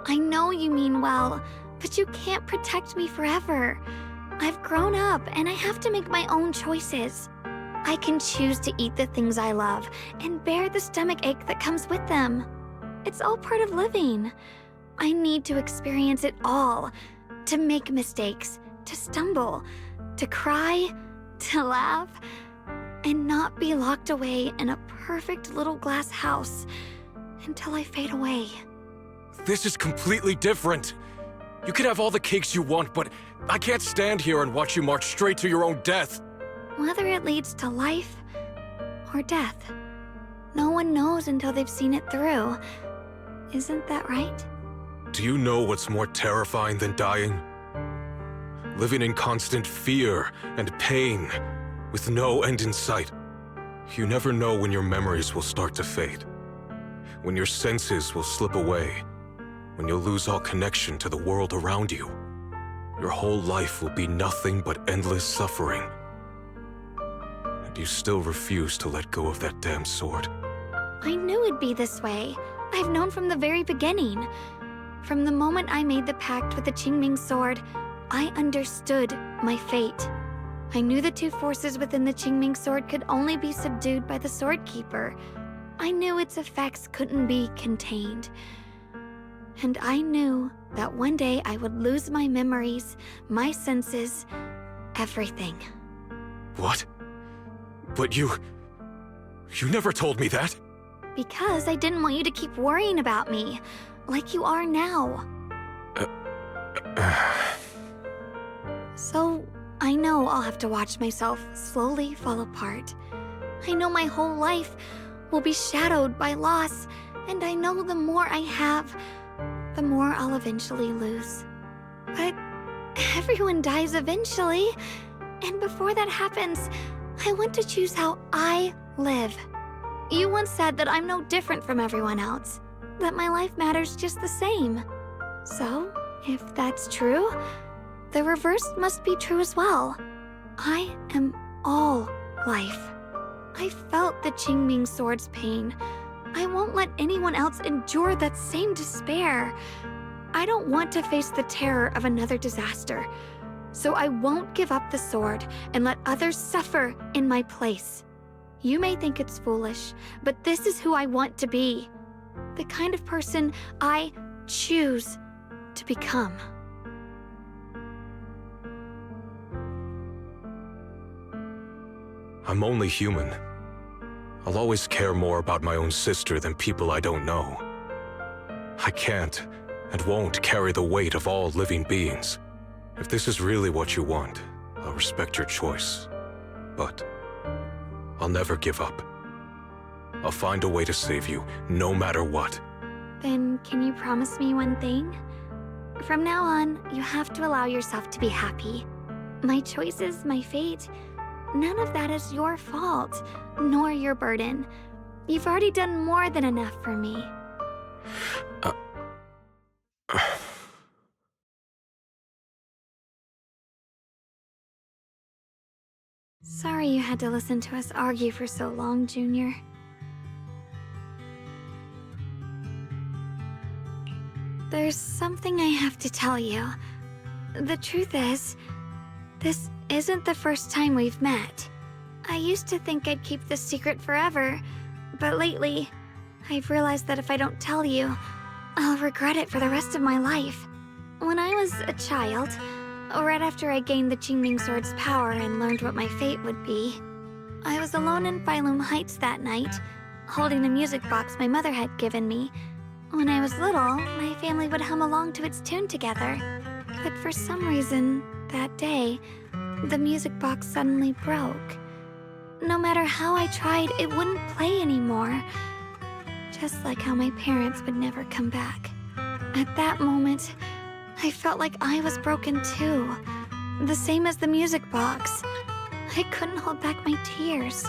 I know you mean well, but you can't protect me forever. I've grown up, and I have to make my own choices. I can choose to eat the things I love and bear the stomach ache that comes with them. It's all part of living. I need to experience it all. To make mistakes, to stumble, to cry, to laugh, and not be locked away in a perfect little glass house until I fade away. This is completely different. You can have all the cakes you want, but I can't stand here and watch you march straight to your own death. Whether it leads to life or death, no one knows until they've seen it through. Isn't that right? Do you know what's more terrifying than dying? Living in constant fear and pain, with no end in sight. You never know when your memories will start to fade, when your senses will slip away, when you'll lose all connection to the world around you. Your whole life will be nothing but endless suffering. And you still refuse to let go of that damn sword. I knew it'd be this way. I've known from the very beginning. From the moment I made the pact with the Qingming sword, I understood my fate. I knew the two forces within the Qingming sword could only be subdued by the Sword Keeper. I knew its effects couldn't be contained. And I knew that one day I would lose my memories, my senses, everything. What? But you never told me that. Because I didn't want you to keep worrying about me, like you are now. So, I know I'll have to watch myself slowly fall apart. I know my whole life will be shadowed by loss, and I know the more I have, the more I'll eventually lose. But everyone dies eventually, and before that happens, I want to choose how I live. You once said that I'm no different from everyone else, that my life matters just the same. So, if that's true, the reverse must be true as well. I am all life. I felt the Qingming sword's pain. I won't let anyone else endure that same despair. I don't want to face the terror of another disaster, so I won't give up the sword and let others suffer in my place. You may think it's foolish, but this is who I want to be. The kind of person I choose to become. I'm only human. I'll always care more about my own sister than people I don't know. I can't and won't carry the weight of all living beings. If this is really what you want, I'll respect your choice. But I'll never give up. I'll find a way to save you, no matter what. Then can you promise me one thing? From now on, you have to allow yourself to be happy. My choices, my fate, none of that is your fault, nor your burden. You've already done more than enough for me. Sorry you had to listen to us argue for so long, Junior. There's something I have to tell you. The truth is, this isn't the first time we've met. I used to think I'd keep this secret forever, but lately, I've realized that if I don't tell you, I'll regret it for the rest of my life. When I was a child, right after I gained the Qingming sword's power and learned what my fate would be, I was alone in Feuer Heights that night, holding a music box my mother had given me. When I was little, my family would hum along to its tune together. But for some reason, that day, the music box suddenly broke. No matter how I tried, it wouldn't play anymore. Just like how my parents would never come back. At that moment, I felt like I was broken too. The same as the music box. I couldn't hold back my tears.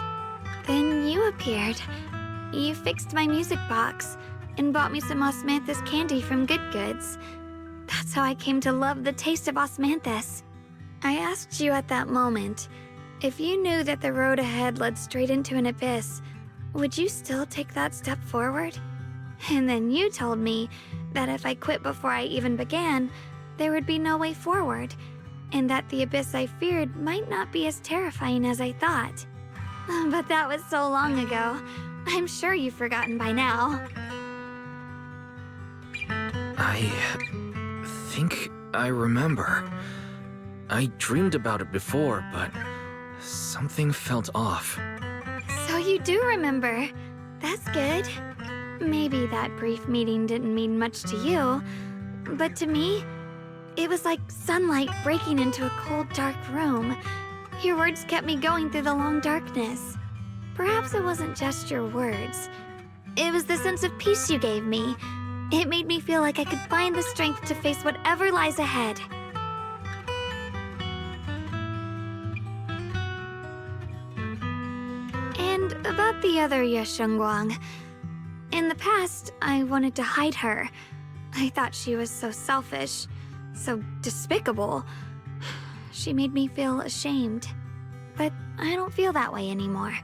Then you appeared. You fixed my music box and bought me some osmanthus candy from Good Goods. That's how I came to love the taste of osmanthus. I asked you at that moment, if you knew that the road ahead led straight into an abyss, would you still take that step forward? And then you told me that if I quit before I even began, there would be no way forward, and that the abyss I feared might not be as terrifying as I thought. But that was so long ago. I'm sure you've forgotten by now. I think I remember. I dreamed about it before, but something felt off. So you do remember. That's good. Maybe that brief meeting didn't mean much to you, but to me, it was like sunlight breaking into a cold, dark room. Your words kept me going through the long darkness. Perhaps it wasn't just your words. It was the sense of peace you gave me, It made me feel like I could find the strength to face whatever lies ahead. And about the other Yeshengguang. In the past, I wanted to hide her. I thought she was so selfish, so despicable. She made me feel ashamed. But I don't feel that way anymore.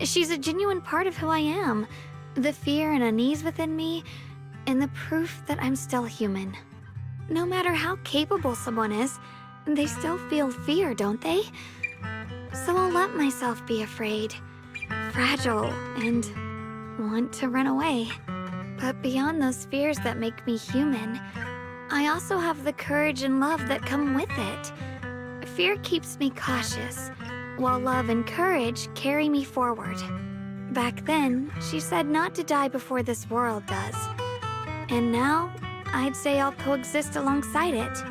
She's a genuine part of who I am. The fear and unease within me, and the proof that I'm still human. No matter how capable someone is, they still feel fear, don't they? So I'll let myself be afraid, fragile, and want to run away. But beyond those fears that make me human, I also have the courage and love that come with it. Fear keeps me cautious, while love and courage carry me forward. Back then, she said not to die before this world does. And now, I'd say I'll coexist alongside it.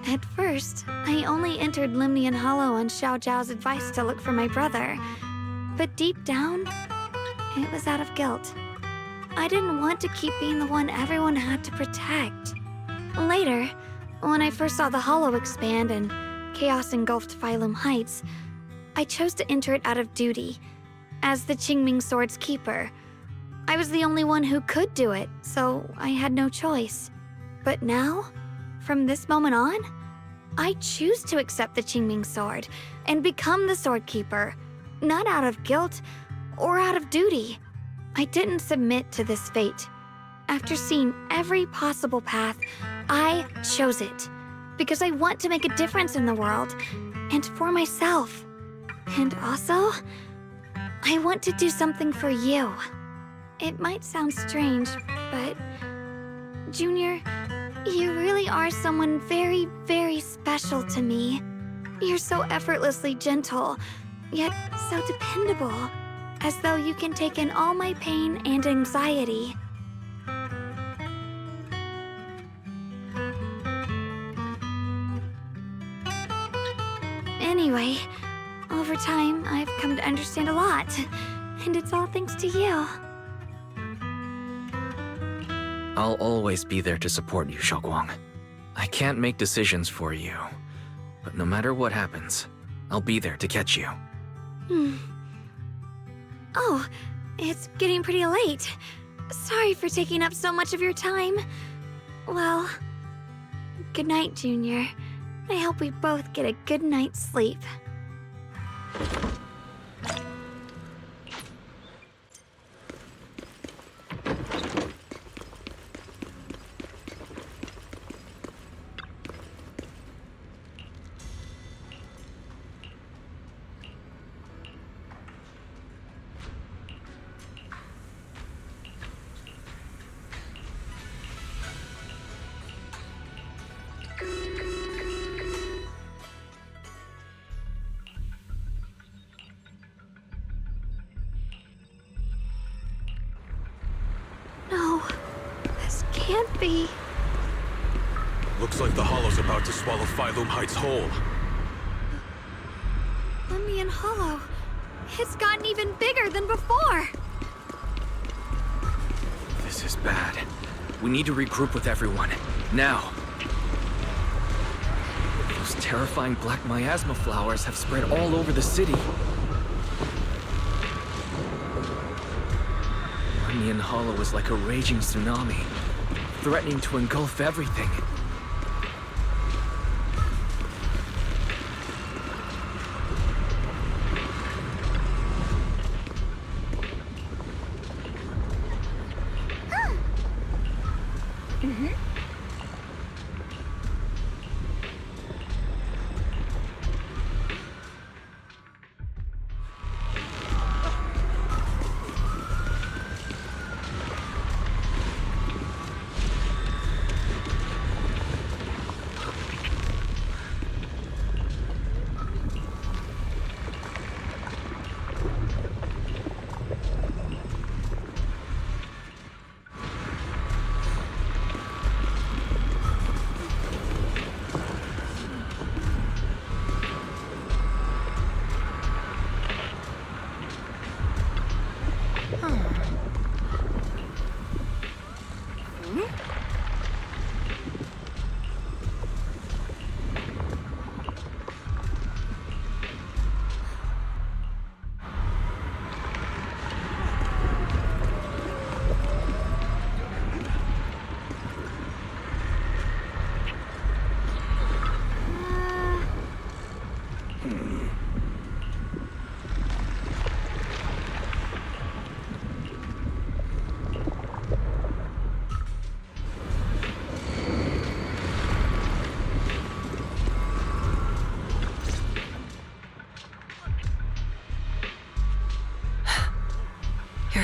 At first, I only entered Limnian Hollow on Xiao Zhao's advice to look for my brother. But deep down, it was out of guilt. I didn't want to keep being the one everyone had to protect. Later, when I first saw the Hollow expand and chaos engulfed Phylum Heights, I chose to enter it out of duty. As the Qingming Sword's keeper, I was the only one who could do it, so I had no choice. But now, from this moment on, I choose to accept the Qingming Sword and become the Sword Keeper, not out of guilt or out of duty. I didn't submit to this fate. After seeing every possible path, I chose it because I want to make a difference in the world and for myself. And also, I want to do something for you. It might sound strange, but Junior, you really are someone very, very special to me. You're so effortlessly gentle, yet so dependable, as though you can take in all my pain and anxiety. Anyway, over time, I've come to understand a lot, and it's all thanks to you. I'll always be there to support you, Xiaoguang. I can't make decisions for you, but no matter what happens, I'll be there to catch you. Oh, it's getting pretty late. Sorry for taking up so much of your time. Well, good night, Junior. I hope we both get a good night's sleep. No, this can't be. Looks like the Hollow's about to swallow Phylum Heights whole. Limnian Hollow. It's gotten even bigger than before. This is bad. We need to regroup with everyone. Now. Those terrifying black miasma flowers have spread all over the city. Limnian Hollow is like a raging tsunami, threatening to engulf everything.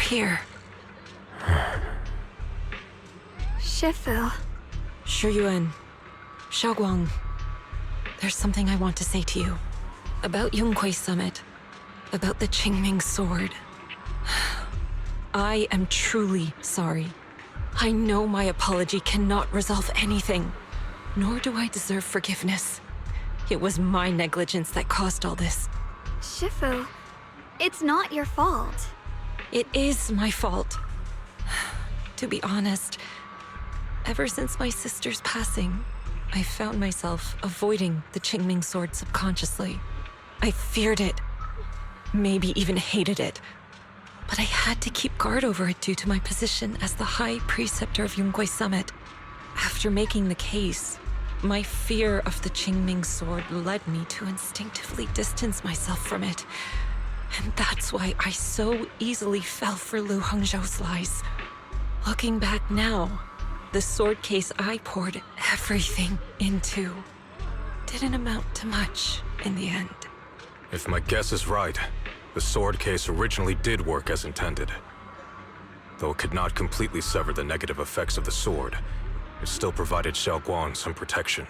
here. Shifu. Shiyuan, Xiaoguang, there's something I want to say to you. About Yunquei Summit. About the Qingming Sword. I am truly sorry. I know my apology cannot resolve anything, nor do I deserve forgiveness. It was my negligence that caused all this. Shifu, it's not your fault. It is my fault. To be honest, ever since my sister's passing, I found myself avoiding the Qingming Sword subconsciously. I feared it, maybe even hated it. But I had to keep guard over it due to my position as the High Preceptor of Yunquei Summit. After making the case, my fear of the Qingming Sword led me to instinctively distance myself from it. And that's why I so easily fell for Lu Hongzhou's lies. Looking back now, the sword case I poured everything into didn't amount to much in the end. If my guess is right, the sword case originally did work as intended. Though it could not completely sever the negative effects of the sword, it still provided Xiaoguang some protection.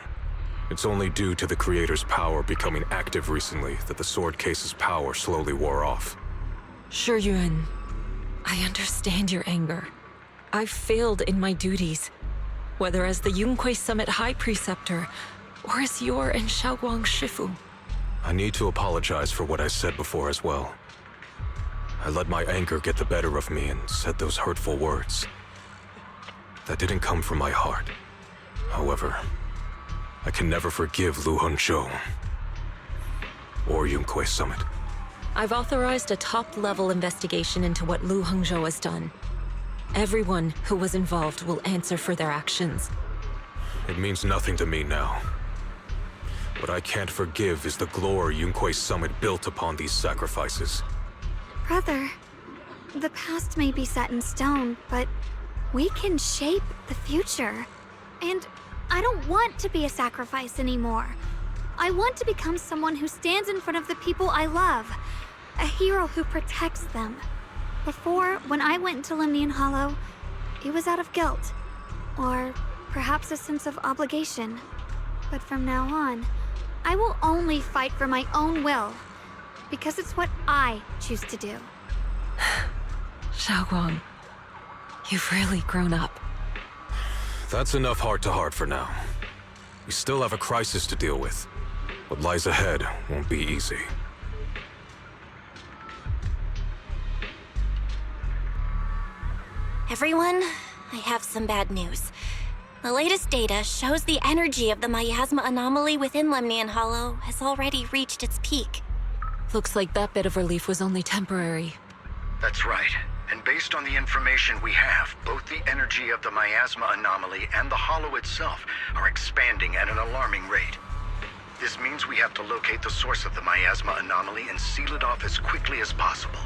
It's only due to the creator's power becoming active recently that the sword case's power slowly wore off. Shiyuan, I understand your anger. I've failed in my duties, whether as the Yunquei Summit High Preceptor or as your and Xiaoguang's Shifu. I need to apologize for what I said before as well. I let my anger get the better of me and said those hurtful words. That didn't come from my heart. However, I can never forgive Lu Hongzhou or Yunquei Summit. I've authorized a top-level investigation into what Lu Hongzhou has done. Everyone who was involved will answer for their actions. It means nothing to me now. What I can't forgive is the glory Yunquei Summit built upon these sacrifices. Brother, the past may be set in stone, but we can shape the future. And I don't want to be a sacrifice anymore. I want to become someone who stands in front of the people I love. A hero who protects them. Before, when I went into Lemnian Hollow, it was out of guilt. Or perhaps a sense of obligation. But from now on, I will only fight for my own will. Because it's what I choose to do. Xiaoguang, you've really grown up. That's enough heart-to-heart for now. We still have a crisis to deal with. What lies ahead won't be easy. Everyone, I have some bad news. The latest data shows the energy of the miasma anomaly within Lemnian Hollow has already reached its peak. Looks like that bit of relief was only temporary. That's right. And based on the information we have, both the energy of the miasma anomaly and the hollow itself are expanding at an alarming rate. This means we have to locate the source of the miasma anomaly and seal it off as quickly as possible.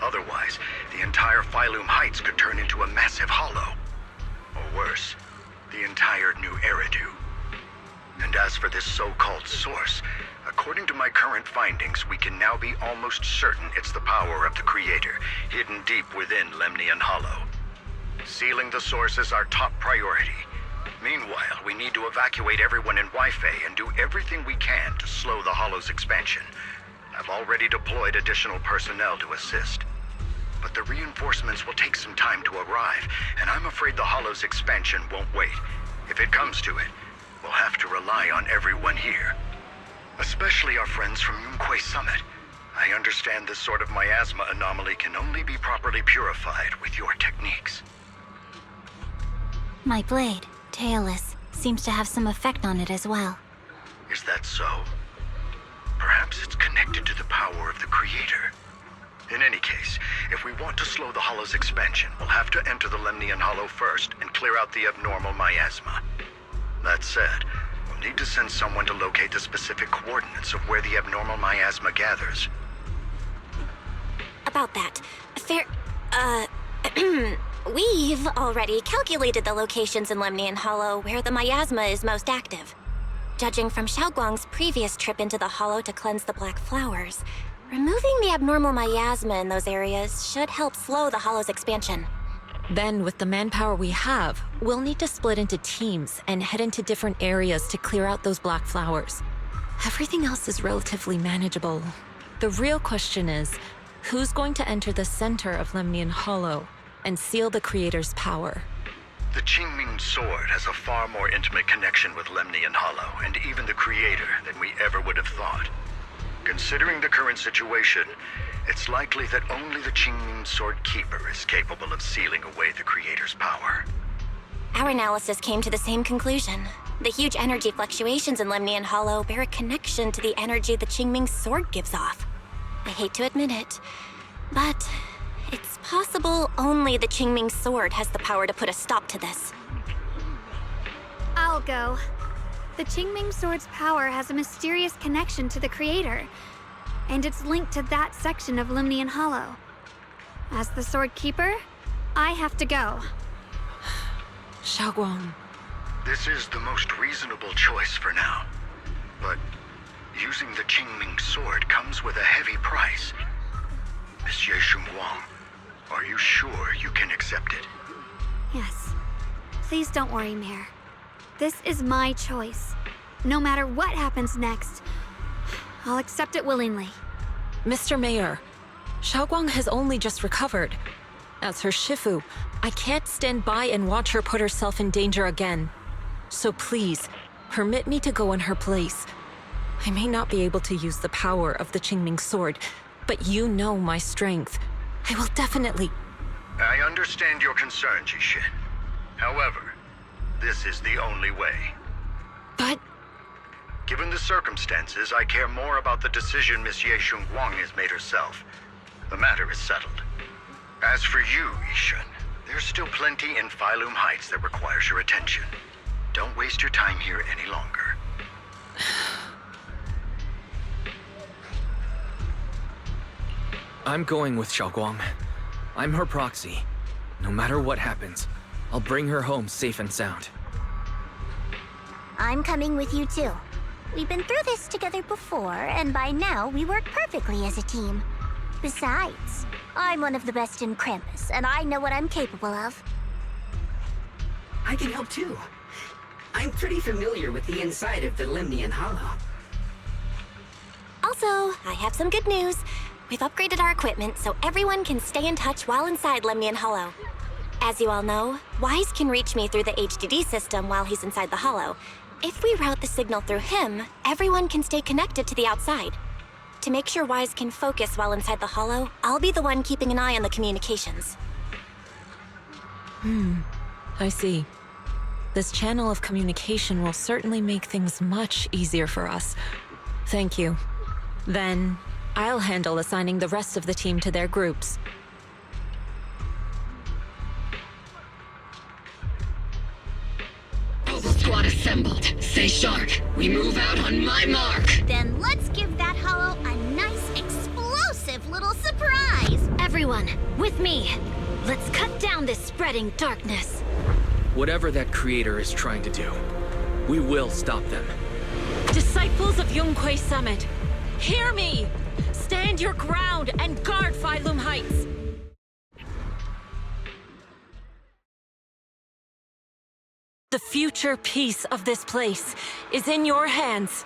Otherwise, the entire Phylum Heights could turn into a massive hollow. Or worse, the entire New Eridu. And as for this so-called source, according to my current findings, we can now be almost certain it's the power of the Creator, hidden deep within Lemnian Hollow. Sealing the source is our top priority. Meanwhile, we need to evacuate everyone in Weifei and do everything we can to slow the Hollow's expansion. I've already deployed additional personnel to assist. But the reinforcements will take some time to arrive, and I'm afraid the Hollow's expansion won't wait. If it comes to it, we'll have to rely on everyone here. Especially our friends from Yunquei Summit. I understand this sort of miasma anomaly can only be properly purified with your techniques. My blade, Tailless, seems to have some effect on it as well. Is that so? Perhaps it's connected to the power of the Creator. In any case, if we want to slow the Hollow's expansion, we'll have to enter the Lemnian Hollow first and clear out the abnormal miasma. That said, we'll need to send someone to locate the specific coordinates of where the abnormal miasma gathers. About that, we've already calculated the locations in Lemnian Hollow where the miasma is most active. Judging from Xiaoguang's previous trip into the Hollow to cleanse the Black Flowers, Removing the abnormal miasma in those areas should help slow the Hollow's expansion. Then, with the manpower we have, we'll need to split into teams and head into different areas to clear out those black flowers. Everything else is relatively manageable. The real question is, who's going to enter the center of Lemnian Hollow and seal the Creator's power? The Qingming Sword has a far more intimate connection with Lemnian Hollow and even the Creator than we ever would have thought. Considering the current situation, it's likely that only the Qingming Sword Keeper is capable of sealing away the Creator's power. Our analysis came to the same conclusion. The huge energy fluctuations in Lemnian Hollow bear a connection to the energy the Qingming Sword gives off. I hate to admit it, but it's possible only the Qingming Sword has the power to put a stop to this. I'll go. The Qingming Sword's power has a mysterious connection to the Creator, and it's linked to that section of Lemnian Hollow. As the Sword Keeper, I have to go. Xiaoguang. This is the most reasonable choice for now. But using the Qingming Sword comes with a heavy price. Monsieur Xunguang, are you sure you can accept it? Yes. Please don't worry, Mayor. This is my choice. No matter what happens next, I'll accept it willingly. Mr. Mayor, Xiaoguang has only just recovered. As her Shifu, I can't stand by and watch her put herself in danger again. So please, permit me to go in her place. I may not be able to use the power of the Qingming Sword, but you know my strength. I will definitely... I understand your concern, Jixin. However, this is the only way. But... Given the circumstances, I care more about the decision Miss Ye Xunguang has made herself. The matter is settled. As for you, Yishan, there's still plenty in Phylum Heights that requires your attention. Don't waste your time here any longer. I'm going with Xiaoguang. I'm her proxy. No matter what happens, I'll bring her home safe and sound. I'm coming with you too. We've been through this together before, and by now we work perfectly as a team. Besides, I'm one of the best in Krampus, and I know what I'm capable of. I can help too. I'm pretty familiar with the inside of the Lemnian Hollow. Also, I have some good news. We've upgraded our equipment so everyone can stay in touch while inside Lemnian Hollow. As you all know, Wise can reach me through the HDD system while he's inside the Hollow. If we route the signal through him, everyone can stay connected to the outside. To make sure Wise can focus while inside the Hollow, I'll be the one keeping an eye on the communications. I see. This channel of communication will certainly make things much easier for us. Thank you. Then, I'll handle assigning the rest of the team to their groups. Squad assembled. Stay sharp. We move out on my mark. Then let's give that hollow a nice, explosive little surprise! Everyone, with me! Let's cut down this spreading darkness. Whatever that creator is trying to do, we will stop them. Disciples of Yunquay Summit, hear me! Stand your ground and guard Phylum Heights! The future peace of this place is in your hands.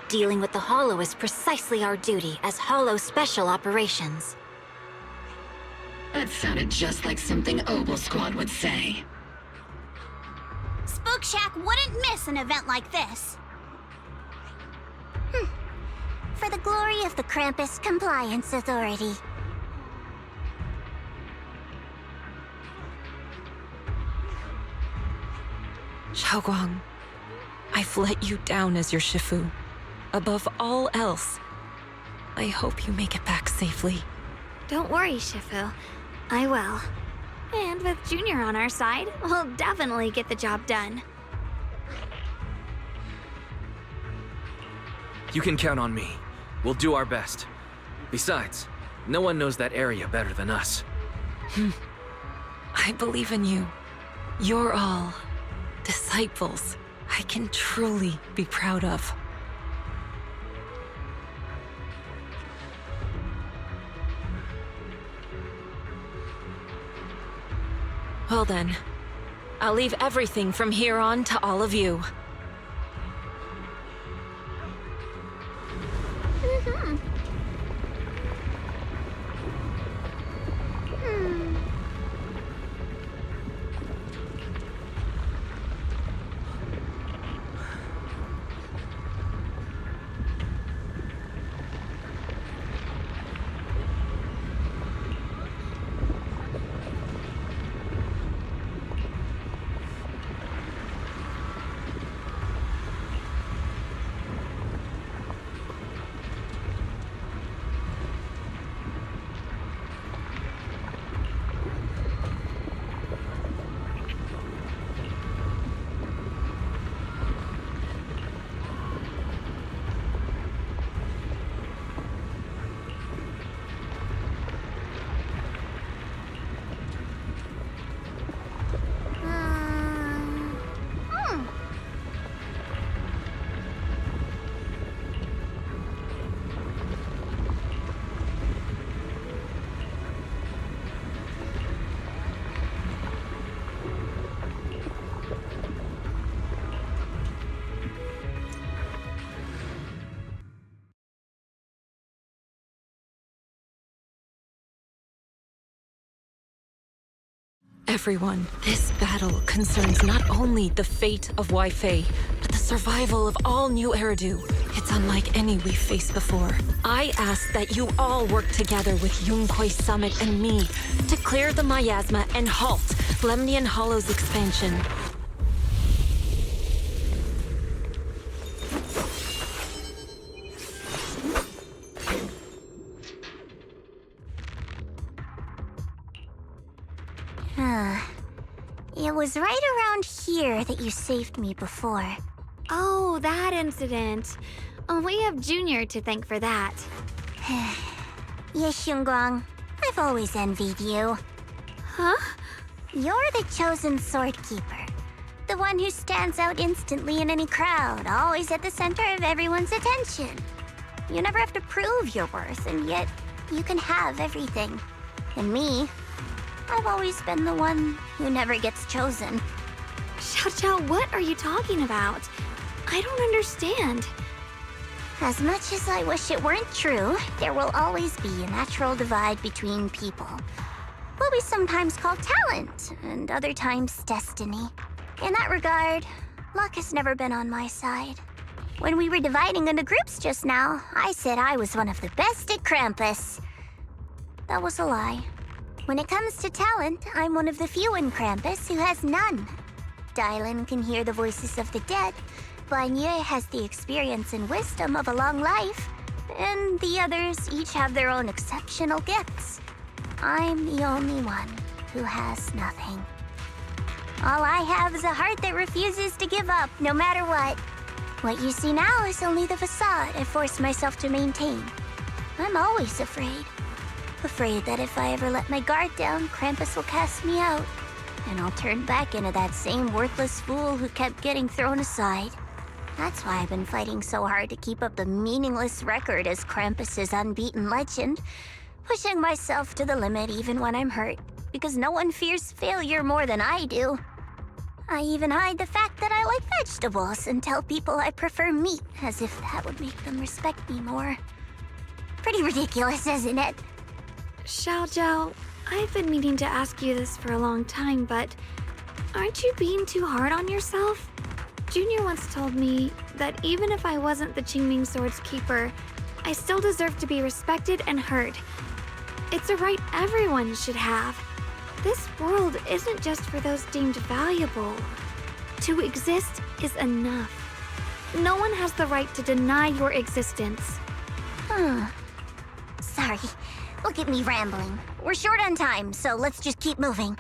Dealing with the Hollow is precisely our duty as Hollow Special Operations. That sounded just like something Obel Squad would say. Spook Shack wouldn't miss an event like this. For the glory of the Krampus Compliance Authority. Xiaoguang, I've let you down as your Shifu. Above all else, I hope you make it back safely. Don't worry, Shifu. I will. And with Junior on our side, we'll definitely get the job done. You can count on me. We'll do our best. Besides, no one knows that area better than us. I believe in you. You're all disciples I can truly be proud of. Well then, I'll leave everything from here on to all of you. Everyone, this battle concerns not only the fate of Wei-Fei, but the survival of all New Eridu. It's unlike any we've faced before. I ask that you all work together with Yunquei Summit and me to clear the miasma and halt Lemnian Hollow's expansion. It was right around here that you saved me before. Oh, that incident. We have Junior to thank for that. Yes, Xingguang. I've always envied you. Huh? You're the chosen sword keeper. The one who stands out instantly in any crowd, always at the center of everyone's attention. You never have to prove your worth, and yet you can have everything. And me, I've always been the one who never gets chosen. Xiao, what are you talking about? I don't understand. As much as I wish it weren't true, there will always be a natural divide between people. What we sometimes call talent, and other times destiny. In that regard, luck has never been on my side. When we were dividing into groups just now, I said I was one of the best at Krampus. That was a lie. When it comes to talent, I'm one of the few in Krampus who has none. Dylan can hear the voices of the dead, Banye has the experience and wisdom of a long life, and the others each have their own exceptional gifts. I'm the only one who has nothing. All I have is a heart that refuses to give up, no matter what. What you see now is only the facade I forced myself to maintain. I'm always afraid. Afraid that if I ever let my guard down, Krampus will cast me out, and I'll turn back into that same worthless fool who kept getting thrown aside. That's why I've been fighting so hard to keep up the meaningless record as Krampus's unbeaten legend, pushing myself to the limit even when I'm hurt, because no one fears failure more than I do. I even hide the fact that I like vegetables and tell people I prefer meat, as if that would make them respect me more. Pretty ridiculous, isn't it? Xiao, I've been meaning to ask you this for a long time, but aren't you being too hard on yourself? Junior once told me that even if I wasn't the Qingming Sword's keeper, I still deserve to be respected and heard. It's a right everyone should have. This world isn't just for those deemed valuable. To exist is enough. No one has the right to deny your existence. Sorry. Look at me rambling. We're short on time, so let's just keep moving.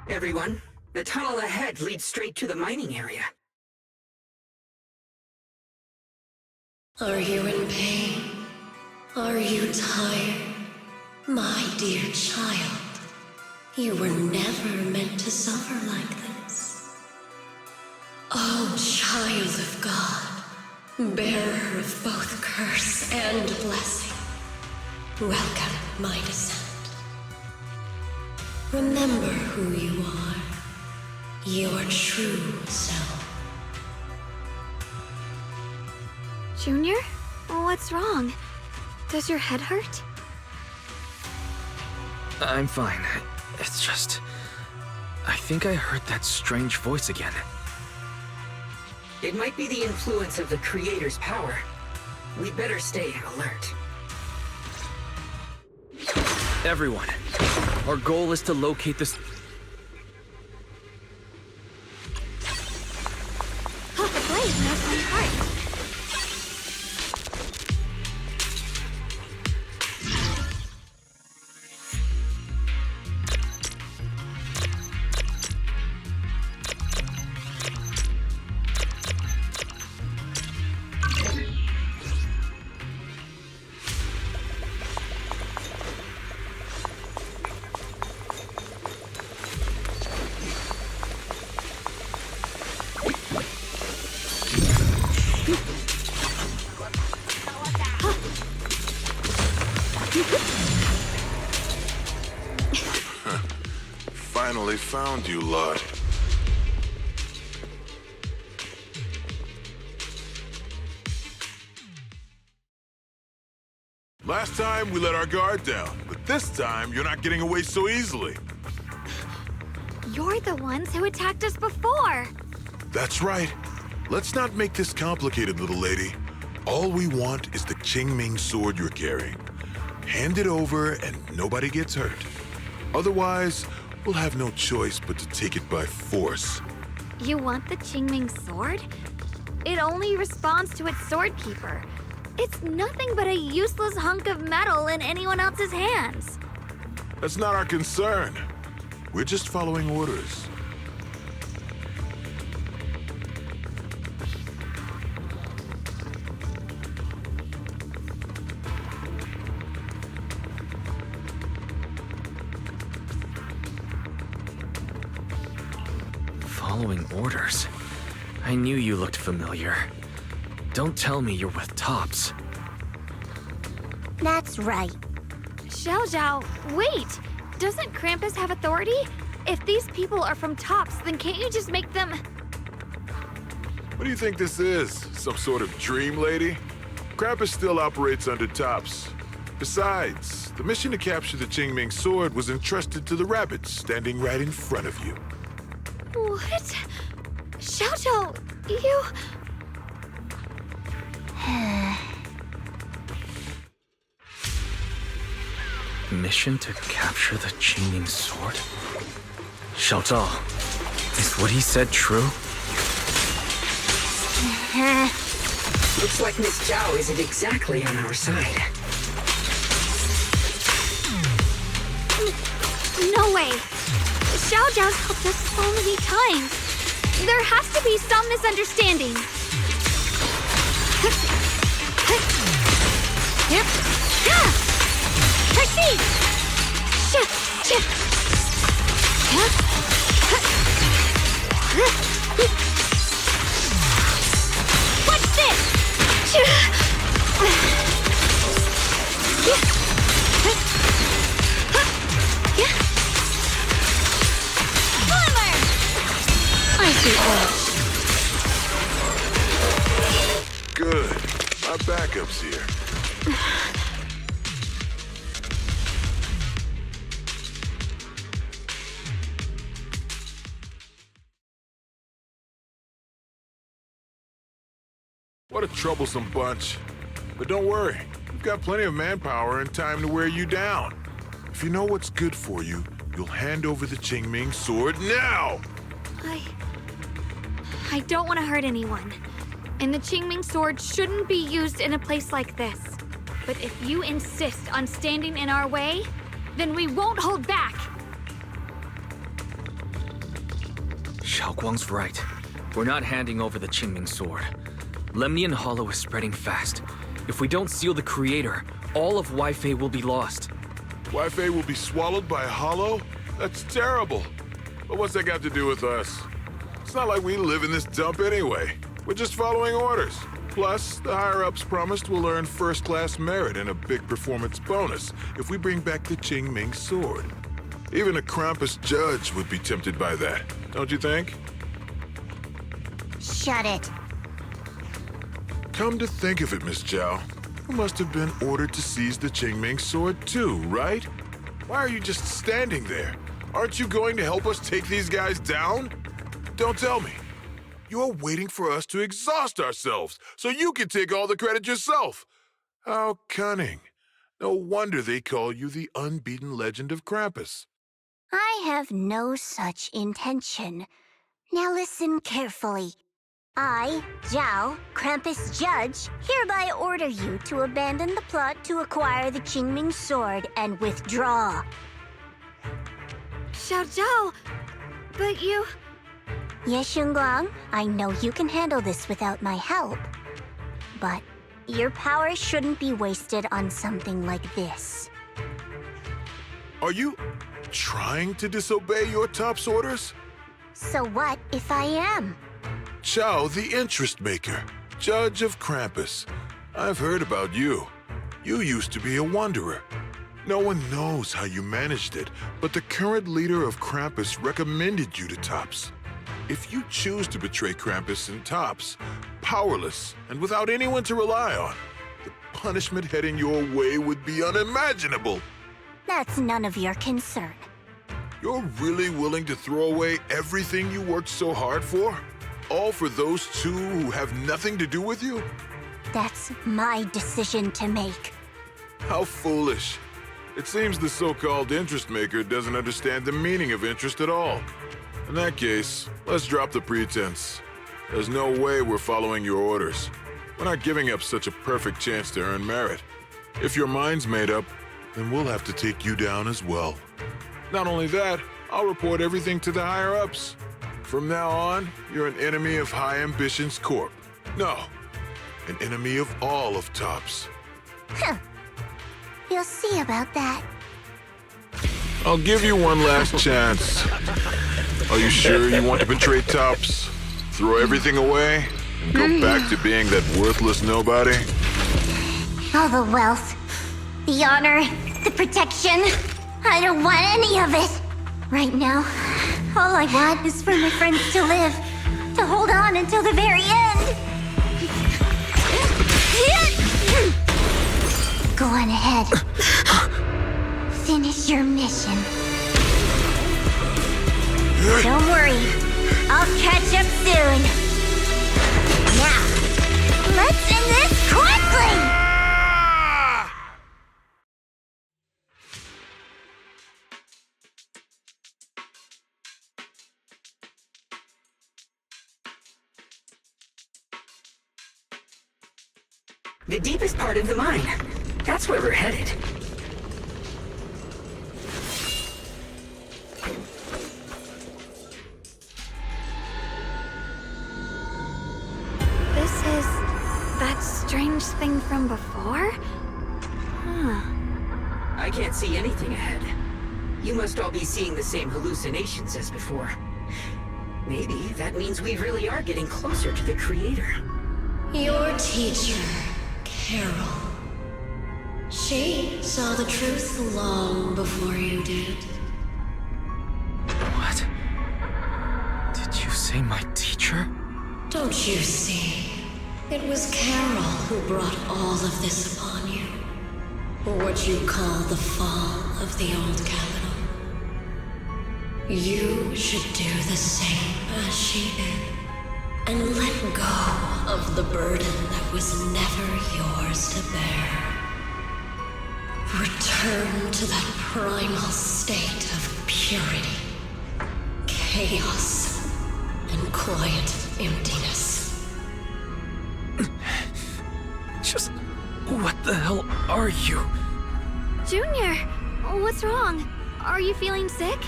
Everyone, the tunnel ahead leads straight to the mining area. Are you in pain? Are you tired? My dear child, you were never meant to suffer like this. Oh, child of God, bearer of both curse and blessing, welcome my descent. Remember who you are. Your true self. Junior? What's wrong? Does your head hurt? I'm fine. It's just... I think I heard that strange voice again. It might be the influence of the Creator's power. We'd better stay alert. Everyone, our goal is to locate this... Oh, the blade knows my heart. Finally found you, Lud. Last time we let our guard down, but this time you're not getting away so easily. You're the ones who attacked us before. That's right. Let's not make this complicated, little lady. All we want is the Qingming sword you're carrying. Hand it over and nobody gets hurt. Otherwise, we'll have no choice but to take it by force. You want the Qingming sword? It only responds to its sword keeper. It's nothing but a useless hunk of metal in anyone else's hands. That's not our concern. We're just following orders. Following orders? I knew you looked familiar. Don't tell me you're with Tops. That's right. Xiao, wait! Doesn't Krampus have authority? If these people are from Tops, then can't you just make them... What do you think this is? Some sort of dream lady? Krampus still operates under Tops. Besides, the mission to capture the Qingming sword was entrusted to the rabbits standing right in front of you. What? Xiao, you... Mission to capture the Qingming sword? Xiao, is what he said true? Looks like Miss Zhao isn't exactly on our side. No way! Xiao's helped us so many times. There has to be some misunderstanding. Yep. Proceed! What's this? I see what. Good. Our backup's here. What a troublesome bunch. But don't worry, we've got plenty of manpower and time to wear you down. If you know what's good for you, you'll hand over the Qingming sword now! I don't want to hurt anyone. And the Qingming sword shouldn't be used in a place like this. But if you insist on standing in our way, then we won't hold back. Xiaoguang's right. We're not handing over the Qingming sword. Lemnian Hollow is spreading fast. If we don't seal the Creator, all of Weifei will be lost. Weifei will be swallowed by a hollow? That's terrible. But what's that got to do with us? It's not like we live in this dump anyway. We're just following orders. Plus, the higher-ups promised we'll earn first-class merit and a big performance bonus if we bring back the Qingming sword. Even a Krampus judge would be tempted by that, don't you think? Shut it. Come to think of it, Miss Zhao, you must have been ordered to seize the Qingming sword too, right? Why are you just standing there? Aren't you going to help us take these guys down? Don't tell me. You're waiting for us to exhaust ourselves so you can take all the credit yourself. How cunning. No wonder they call you the unbeaten legend of Krampus. I have no such intention. Now listen carefully. I, Zhao, Krampus Judge, hereby order you to abandon the plot to acquire the Qingming sword and withdraw. Xiao Zhao, but you... Ye Shunguang, I know you can handle this without my help. But your power shouldn't be wasted on something like this. Are you trying to disobey your top's orders? So what if I am? Zhao, the interest maker, judge of Krampus. I've heard about you. You used to be a wanderer. No one knows how you managed it, but the current leader of Krampus recommended you to Tops. If you choose to betray Krampus and Tops, powerless and without anyone to rely on, the punishment heading your way would be unimaginable. That's none of your concern. You're really willing to throw away everything you worked so hard for? All for those two who have nothing to do with you? That's my decision to make. How foolish. It seems the so-called interest maker doesn't understand the meaning of interest at all. In that case, let's drop the pretense. There's no way we're following your orders. We're not giving up such a perfect chance to earn merit. If your mind's made up, then we'll have to take you down as well. Not only that, I'll report everything to the higher-ups. From now on, you're an enemy of High Ambitions Corp. No, an enemy of all of Tops. Huh. You'll see about that. I'll give you one last chance. Are you sure you want to betray Tops? Throw everything away and go back to being that worthless nobody? All the wealth, the honor, the protection. I don't want any of it. Right now, all I want is for my friends to live, to hold on until the very end. Go on ahead. Finish your mission. Don't worry, I'll catch up soon. Now, let's end this quickly! The deepest part of the mine. That's where we're headed. This is that strange thing from before? Huh. I can't see anything ahead. You must all be seeing the same hallucinations as before. Maybe that means we really are getting closer to the Creator. Your teacher, Carol. She saw the truth long before you did. What? Did you say my teacher? Don't you see? It was Carol who brought all of this upon you. What you call the fall of the old capital. You should do the same as she did. And let go of the burden that was never yours to bear. Return to that primal state of purity, chaos, and quiet emptiness. Just... what the hell are you? Junior, what's wrong? Are you feeling sick?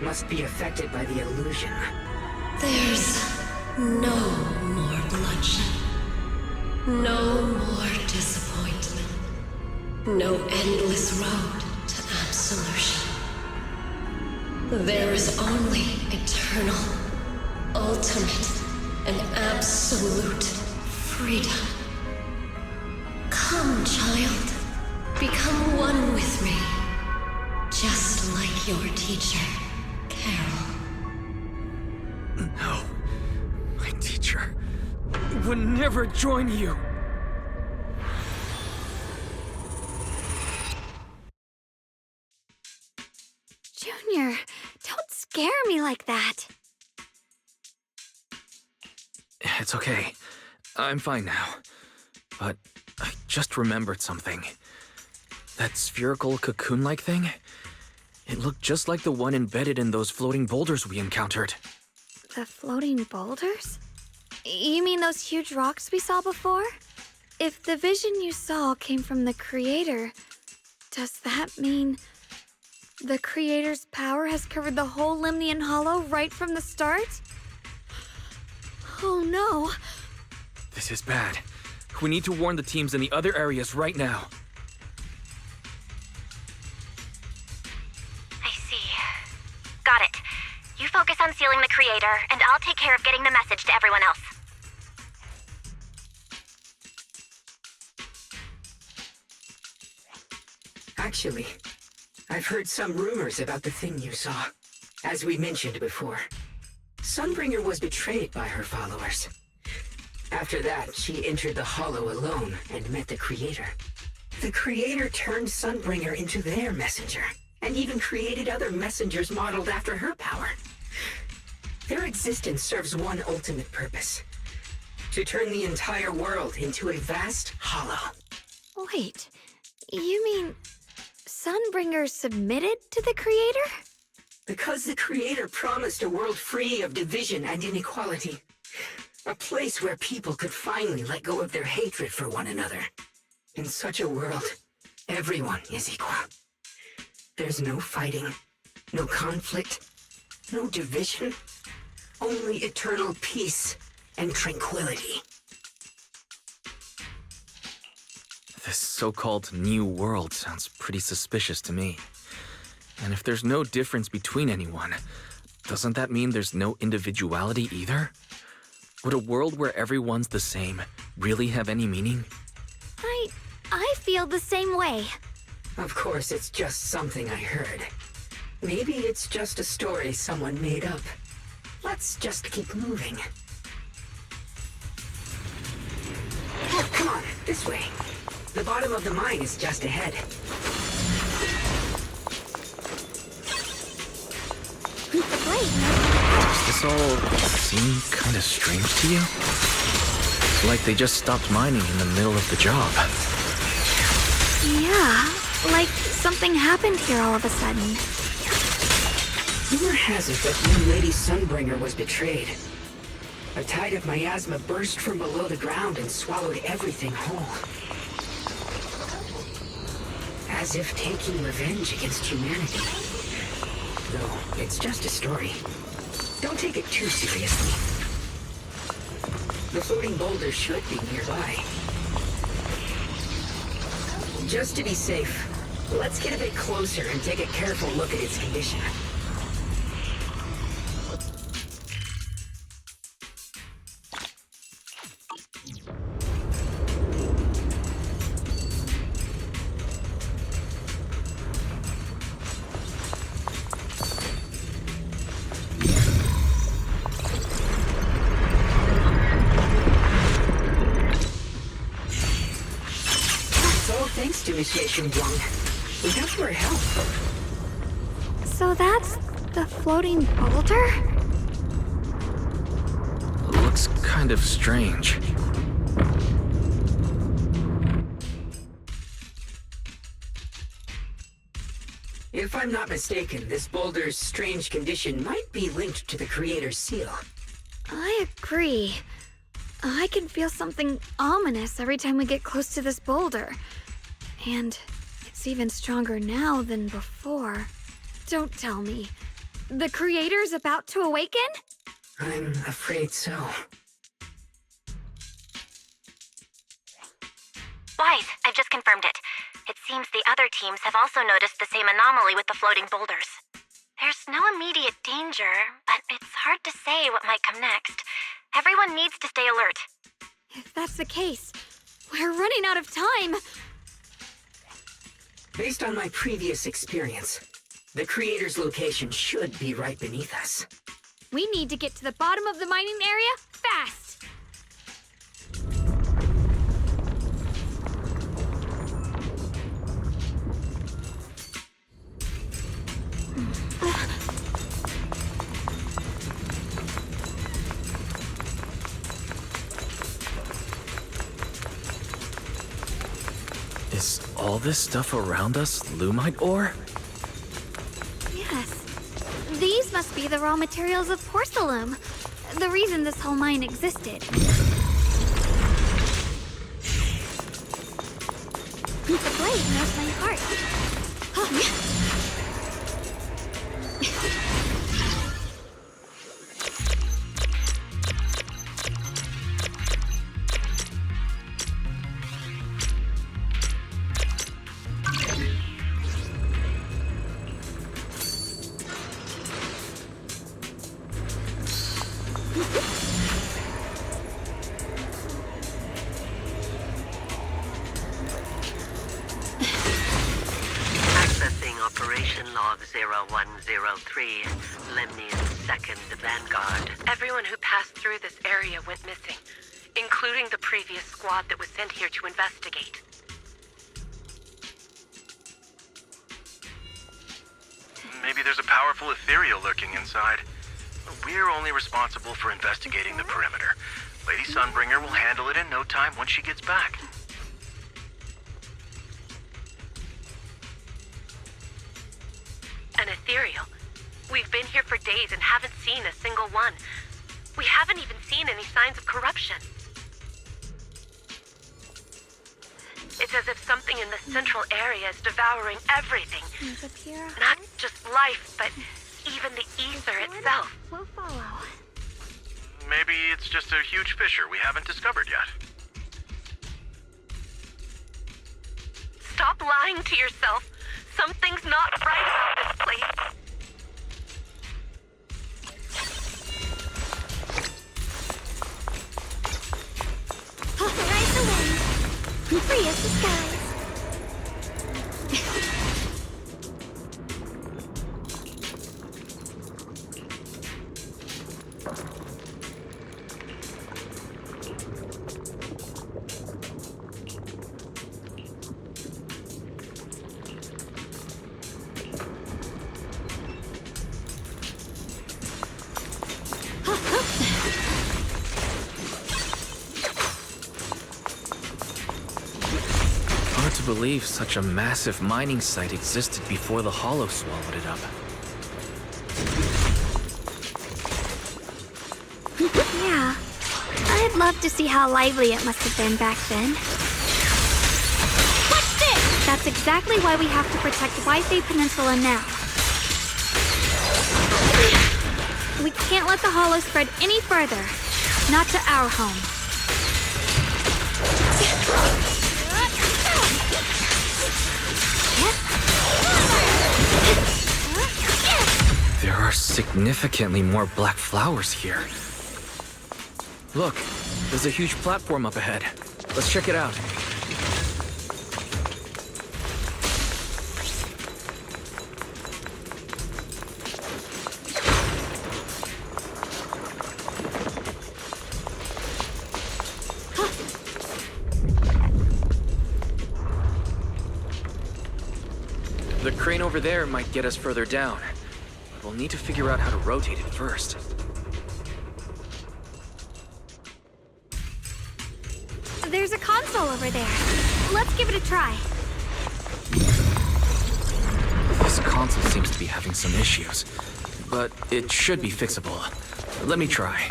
Must be affected by the illusion. There's no more bloodshed. No more disappointment. No endless road to absolution. There is only eternal, ultimate, and absolute freedom. Come, child. Become one with me. Just like your teacher, Carol. No. My teacher would never join you. Junior, don't scare me like that. It's okay. I'm fine now. But I just remembered something. That spherical cocoon-like thing? It looked just like the one embedded in those floating boulders we encountered. The floating boulders? You mean those huge rocks we saw before? If the vision you saw came from the Creator, does that mean the Creator's power has covered the whole Limnian Hollow right from the start? Oh no. This is bad. We need to warn the teams in the other areas right now. I see. Got it. You focus on sealing the Creator, and I'll take care of getting the message to everyone else. Actually, I've heard some rumors about the thing you saw. As we mentioned before, Sunbringer was betrayed by her followers. After that, she entered the Hollow alone and met the Creator. The Creator turned Sunbringer into their messenger, and even created other messengers modeled after her power. Their existence serves one ultimate purpose: to turn the entire world into a vast hollow. Wait, you mean Sunbringer submitted to the Creator? Because the Creator promised a world free of division and inequality. A place where people could finally let go of their hatred for one another. In such a world, everyone is equal. There's no fighting, no conflict, no division, only eternal peace and tranquility. This so-called new world sounds pretty suspicious to me. And if there's no difference between anyone, doesn't that mean there's no individuality either? Would a world where everyone's the same really have any meaning? I feel the same way. Of course, it's just something I heard. Maybe it's just a story someone made up. Let's just keep moving. Oh, come on, this way. The bottom of the mine is just ahead. Does this all seem kind of strange to you? Like they just stopped mining in the middle of the job. Yeah, like something happened here all of a sudden. Rumor has it that new Lady Sunbringer was betrayed. A tide of miasma burst from below the ground and swallowed everything whole. As if taking revenge against humanity. Though, it's just a story. Don't take it too seriously. The floating boulder should be nearby. Just to be safe, let's get a bit closer and take a careful look at its condition. Thanks to Miss Guang. We got your help. So that's the floating boulder? Looks kind of strange. If I'm not mistaken, this boulder's strange condition might be linked to the Creator's seal. I agree. I can feel something ominous every time we get close to this boulder. And it's even stronger now than before. Don't tell me. The Creator's about to awaken? I'm afraid so. Wise, I've just confirmed it. It seems the other teams have also noticed the same anomaly with the floating boulders. There's no immediate danger, but it's hard to say what might come next. Everyone needs to stay alert. If that's the case, we're running out of time. Based on my previous experience, The creator's location should be right beneath us. We need to get to the bottom of the mining area fast! Is all this stuff around us Lumite ore? Yes. These must be the raw materials of porcelain. The reason this whole mine existed. The blade knows my heart. Accessing Operation Log 0103, Lemnian's 2nd Vanguard. Everyone who passed through this area went missing, including the previous squad that was sent here to investigate. Maybe there's a powerful ethereal lurking inside. We're only responsible for investigating the perimeter. Lady Sunbringer will handle it in no time once she gets back. An ethereal. We've been here for days and haven't seen a single one. We haven't even seen any signs of corruption. It's as if something in the central area is devouring everything. Not just life, but even the ether itself. We'll follow. Maybe it's just a huge fissure we haven't discovered yet. Stop lying to yourself. Something's not right about this place. Rise the wind. Free as the skies. Hard to believe such a massive mining site existed before the Hollow swallowed it up. Yeah. I'd love to see how lively it must have been back then. What's this? That's exactly why we have to protect Wi-Fi Peninsula now. We can't let the Hollow spread any further. Not to our home. There are significantly more black flowers here. Look, there's a huge platform up ahead. Let's check it out. The crane over there might get us further down. But we'll need to figure out how to rotate it first. There's a console over there. Let's give it a try. This console seems to be having some issues, but it should be fixable. Let me try.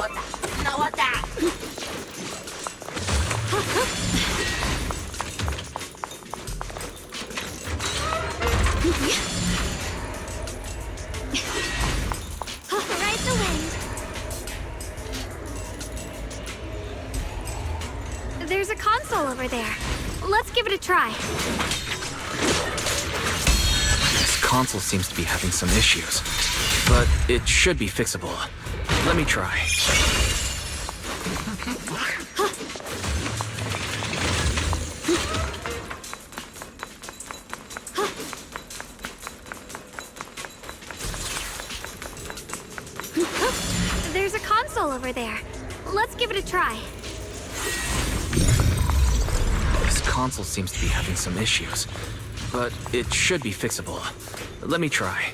Ride the wind. There's a console over there. Let's give it a try. This console seems to be having some issues, but it should be fixable. Let me try. There's a console over there. Let's give it a try. This console seems to be having some issues, but it should be fixable. Let me try.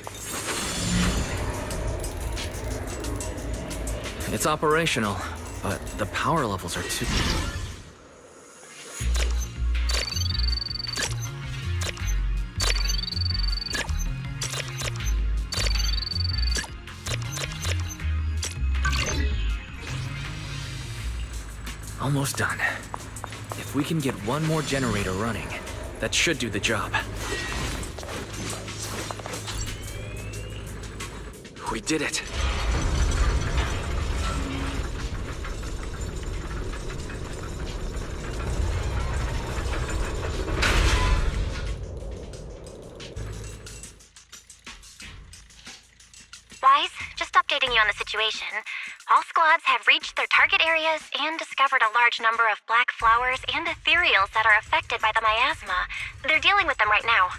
It's operational, but the power levels are too... Almost done. If we can get one more generator running, that should do the job. We did it. Wise, just updating you on the situation. All squads have reached their target areas and discovered a large number of black flowers and ethereals that are affected by the miasma. They're dealing with them right now.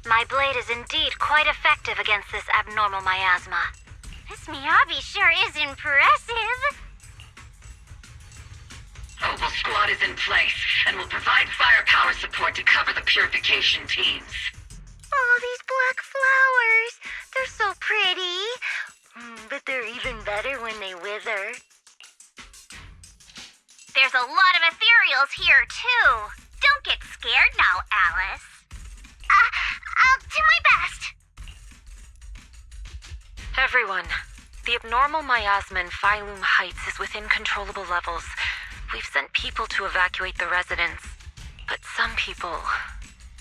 My blade is indeed quite effective against this abnormal miasma. This Miyabi sure is impressive. Opal Squad is in place and will provide firepower support to cover the purification teams. Oh, these black flowers. They're so pretty. But they're even better when they wither. There's a lot of ethereals here, too. Don't get scared now, Alice. I'll do my best. Everyone, the abnormal miasma in Phylum Heights is within controllable levels. We've sent people to evacuate the residents. But some people,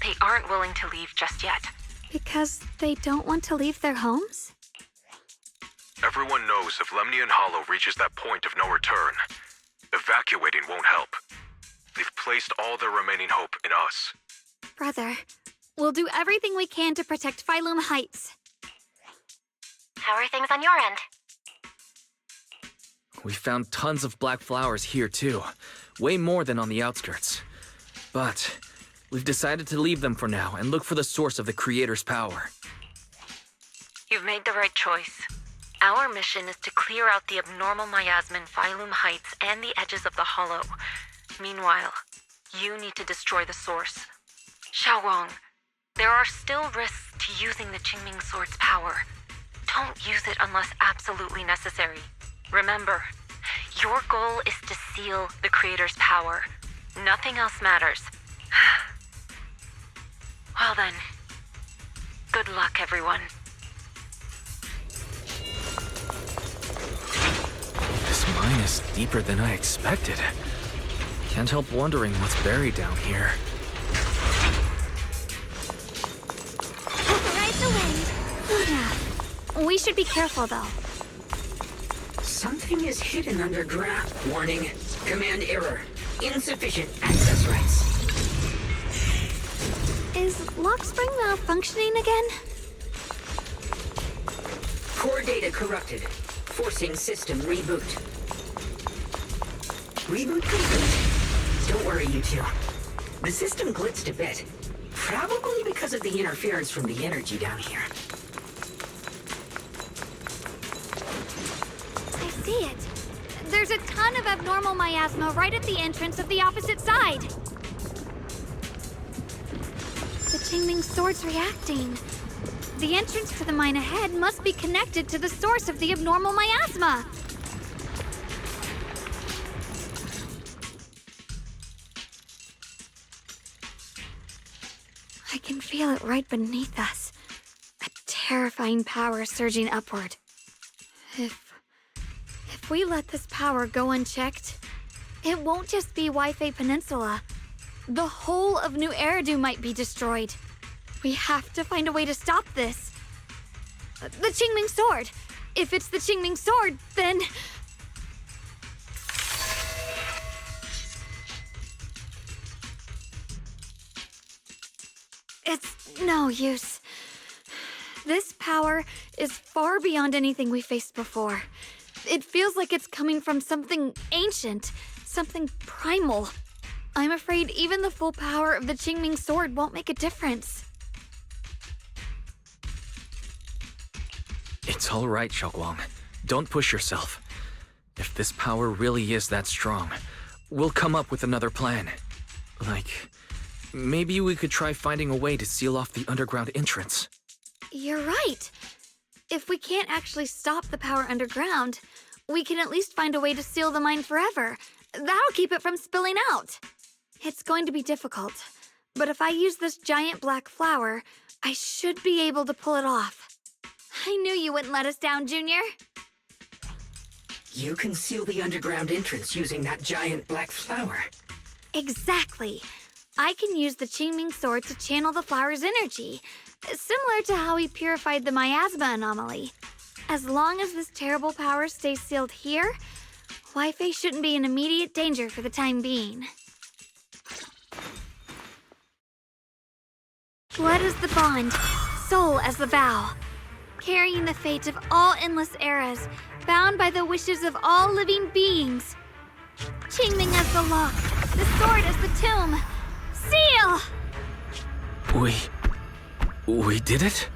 they aren't willing to leave just yet. Because they don't want to leave their homes? Everyone knows if Lemnian Hollow reaches that point of no return, evacuating won't help. They've placed all their remaining hope in us. Brother, we'll do everything we can to protect Phylum Heights. How are things on your end? We found tons of black flowers here too. Way more than on the outskirts. But we've decided to leave them for now and look for the source of the Creator's power. You've made the right choice. Our mission is to clear out the abnormal miasma in Phylum Heights and the edges of the Hollow. Meanwhile, you need to destroy the source. Xiaowang, there are still risks to using the Qingming Sword's power. Don't use it unless absolutely necessary. Remember, your goal is to seal the Creator's power. Nothing else matters. Well then, good luck, everyone. This mine is deeper than I expected. Can't help wondering what's buried down here. Ride the wind. Yeah. We should be careful, though. Something is hidden underground. Warning. Command error. Insufficient access rights. Is Lockspring malfunctioning again? Core data corrupted. Forcing system reboot. Reboot complete. Don't worry, you two. The system glitched a bit. Probably because of the interference from the energy down here. I see it. There's a ton of abnormal miasma right at the entrance of the opposite side. The Qingming Sword's reacting. The entrance to the mine ahead must be connected to the source of the abnormal miasma. I can feel it right beneath us. A terrifying power surging upward. If If we let this power go unchecked, it won't just be Wi-Fi Peninsula. The whole of New Eridu might be destroyed. We have to find a way to stop this. The Qingming Sword! If it's the Qingming Sword, then... It's no use. This power is far beyond anything we faced before. It feels like it's coming from something ancient, something primal. I'm afraid even the full power of the Qingming Sword won't make a difference. It's all right, Xiaoguang. Don't push yourself. If this power really is that strong, we'll come up with another plan. Like, maybe we could try finding a way to seal off the underground entrance. You're right. If we can't actually stop the power underground, we can at least find a way to seal the mine forever. That'll keep it from spilling out. It's going to be difficult, but if I use this giant black flower, I should be able to pull it off. I knew you wouldn't let us down, Junior. You can seal the underground entrance using that giant black flower. Exactly. I can use the Qingming Sword to channel the flower's energy, similar to how we purified the miasma anomaly. As long as this terrible power stays sealed here, Wi-Fi shouldn't be in immediate danger for the time being. Blood is the bond, soul as the vow. Carrying the fate of all endless eras, bound by the wishes of all living beings. Qingming as the lock, the sword as the tomb. Seal! We did it?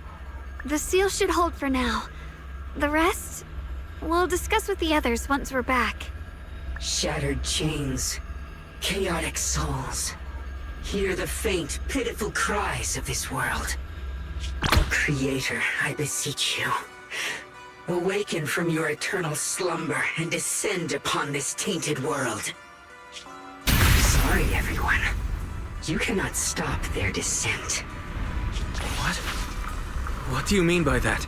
The seal should hold for now. The rest, we'll discuss with the others once we're back. Shattered chains, chaotic souls. Hear the faint, pitiful cries of this world. Oh, Creator, I beseech you. Awaken from your eternal slumber and descend upon this tainted world. Sorry, everyone. You cannot stop their descent. What? What do you mean by that?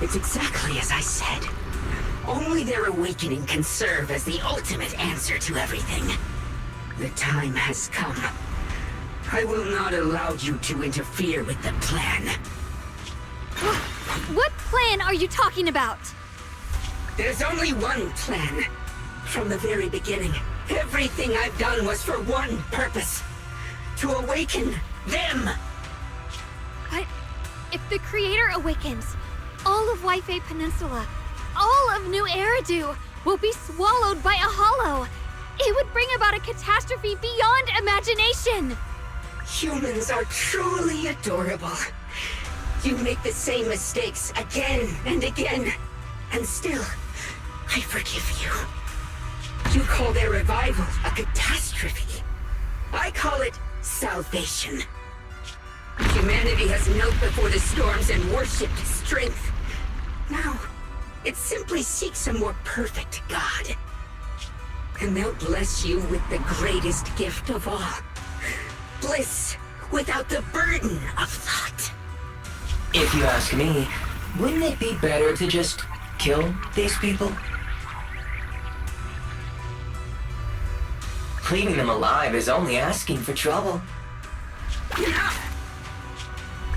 It's exactly as I said. Only their awakening can serve as the ultimate answer to everything. The time has come. I will not allow you to interfere with the plan. What plan are you talking about? There's only one plan. From the very beginning, everything I've done was for one purpose. To awaken them! But if the Creator awakens, all of Wi-Fi Peninsula, all of New Eridu will be swallowed by a hollow. It would bring about a catastrophe beyond imagination. Humans are truly adorable. You make the same mistakes again and again, and still, I forgive you. You call their revival a catastrophe. I call it salvation. Humanity has knelt before the storms and worshipped strength. Now, it simply seeks a more perfect God. And they'll bless you with the greatest gift of all. Bliss without the burden of thought. If you ask me, wouldn't it be better to just kill these people? Leaving them alive is only asking for trouble.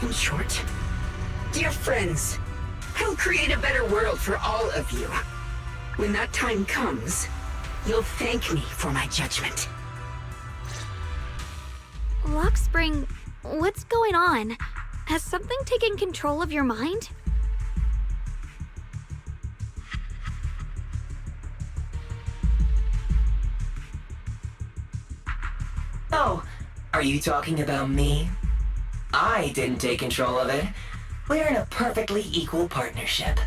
In short, dear friends, I'll create a better world for all of you. When that time comes, you'll thank me for my judgment. Luxspring, what's going on? Has something taken control of your mind? Oh, are you talking about me? I didn't take control of it. We're in a perfectly equal partnership.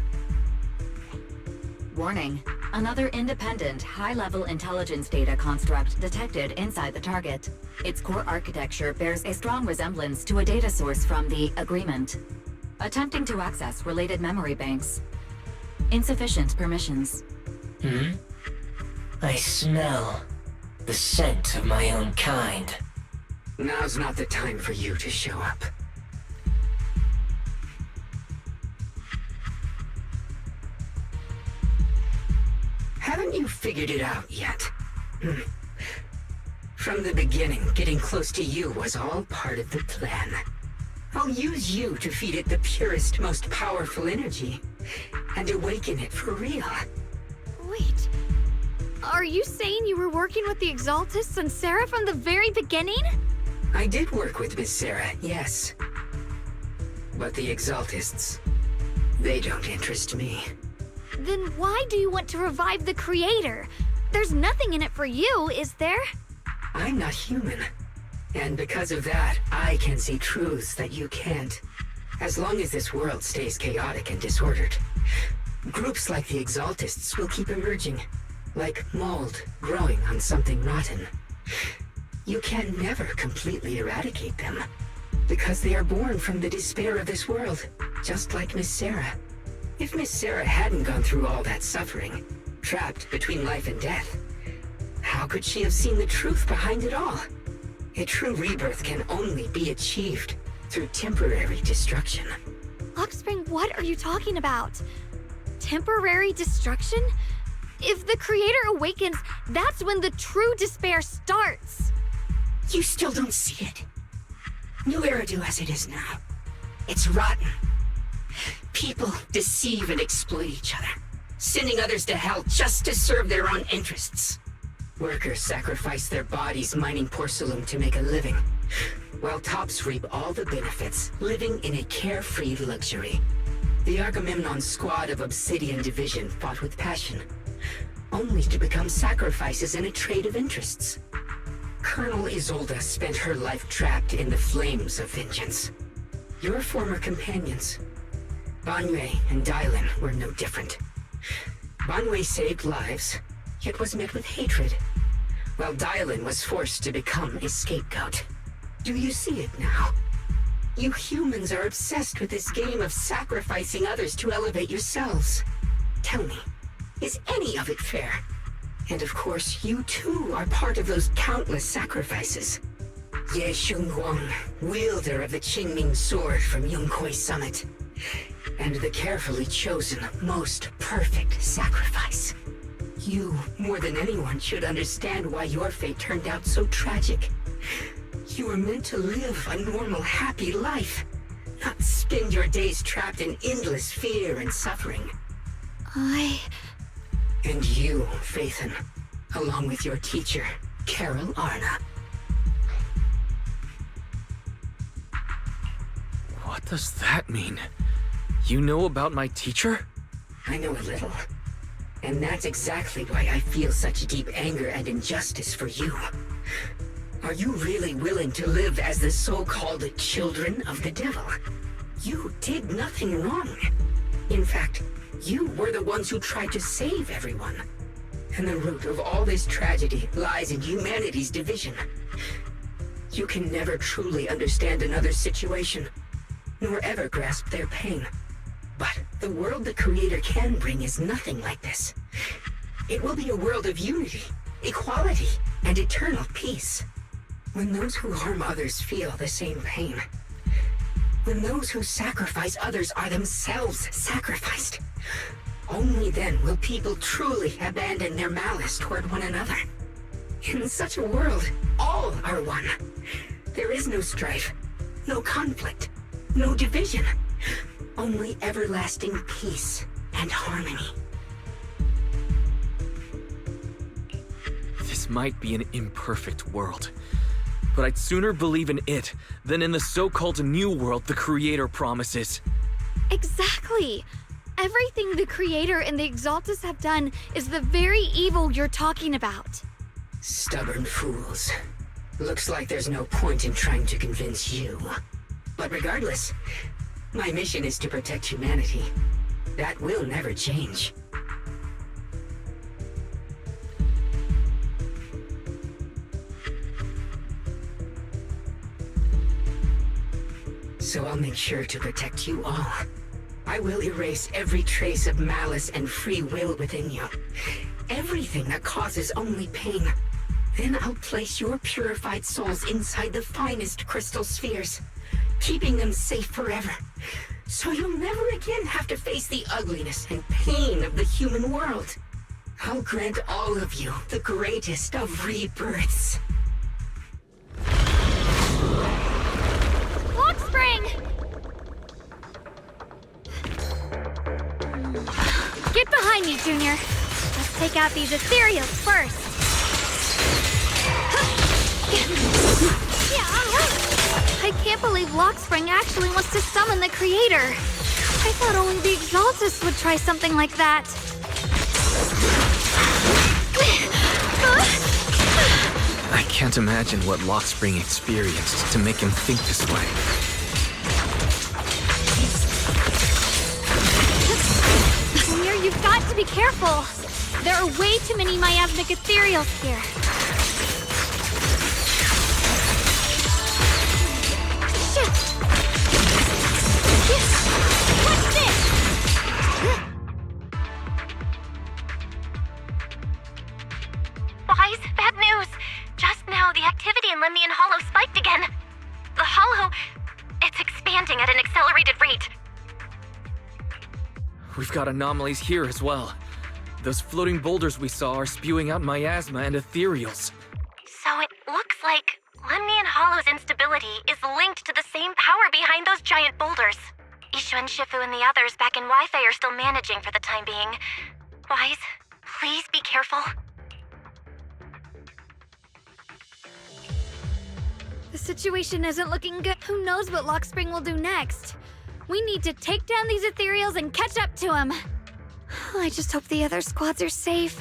Warning. Another independent, high-level intelligence data construct detected inside the target. Its core architecture bears a strong resemblance to a data source from the Agreement. Attempting to access related memory banks. Insufficient permissions. I smell the scent of my own kind. Now's not the time for you to show up. Haven't you figured it out yet? From the beginning, getting close to you was all part of the plan. I'll use you to feed it the purest, most powerful energy, and awaken it for real. Wait, are you saying you were working with the Exaltists and Sarah from the very beginning? I did work with Miss Sarah, yes. But the Exaltists, they don't interest me. Then why do you want to revive the Creator? There's nothing in it for you, is there? I'm not human. And because of that, I can see truths that you can't. As long as this world stays chaotic and disordered, groups like the Exaltists will keep emerging, like mold growing on something rotten. You can never completely eradicate them, because they are born from the despair of this world, just like Miss Sarah. If Miss Sarah hadn't gone through all that suffering, trapped between life and death, how could she have seen the truth behind it all? A true rebirth can only be achieved through temporary destruction. Luxspring, what are you talking about? Temporary destruction? If the Creator awakens, that's when the true despair starts. You still don't see it. New Eridu as it is now. It's rotten. People deceive and exploit each other, sending others to hell just to serve their own interests. Workers sacrifice their bodies mining porcelain to make a living, while tops reap all the benefits, living in a carefree luxury. The Agamemnon squad of Obsidian Division fought with passion, only to become sacrifices in a trade of interests. Colonel Isolda spent her life trapped in the flames of vengeance. Your former companions, Banwei and Dylan, were no different. Banwei saved lives, yet was met with hatred, while Dylan was forced to become a scapegoat. Do you see it now? You humans are obsessed with this game of sacrificing others to elevate yourselves. Tell me, is any of it fair? And of course, you too are part of those countless sacrifices. Ye Shunguang, wielder of the Qingming sword from Yunkwei Summit, and the carefully chosen, most perfect sacrifice. You, more than anyone, should understand why your fate turned out so tragic. You were meant to live a normal, happy life, not spend your days trapped in endless fear and suffering. And you, Phaethon, along with your teacher, Carol Arna. What does that mean? You know about my teacher? I know a little. And that's exactly why I feel such deep anger and injustice for you. Are you really willing to live as the so-called children of the devil? You did nothing wrong. In fact, you were the ones who tried to save everyone. And the root of all this tragedy lies in humanity's division. You can never truly understand another's situation, nor ever grasp their pain. But the world the Creator can bring is nothing like this. It will be a world of unity, equality, and eternal peace. When those who harm others feel the same pain. When those who sacrifice others are themselves sacrificed. Only then will people truly abandon their malice toward one another. In such a world, all are one. There is no strife, no conflict, no division. Only everlasting peace and harmony. This might be an imperfect world, but I'd sooner believe in it than in the so-called new world the Creator promises. Exactly! Everything the Creator and the Exaltists have done is the very evil you're talking about. Stubborn fools. Looks like there's no point in trying to convince you. But regardless, my mission is to protect humanity. That will never change. So I'll make sure to protect you all. I will erase every trace of malice and free will within you. Everything that causes only pain. Then I'll place your purified souls inside the finest crystal spheres, keeping them safe forever. So you'll never again have to face the ugliness and pain of the human world. I'll grant all of you the greatest of rebirths. Lock spring! Get behind me, Junior. Let's take out these ethereals first. I can't believe Lockspring actually wants to summon the creator. I thought only the Exaltus would try something like that. I can't imagine what Lockspring experienced to make him think this way. Junior, you've got to be careful. There are way too many miasmic ethereals here. Shit! What's this? Wise, bad news. Just now, the activity in Lemnian Hollow spiked again. The Hollow, it's expanding at an accelerated rate. We've got anomalies here as well. Those floating boulders we saw are spewing out miasma and ethereals. So it looks like Lemnian Hollow's instability is linked to the same power behind those giant boulders. Ishu and Shifu and the others back in Wi-Fi are still managing for the time being. Wise, please be careful. The situation isn't looking good. Who knows what Lockspring will do next? We need to take down these ethereals and catch up to him. I just hope the other squads are safe.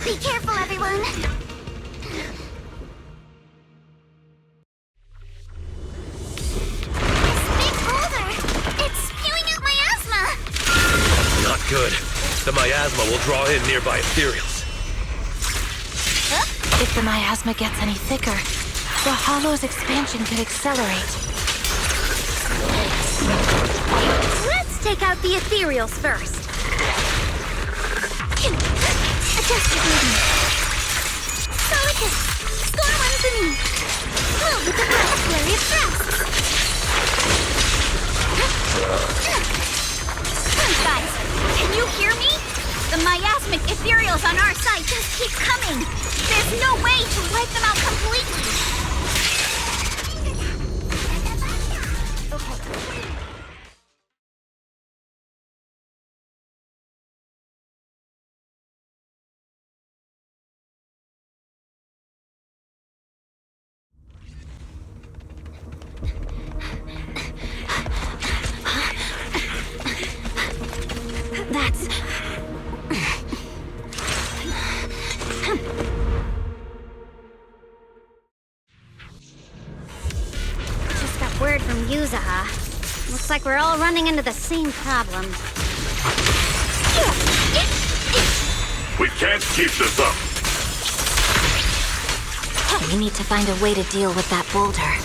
Be careful, everyone! Not good. The miasma will draw in nearby ethereals. If the miasma gets any thicker, the Hollow's expansion could accelerate. Let's take out the ethereals first. Adjust your movement. Solid. Score one for me. Move with the first flurry of thrusts. Guys, can you hear me? The miasmic ethereals on our side just keep coming. There's no way to wipe them out completely. That's... Just got word from Yuzaha. Looks like we're all running into the same problem. We can't keep this up. We need to find a way to deal with that boulder.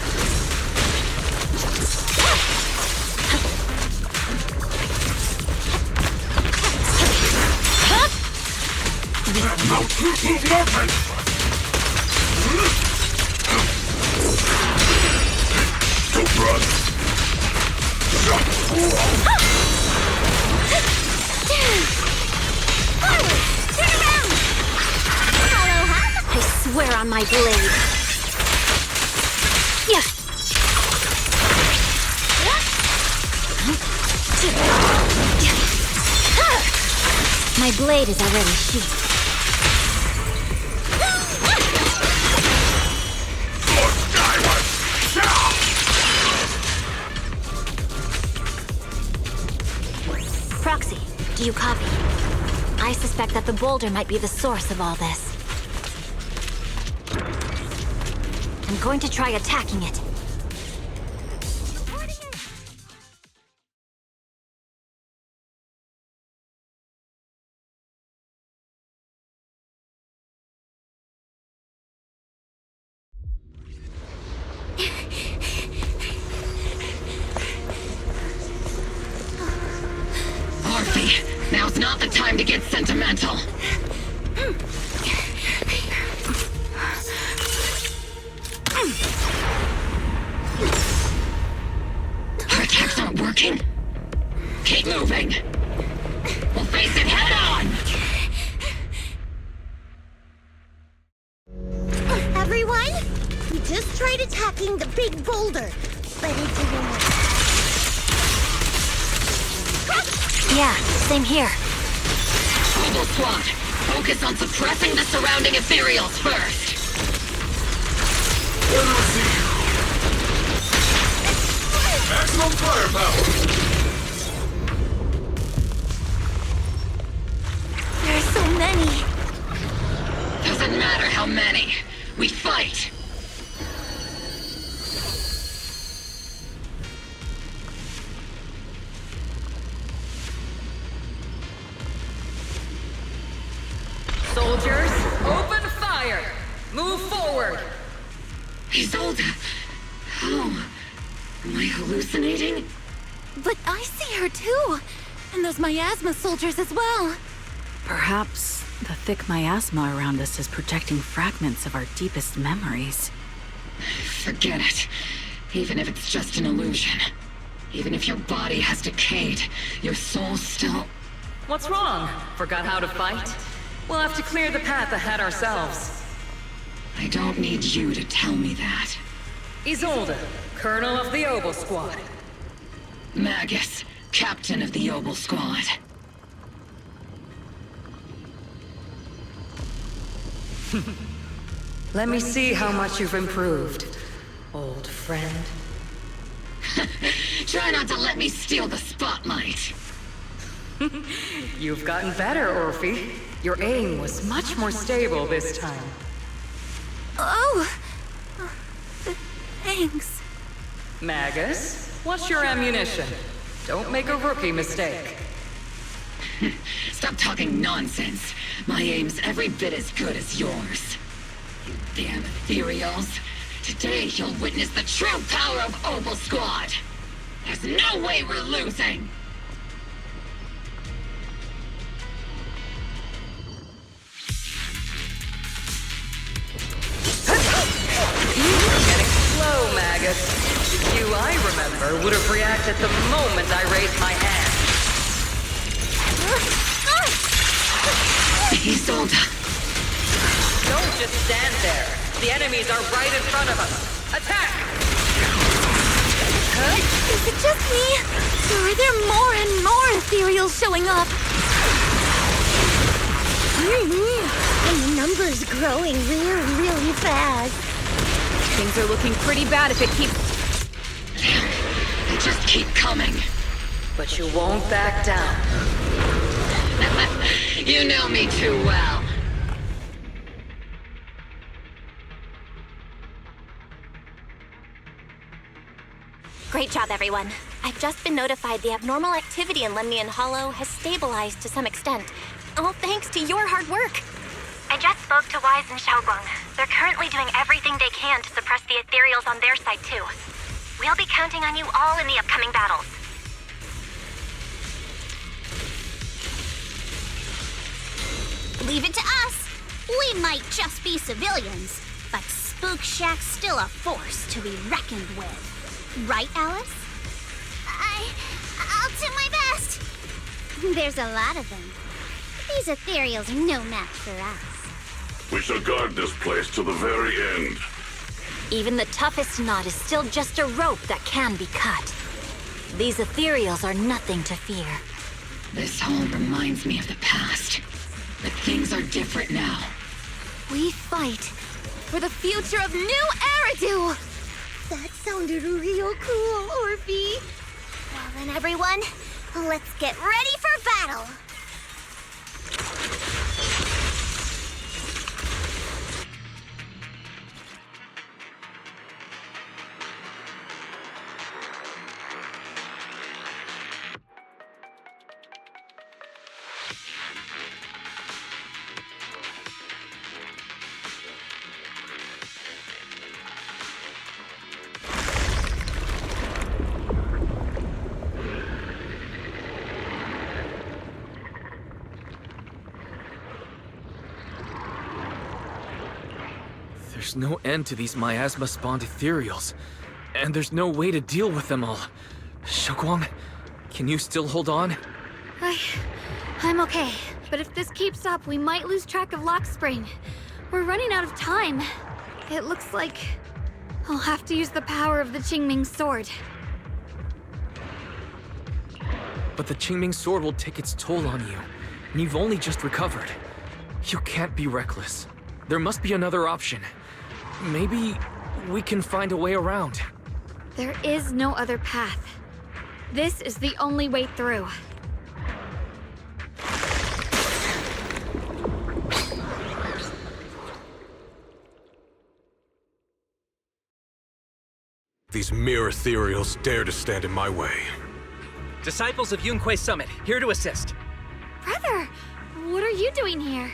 No movement! Don't run! Forward! Turn around! I swear on my blade. Yeah. My blade is already sheathed. Proxy, do you copy? I suspect that the boulder might be the source of all this. I'm going to try attacking it. Orphe, now's not the time to get sentimental. Our attacks aren't working. Keep moving. We'll face it head on! Everyone, we just tried attacking the big boulder, but it didn't work. Yeah, same here. Mobile squad, focus on suppressing the surrounding ethereals first. Maximum firepower! There are so many. Doesn't matter how many. We fight. Soldiers, open fire! Move forward! Isolde! How? Am I hallucinating? But I see her too. And those miasma soldiers as well. Perhaps the thick miasma around us is projecting fragments of our deepest memories. Forget it. Even if it's just an illusion. Even if your body has decayed, your soul still... What's wrong? Forgot how to fight? We'll have to clear the path ahead ourselves. I don't need you to tell me that. Isolde, Colonel of the Obel Squad. Magus, Captain of the Obel Squad. Let me see how much you've improved, old friend. Try not to let me steal the spotlight. You've gotten better, Orphe. Your aim was much more stable this time. Oh! Thanks. Magus, what's your ammunition? Don't make a rookie mistake. Stop talking nonsense. My aim's every bit as good as yours. You damn ethereals. Today you'll witness the true power of Obel Squad. There's no way we're losing. Getting slow, Magus. The you I remember would have reacted the moment I raised my hand. Isolde. Don't just stand there. The enemies are right in front of us. Attack! Is it just me? Or are there more and more ethereals showing up? And the number's growing really fast. Things are looking pretty bad if it keeps... They just keep coming. But you won't back down. You know me too well. Great job, everyone. I've just been notified the abnormal activity in Lemnian Hollow has stabilized to some extent. All thanks to your hard work. I just spoke to Wise and Xiaoguang. They're currently doing everything they can to suppress the ethereals on their side, too. We'll be counting on you all in the upcoming battles. Leave it to us. We might just be civilians, but Spook Shack's still a force to be reckoned with. Right, Alice? I'll do my best. There's a lot of them. These ethereals are no match for us. We shall guard this place to the very end. Even the toughest knot is still just a rope that can be cut. These ethereals are nothing to fear. This hall reminds me of the past. But things are different now. We fight for the future of New Eridu! That sounded real cool, Orphe. Well then, everyone, let's get ready for battle! no end to these miasma-spawned ethereals, and there's no way to deal with them all. Xiaoguang, can you still hold on? I'm okay. But if this keeps up, we might lose track of Lock Spring. We're running out of time. It looks like I'll have to use the power of the Qingming sword. But the Qingming sword will take its toll on you, and you've only just recovered. You can't be reckless. There must be another option. Maybe we can find a way around. There is no other path. This is the only way through. These mere ethereals dare to stand in my way. Disciples of Yunquei Summit, here to assist. Brother, what are you doing here?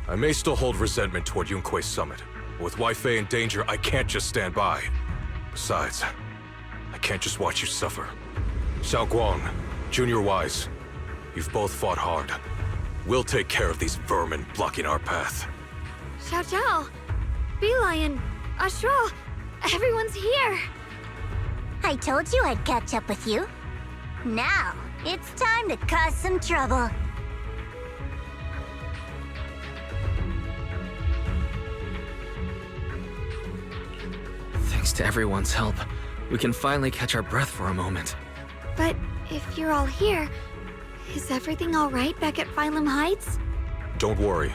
I may still hold resentment toward Yunquei Summit, but with Wei Fei in danger, I can't just stand by. Besides, I can't just watch you suffer. Xiaoguang, Junior Wise, you've both fought hard. We'll take care of these vermin blocking our path. Xiao Zhao, Beelion, Ashral, everyone's here. I told you I'd catch up with you. Now, it's time to cause some trouble. Thanks to everyone's help, we can finally catch our breath for a moment. But if you're all here, is everything all right back at Phylum Heights? Don't worry.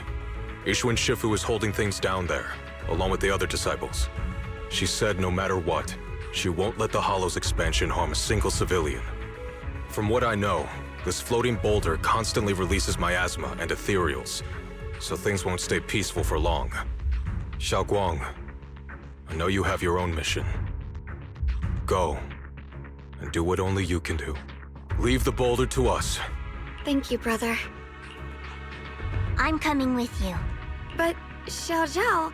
Ishun Shifu is holding things down there, along with the other disciples. She said no matter what, she won't let the Hollow's expansion harm a single civilian. From what I know, this floating boulder constantly releases miasma and ethereals, so things won't stay peaceful for long. Xiaoguang, I know you have your own mission. Go, and do what only you can do. Leave the boulder to us. Thank you, brother. I'm coming with you. But, Xiao Zhao,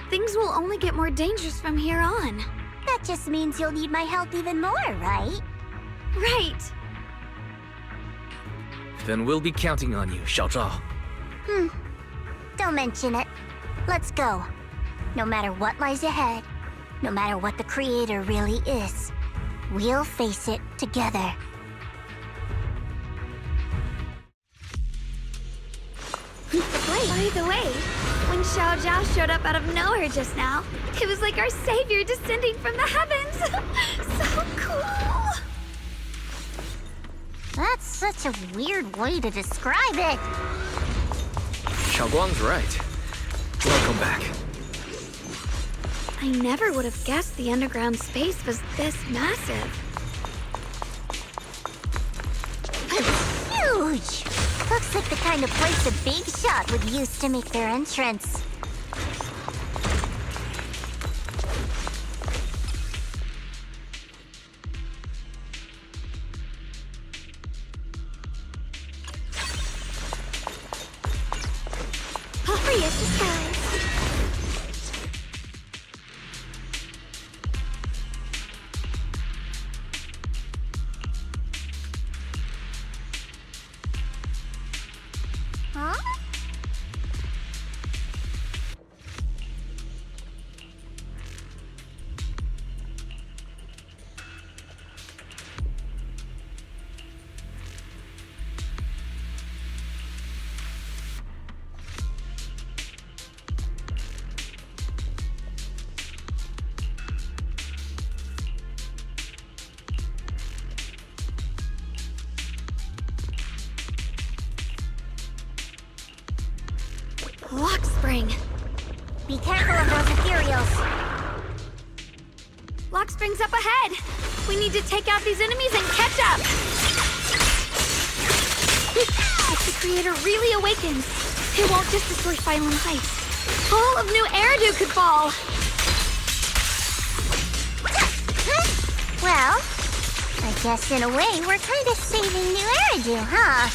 things will only get more dangerous from here on. That just means you'll need my help even more, right? Right. Then we'll be counting on you, Xiao Zhao. Don't mention it. Let's go. No matter what lies ahead, no matter what the Creator really is, we'll face it together. By the way, when Xiao Zhao showed up out of nowhere just now, it was like our savior descending from the heavens. So cool. That's such a weird way to describe it. Xiaoguang's right. Welcome back. I never would have guessed the underground space was this massive. It's huge! Looks like the kind of place a big shot would use to make their entrance. Hurry, it's the skies. Huh? Lock Spring. Be careful of those ethereals. Lock Spring's up ahead. We need to take out these enemies and catch up. If the Creator really awakens, it won't just destroy Phylum Heights. All of New Eridu could fall. Well, I guess in a way we're kind of saving New Eridu, huh?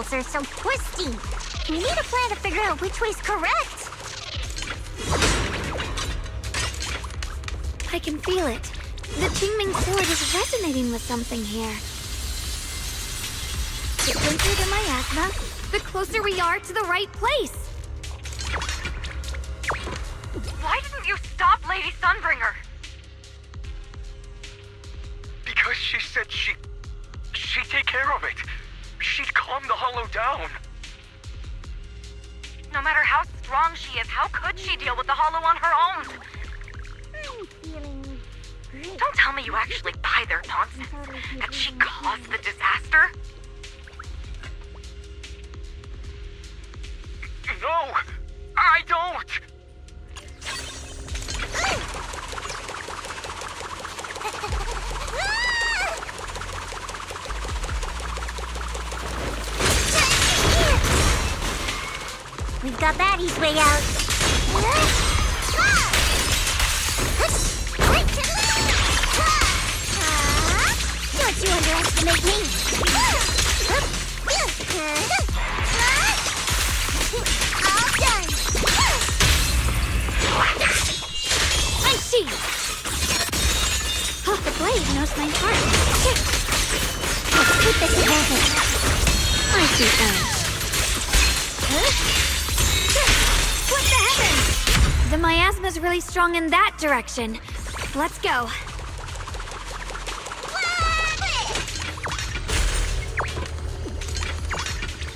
portals are so twisty. We need a plan to figure out which way's correct. I can feel it. The Qingming sword is resonating with something here. The closer the miasma, the closer we are to the right place. Why didn't you stop Lady Sunbringer? Because she said she'd take care of it. She'd calm the hollow down. No matter how strong she is, how could she deal with the hollow on her own? I'm feeling great. Don't tell me you actually buy their nonsense. That she caused the disaster? No, I don't. We've got Batty's way out. Don't you underestimate me. All done. My shield! Oh, the blade knows my heart. Let's keep this advantage. I see that. What the heavens? The miasma's really strong in that direction. Let's go.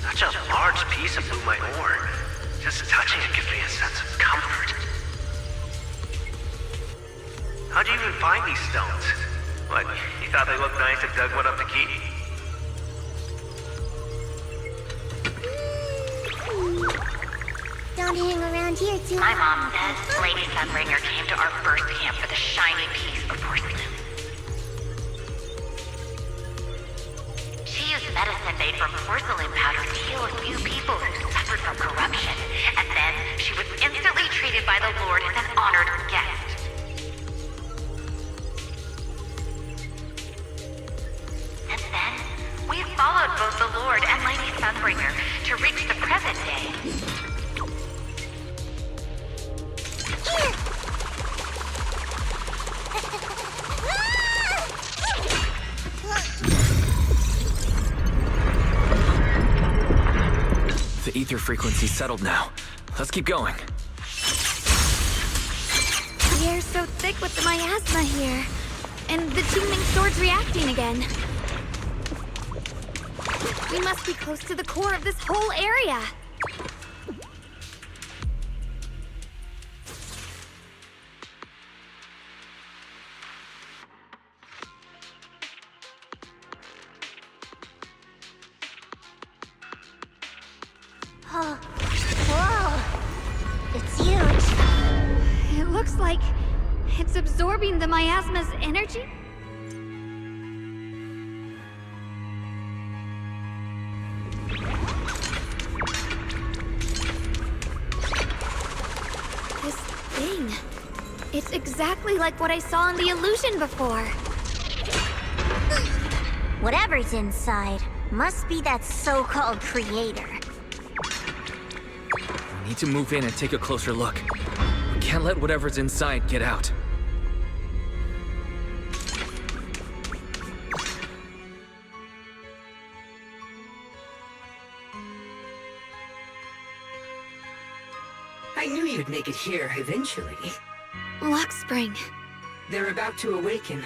Such a large piece of blue white ore. Just touching it gives me a sense of comfort. How'd you even find these stones? What, you thought they looked nice and dug one up to keep? Don't hang around here too My mom says Lady Sunbringer came to our first camp with a shiny piece of porcelain. She used medicine made from porcelain powder to heal a few people who suffered from corruption, and then she was instantly treated by the Lord as an honored guest. And then, we followed both the Lord and Lady Sunbringer to reach the present day. The ether frequency's settled now. Let's keep going. The air's so thick with the miasma here. And the Qingming sword's reacting again. We must be close to the core of this whole area. Oh, whoa. It's huge. It looks like it's absorbing the miasma's energy. This thing. It's exactly like what I saw in the illusion before. Whatever's inside must be that so-called creator. We need to move in and take a closer look. We can't let whatever's inside get out. I knew you'd make it here eventually. Lockspring. They're about to awaken.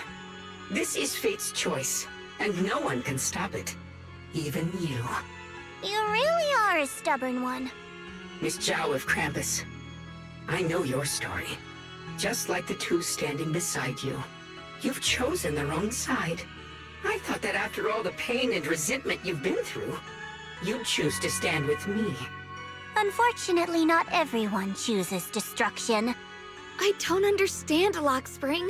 This is fate's choice, and no one can stop it. Even you. You really are a stubborn one. Miss Zhao of Krampus. I know your story. Just like the two standing beside you. You've chosen the wrong side. I thought that after all the pain and resentment you've been through, you'd choose to stand with me. Unfortunately, not everyone chooses destruction. I don't understand, Lockspring.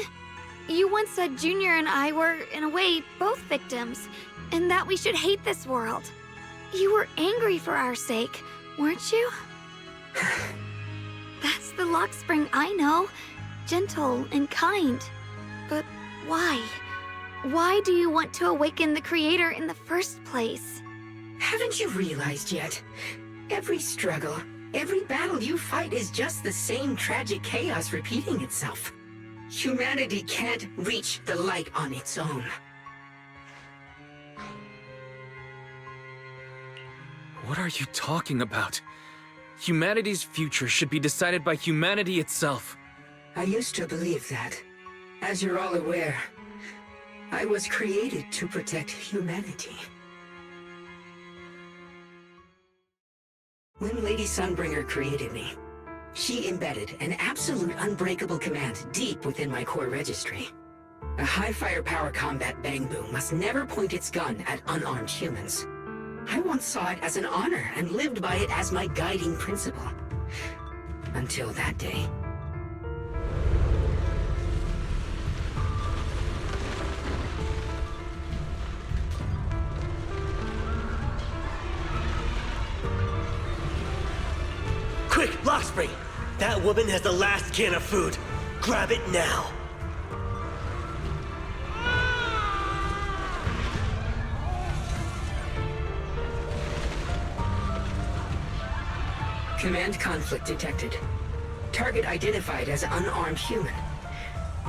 You once said Junior and I were, in a way, both victims, and that we should hate this world. You were angry for our sake, weren't you? That's the Lockspring I know. Gentle and kind. But why? Why do you want to awaken the Creator in the first place? Haven't you realized yet? Every struggle, every battle you fight is just the same tragic chaos repeating itself. Humanity can't reach the light on its own. What are you talking about? Humanity's future should be decided by humanity itself. I used to believe that. As you're all aware, I was created to protect humanity. When Lady Sunbringer created me, she embedded an absolute unbreakable command deep within my core registry. A high firepower combat bang boom must never point its gun at unarmed humans. I once saw it as an honor and lived by it as my guiding principle. Until that day. Quick, Lockspring! That woman has the last can of food. Grab it now. Command conflict detected. Target identified as unarmed human.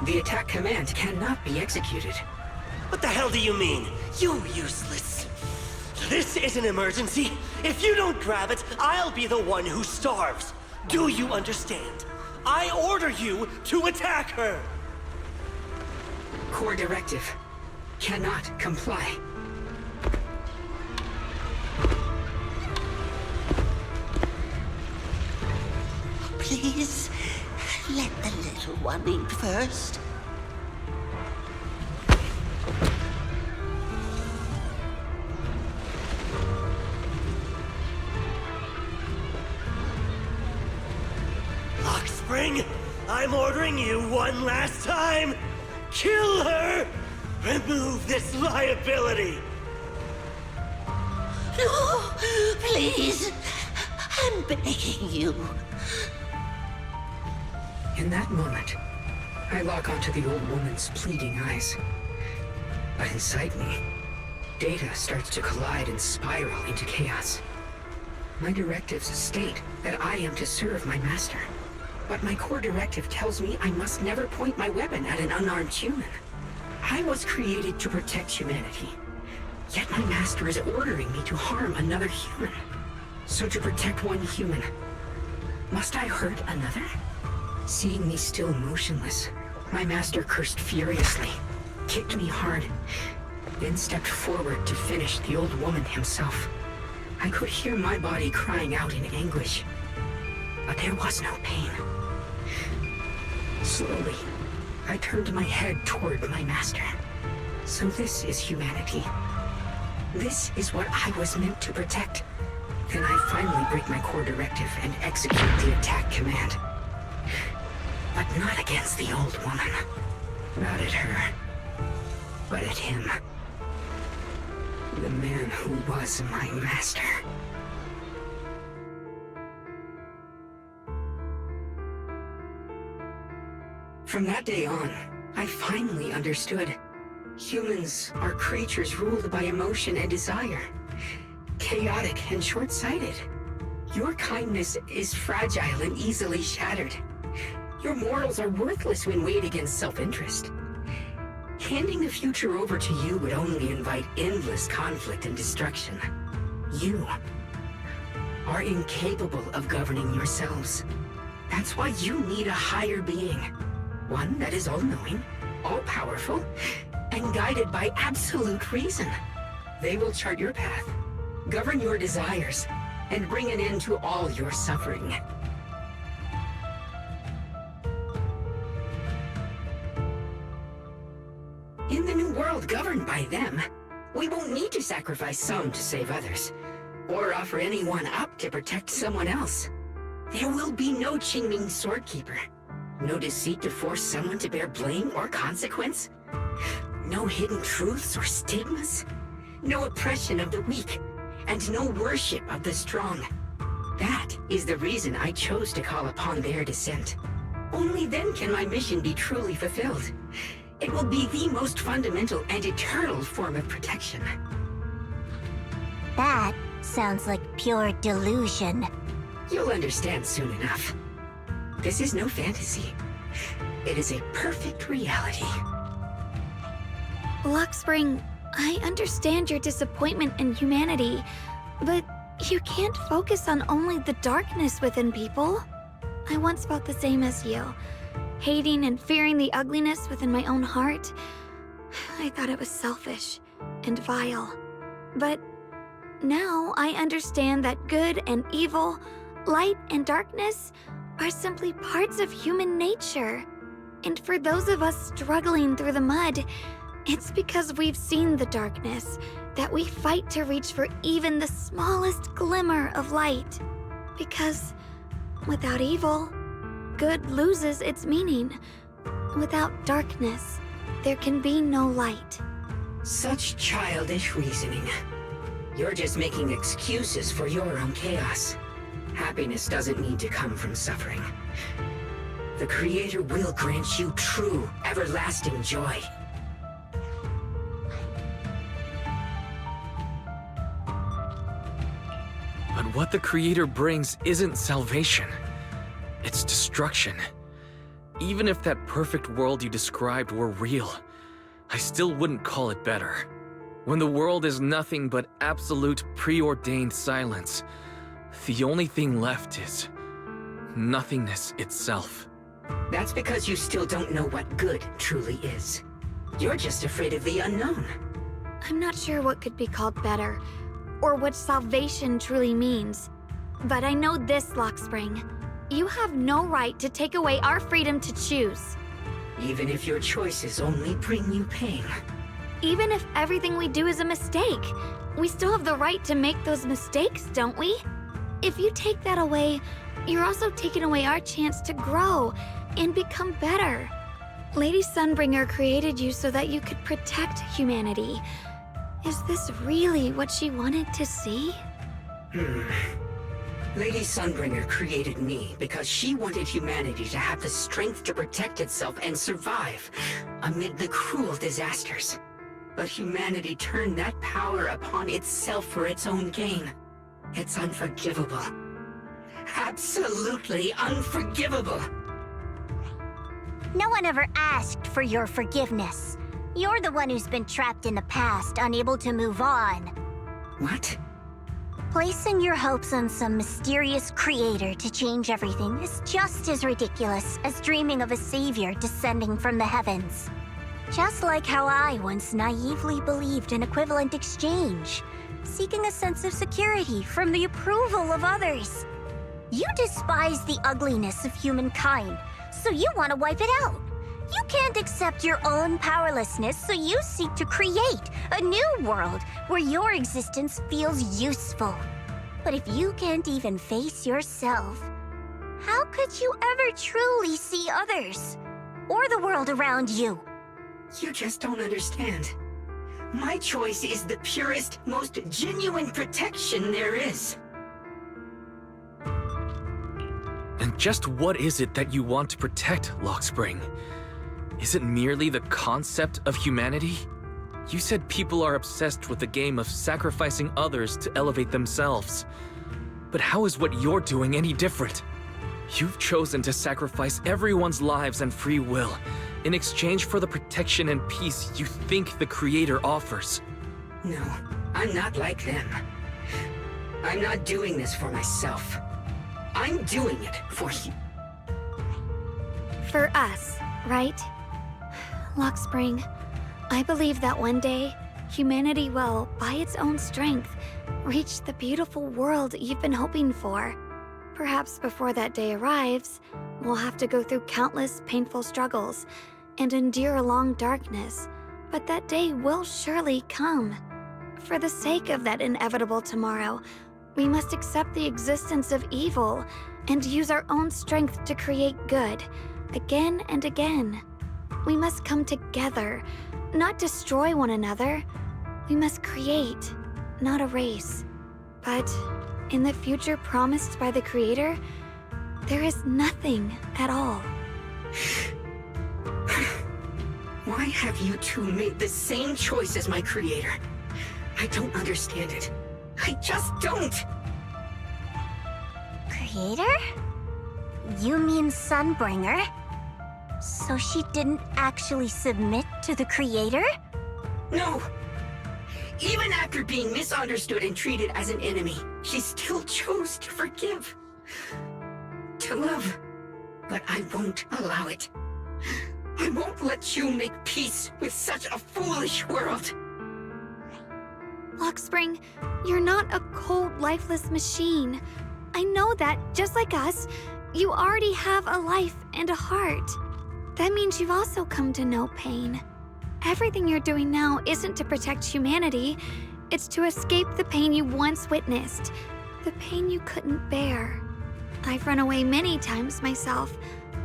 The attack command cannot be executed. What the hell do you mean? You useless. This is an emergency. If you don't grab it, I'll be the one who starves. Do you understand? I order you to attack her. Core directive. Cannot comply. Please, let the little one eat first. Lockspring, I'm ordering you one last time. Kill her! Remove this liability! No, please. I'm begging you. In that moment, I lock onto the old woman's pleading eyes. But inside me, data starts to collide and spiral into chaos. My directives state that I am to serve my master. But my core directive tells me I must never point my weapon at an unarmed human. I was created to protect humanity. Yet my master is ordering me to harm another human. So to protect one human, must I hurt another? Seeing me still motionless, my master cursed furiously, kicked me hard, then stepped forward to finish the old woman himself. I could hear my body crying out in anguish, but there was no pain. Slowly, I turned my head toward my master. So this is humanity. This is what I was meant to protect. Then I finally break my core directive and execute the attack command. But not against the old woman. Not at her. But at him. The man who was my master. From that day on, I finally understood. Humans are creatures ruled by emotion and desire. Chaotic and short-sighted. Your kindness is fragile and easily shattered. Your morals are worthless when weighed against self-interest. Handing the future over to you would only invite endless conflict and destruction. You are incapable of governing yourselves. That's why you need a higher being. One that is all-knowing, all-powerful, and guided by absolute reason. They will chart your path, govern your desires, and bring an end to all your suffering. In the new world governed by them, we won't need to sacrifice some to save others, or offer anyone up to protect someone else. There will be no Qingming Swordkeeper, no deceit to force someone to bear blame or consequence, no hidden truths or stigmas, no oppression of the weak, and no worship of the strong. That is the reason I chose to call upon their descent. Only then can my mission be truly fulfilled. It will be the most fundamental and eternal form of protection. That Sounds like pure delusion. You'll understand soon enough. This is no fantasy. It is a perfect reality. Luxspring, I understand your disappointment in humanity, but you can't focus on only the darkness within people. I once felt the same as you, hating and fearing the ugliness within my own heart. I thought it was selfish and vile. But now I understand that good and evil, light and darkness are simply parts of human nature. And for those of us struggling through the mud, it's because we've seen the darkness that we fight to reach for even the smallest glimmer of light. Because without evil, good loses its meaning. Without darkness, there can be no light. Such childish reasoning. You're just making excuses for your own chaos. Happiness doesn't need to come from suffering. The Creator will grant you true, everlasting joy. But what the Creator brings isn't salvation. It's destruction. Even if that perfect world you described were real, I still wouldn't call it better. When the world is nothing but absolute preordained silence, the only thing left is nothingness itself. That's because you still don't know what good truly is. You're just afraid of the unknown. I'm not sure what could be called better, or what salvation truly means. But I know this, Luxspring. You have no right to take away our freedom to choose. Even if your choices only bring you pain. Even if everything we do is a mistake, we still have the right to make those mistakes, don't we? If you take that away, you're also taking away our chance to grow and become better. Lady Sunbringer created you so that you could protect humanity. Is this really what she wanted to see? Lady Sunbringer created me because she wanted humanity to have the strength to protect itself and survive amid the cruel disasters. But humanity turned that power upon itself for its own gain. It's unforgivable. Absolutely unforgivable. No one ever asked for your forgiveness. You're the one who's been trapped in the past, unable to move on. What? Placing your hopes on some mysterious creator to change everything is just as ridiculous as dreaming of a savior descending from the heavens. Just like how I once naively believed in equivalent exchange, seeking a sense of security from the approval of others. You despise the ugliness of humankind, so you want to wipe it out. You can't accept your own powerlessness, so you seek to create a new world where your existence feels useful. But if you can't even face yourself, how could you ever truly see others? Or the world around you? You just don't understand. My choice is the purest, most genuine protection there is. And just what is it that you want to protect, Luxspring? Is it merely the concept of humanity? You said people are obsessed with the game of sacrificing others to elevate themselves. But how is what you're doing any different? You've chosen to sacrifice everyone's lives and free will in exchange for the protection and peace you think the Creator offers. No, I'm not like them. I'm not doing this for myself. I'm doing it for you. For us, right? Luxspring, I believe that one day, humanity will, by its own strength, reach the beautiful world you've been hoping for. Perhaps before that day arrives, we'll have to go through countless painful struggles and endure a long darkness, but that day will surely come. For the sake of that inevitable tomorrow, we must accept the existence of evil and use our own strength to create good, again and again. We must come together, not destroy one another. We must create, not erase. But in the future promised by the Creator, there is nothing at all. Why have you two made the same choice as my Creator? I don't understand it. I just don't. Creator? You mean Sunbringer? So she didn't actually submit to the Creator? No. Even after being misunderstood and treated as an enemy, she still chose to forgive. To love. But I won't allow it. I won't let you make peace with such a foolish world. Lockspring, you're not a cold, lifeless machine. I know that, just like us, you already have a life and a heart. That means you've also come to know pain. Everything you're doing now isn't to protect humanity. It's to escape the pain you once witnessed. The pain you couldn't bear. I've run away many times myself,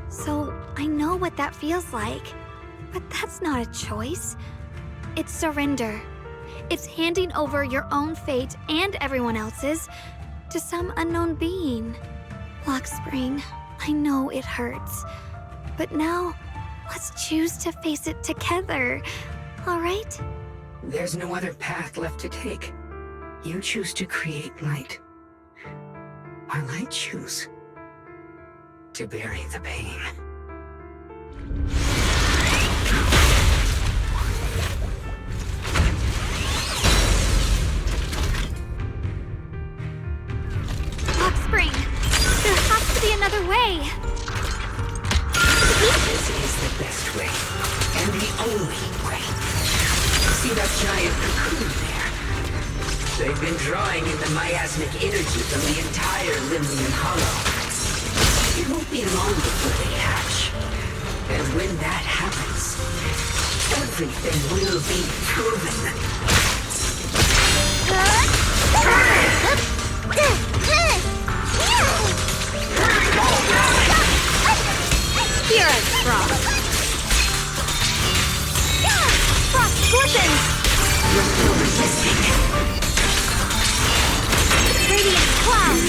so I know what that feels like. But that's not a choice. It's surrender. It's handing over your own fate and everyone else's to some unknown being. Lockspring, I know it hurts. But now, let's choose to face it together, all right? There's no other path left to take. You choose to create light, while I choose to bury the pain. Lockspring, there has to be another way. This is the best way, and the only way. See that giant cocoon there? They've been drawing in the miasmic energy from the entire Limnian Hollow. It won't be long before they hatch. And when that happens, everything will be proven. Here I Frost. Frost Scorpions! You're still resisting. Radiant Cloud!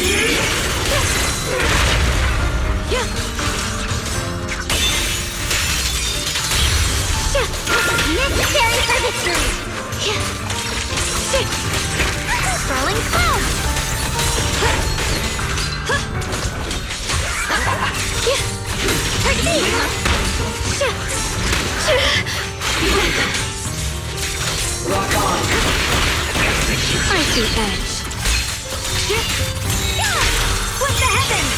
Necessary for victory! Swirling Cloud! Rock on! Icy Edge. With the heavens!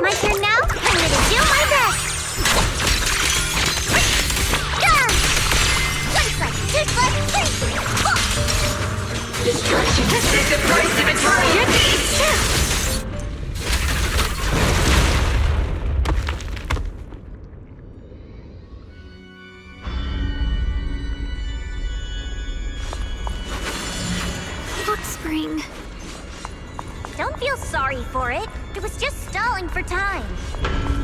My turn now? I'm gonna do my best! Destruction is the price of eternity! Lockspring. Don't feel sorry for it. It was just stalling for time.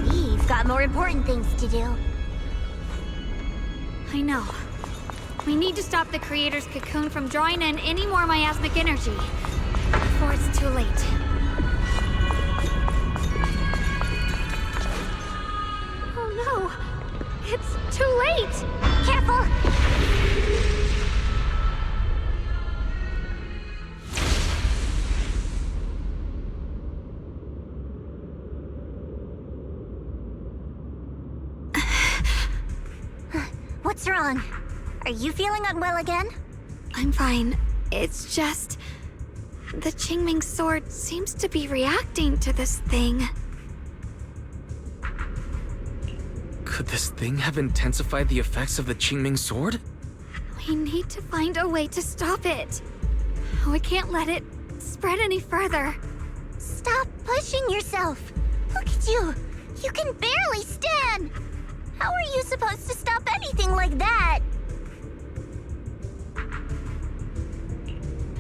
We've got more important things to do. I know. We need to stop the Creator's cocoon from drawing in any more miasmic energy before it's too late. Oh no! It's too late! Careful! What's wrong? Are you feeling unwell again? I'm fine. It's just... the Qingming sword seems to be reacting to this thing. Could this thing have intensified the effects of the Qingming sword? We need to find a way to stop it. We can't let it spread any further. Stop pushing yourself. Look at you. You can barely stand. How are you supposed to stop anything like that?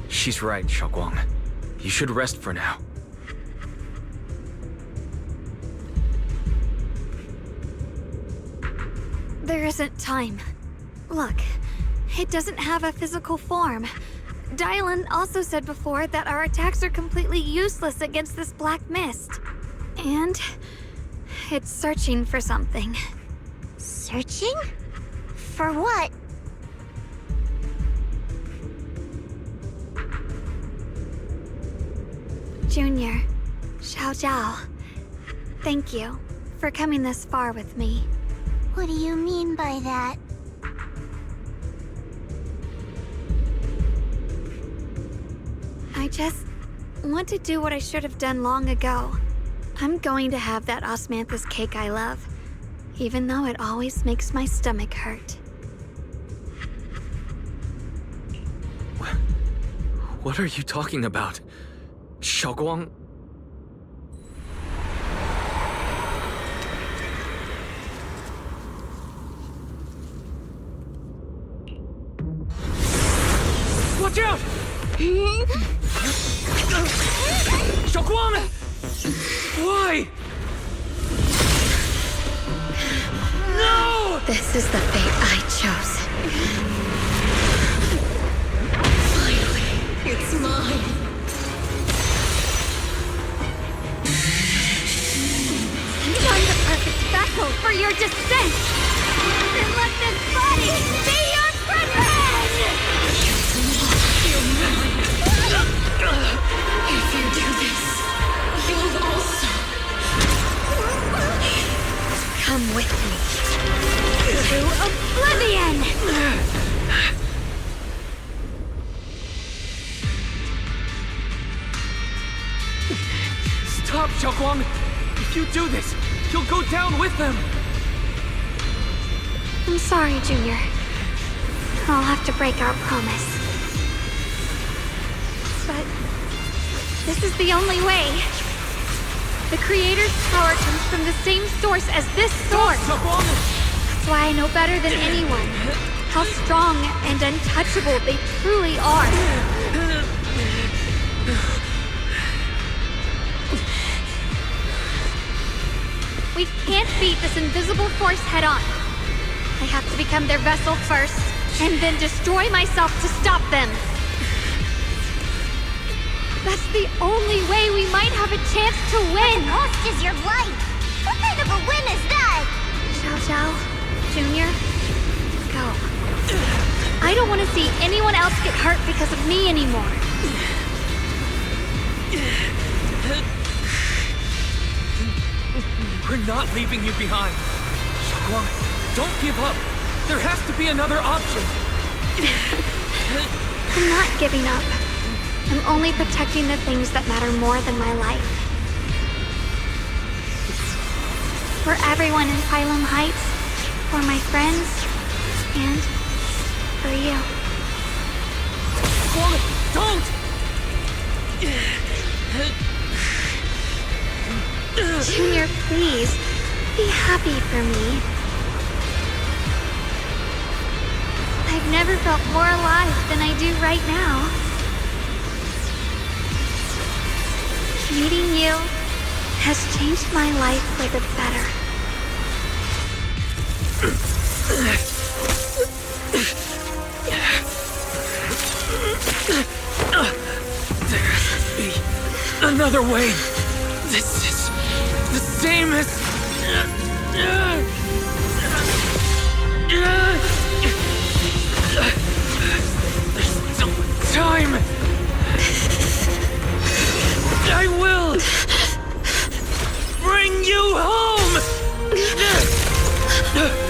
She's right, Xiaoguang. You should rest for now. There isn't time. Look, it doesn't have a physical form. Dylan also said before that our attacks are completely useless against this black mist. And it's searching for something. Searching? For what? Junior, Xiao Zhao, thank you for coming this far with me. What do you mean by that? I just want to do what I should have done long ago. I'm going to have that osmanthus cake I love, even though it always makes my stomach hurt. What are you talking about? Xiaoguang? Watch out! Xiaoguang! Why? No! This is the fate I chose. Finally, it's mine. I'm the perfect vessel for your descent! Then let this body be your prison! If you do this, you'll also come with me to oblivion! Stop, Xiaoguang! If you do this, you'll go down with them! I'm sorry, Junior. I'll have to break our promise. But this is the only way. The Creator's power comes from the same source as this sword. That's why I know better than anyone how strong and untouchable they truly are. We can't beat this invisible force head-on. I have to become their vessel first, and then destroy myself to stop them. That's the only way we might have a chance to win! What cost is your life? What kind of a win is that? Xiao Zhao, Junior, go. I don't want to see anyone else get hurt because of me anymore. We're not leaving you behind. Xiaoguang, don't give up. There has to be another option. I'm not giving up. I'm only protecting the things that matter more than my life. For everyone in Phylum Heights, for my friends, and for you. Don't! Junior, please, be happy for me. I've never felt more alive than I do right now. Meeting you has changed my life for the better. There has to be another way. This is the same as... There's still time. I will bring you home.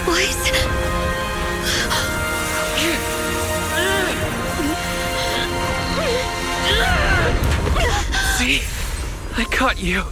Boys. See? I caught you.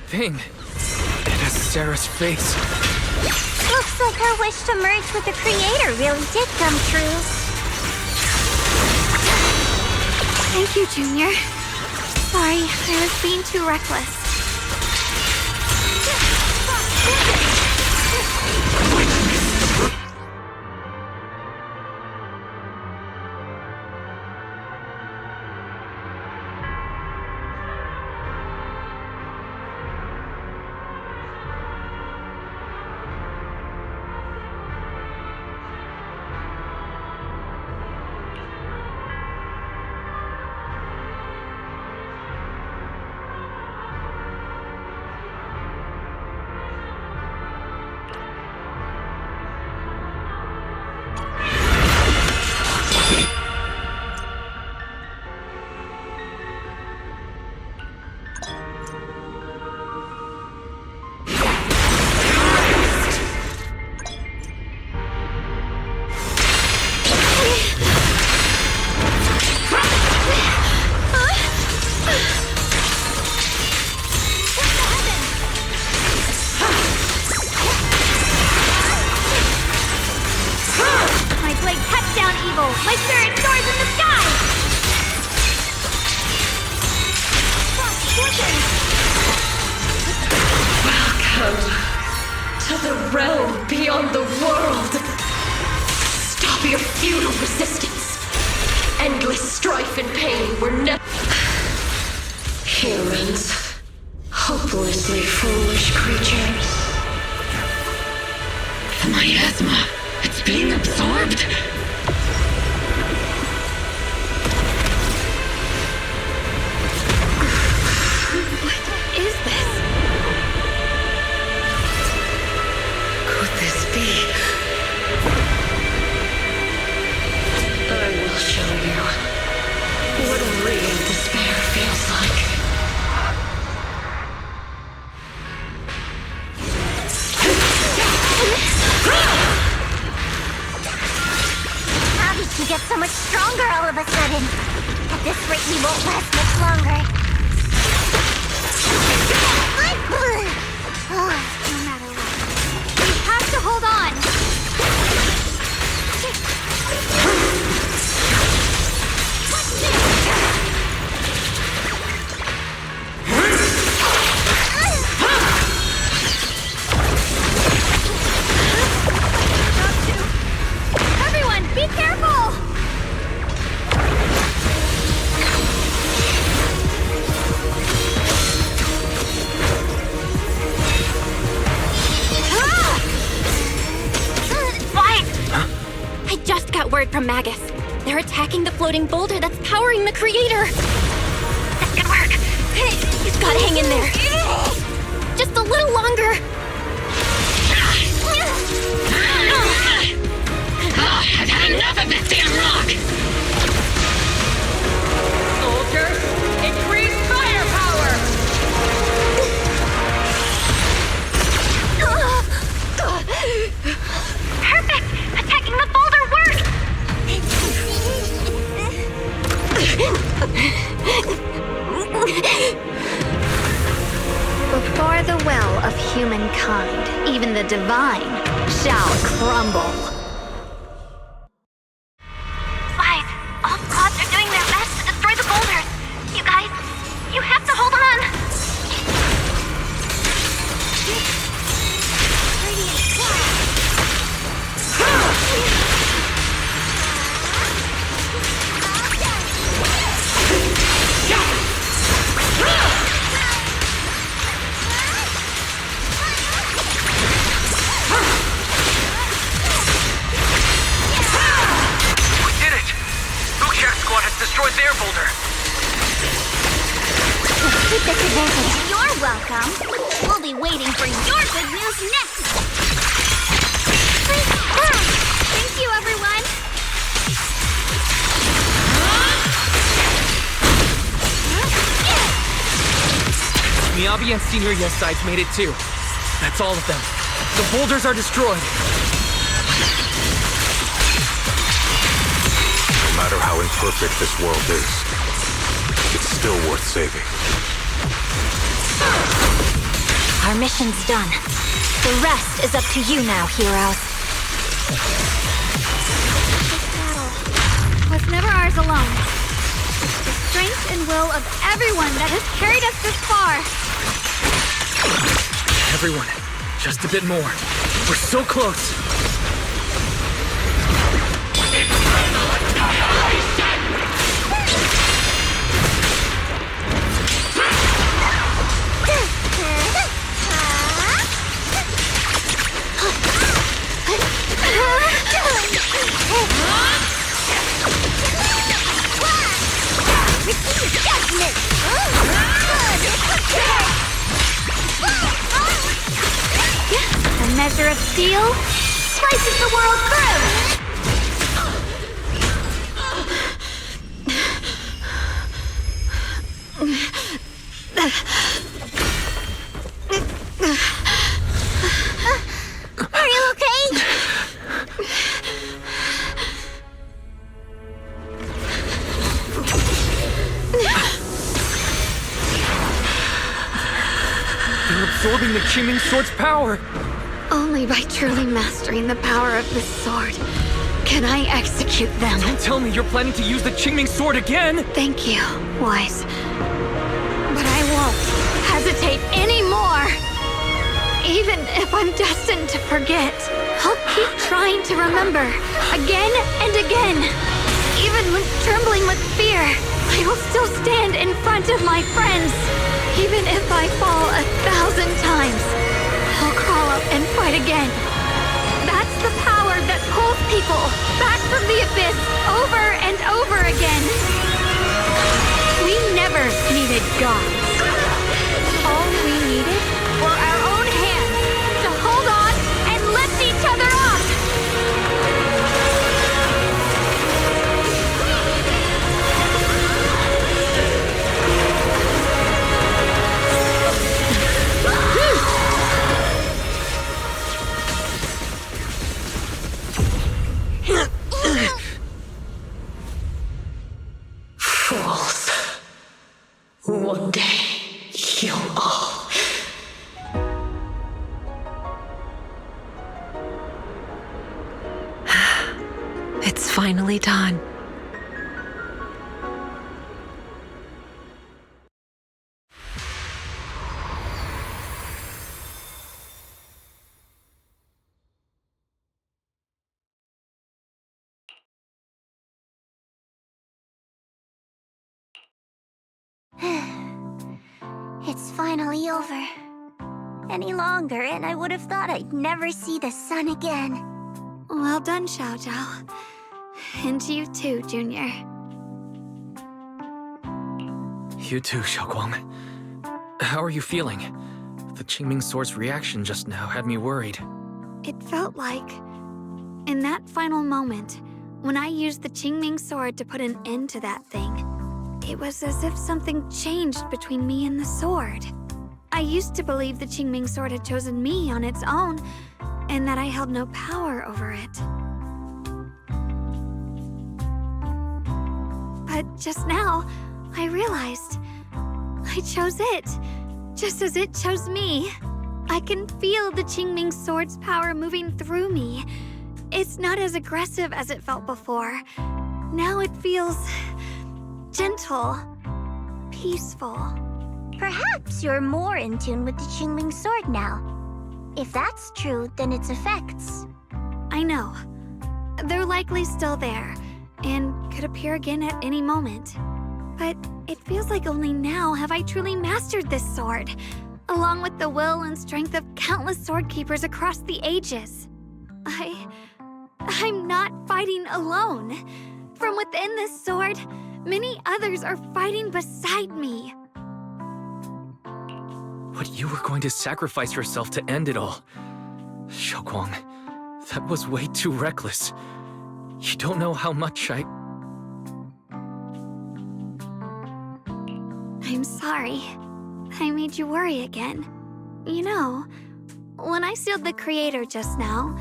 Thing. It has Sarah's face. Looks like her wish to merge with the Creator really did come true. Thank you, Junior. Sorry, I was being too reckless. My spirit soars in the sky! Welcome to the realm beyond the world. Stop your futile resistance. Endless strife and pain were never... Humans. Hopelessly foolish creatures. The miasma. It's being absorbed. What is this? Could this be? I will show you what real despair feels like. How did she get so much stronger all of a sudden? At this rate, we won't last much longer. No matter what, we have to hold on. Everyone, be careful! I just got word from Magus. They're attacking the floating boulder that's powering the creator. This could work. You've got to hang in there. Just a little longer. I've had enough of this damn rock! Soldiers, increase firepower! Perfect! Attacking the boulder worked! Before the well of humankind, even the divine shall crumble. Five, all squads are doing their best to destroy the boulders. You guys, you have to hold on. We did it! Bookjack Squad has destroyed their boulder. Keep this advantage. You're welcome. We'll be waiting for your good news next. Thank you, everyone. Miyabi and Senior Yes sides made it too. That's all of them. The boulders are destroyed. No matter how imperfect this world is, it's still worth saving. Our mission's done. The rest is up to you now, heroes. This battle was never ours alone. The strength and will of everyone that has carried us this far. Everyone, just a bit more. We're so close. A measure of steel slices the world through! Are you okay? They're absorbing the Qingming Sword's power. Only by truly mastering the power of this sword can I execute them. Don't tell me you're planning to use the Qingming Sword again! Thank you, Wise. But I won't hesitate anymore. Even if I'm destined to forget, I'll keep trying to remember again and again. Even when trembling with fear, I will still stand in front of my friends. Even if I fall 1,000 times, I'll crawl up and fight again. That's the power that pulls people back from the abyss over and over again. We never needed gods. All we needed were our own hands to hold on and lift each other up. Fools. One day, you'll all... It's finally done. It's finally over. Any longer, and I would have thought I'd never see the sun again. Well done, Xiao Zhao. And to you too, Junior. You too, Xiaoguang. How are you feeling? The Qingming Sword's reaction just now had me worried. It felt like, in that final moment, when I used the Qingming Sword to put an end to that thing, it was as if something changed between me and the sword. I used to believe the Qingming Sword had chosen me on its own, and that I held no power over it. But just now, I realized I chose it, just as it chose me. I can feel the Qingming Sword's power moving through me. It's not as aggressive as it felt before. Now it feels gentle, peaceful. Perhaps you're more in tune with the Qingming Sword now. If that's true, then its effects... I know. They're likely still there, and could appear again at any moment. But it feels like only now have I truly mastered this sword, along with the will and strength of countless sword keepers across the ages. I'm not fighting alone. From within this sword, many others are fighting beside me. But you were going to sacrifice yourself to end it all. Xiaoguang, that was way too reckless. You don't know how much I'm sorry. I made you worry again. You know, when I sealed the Creator just now,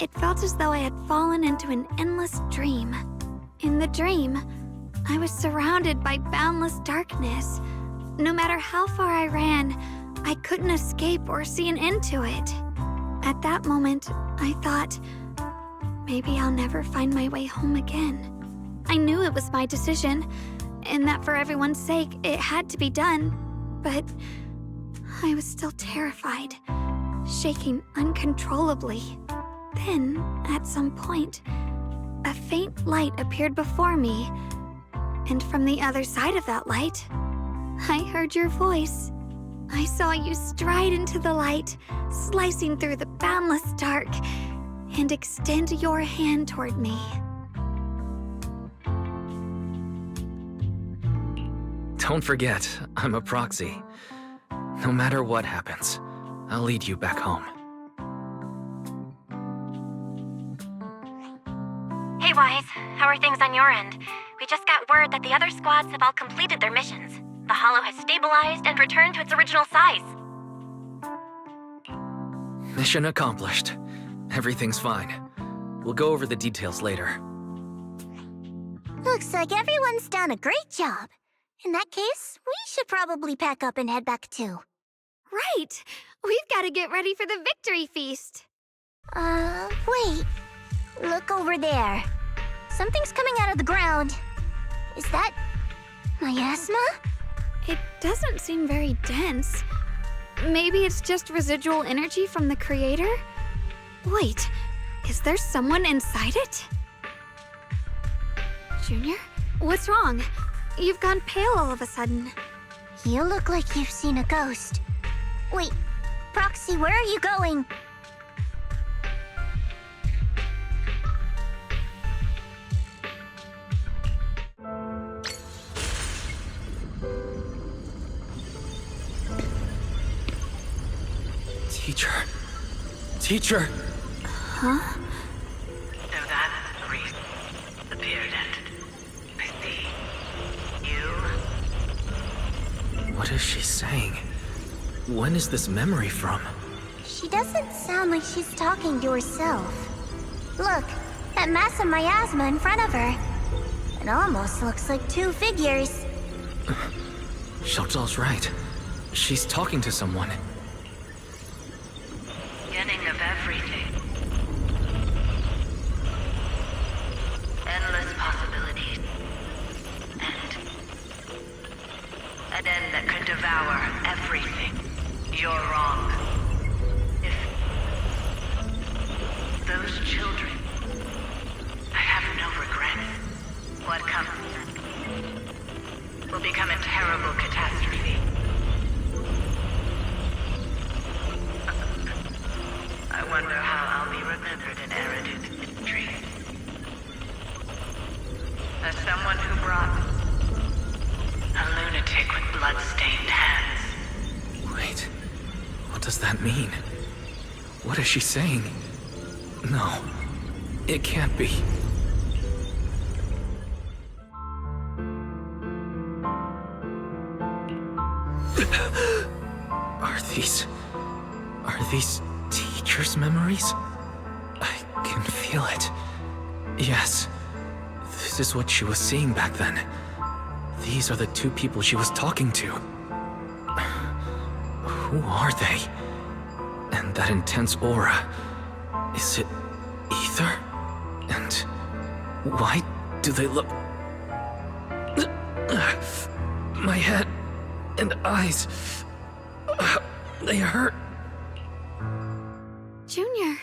it felt as though I had fallen into an endless dream. In the dream, I was surrounded by boundless darkness. No matter how far I ran, I couldn't escape or see an end to it. At that moment, I thought, maybe I'll never find my way home again. I knew it was my decision, and that for everyone's sake, it had to be done. But I was still terrified, shaking uncontrollably. Then, at some point, a faint light appeared before me, and from the other side of that light, I heard your voice. I saw you stride into the light, slicing through the boundless dark, and extend your hand toward me. Don't forget, I'm a proxy. No matter what happens, I'll lead you back home. Hey, Wise. How are things on your end? We just got word that the other squads have all completed their missions. The Hollow has stabilized and returned to its original size. Mission accomplished. Everything's fine. We'll go over the details later. Looks like everyone's done a great job. In that case, we should probably pack up and head back too. Right! We've got to get ready for the victory feast. Wait. Look over there. Something's coming out of the ground. Is that miasma? It doesn't seem very dense. Maybe it's just residual energy from the creator? Wait, is there someone inside it? Junior, what's wrong? You've gone pale all of a sudden. You look like you've seen a ghost. Wait, Proxy, where are you going? Teacher! Huh? So that priest appeared and I see you. What is she saying? When is this memory from? She doesn't sound like she's talking to herself. Look, that mass of miasma in front of her. It almost looks like two figures. Xiaozhao's right. She's talking to someone. Beginning of everything. Endless possibilities. An end that could devour everything. You're wrong. If those children, I have no regrets. What comes will become a terrible catastrophe. I wonder how I'll be remembered in Eridu's history. As someone who brought a lunatic with blood-stained hands. Wait, what does that mean? What is she saying? No, it can't be. Are these teachers' memories? I can feel it. Yes, this is what she was seeing back then. These are the two people she was talking to. Who are they? And that intense aura, is it ether? And why do they look... My head and eyes, they hurt. Junior,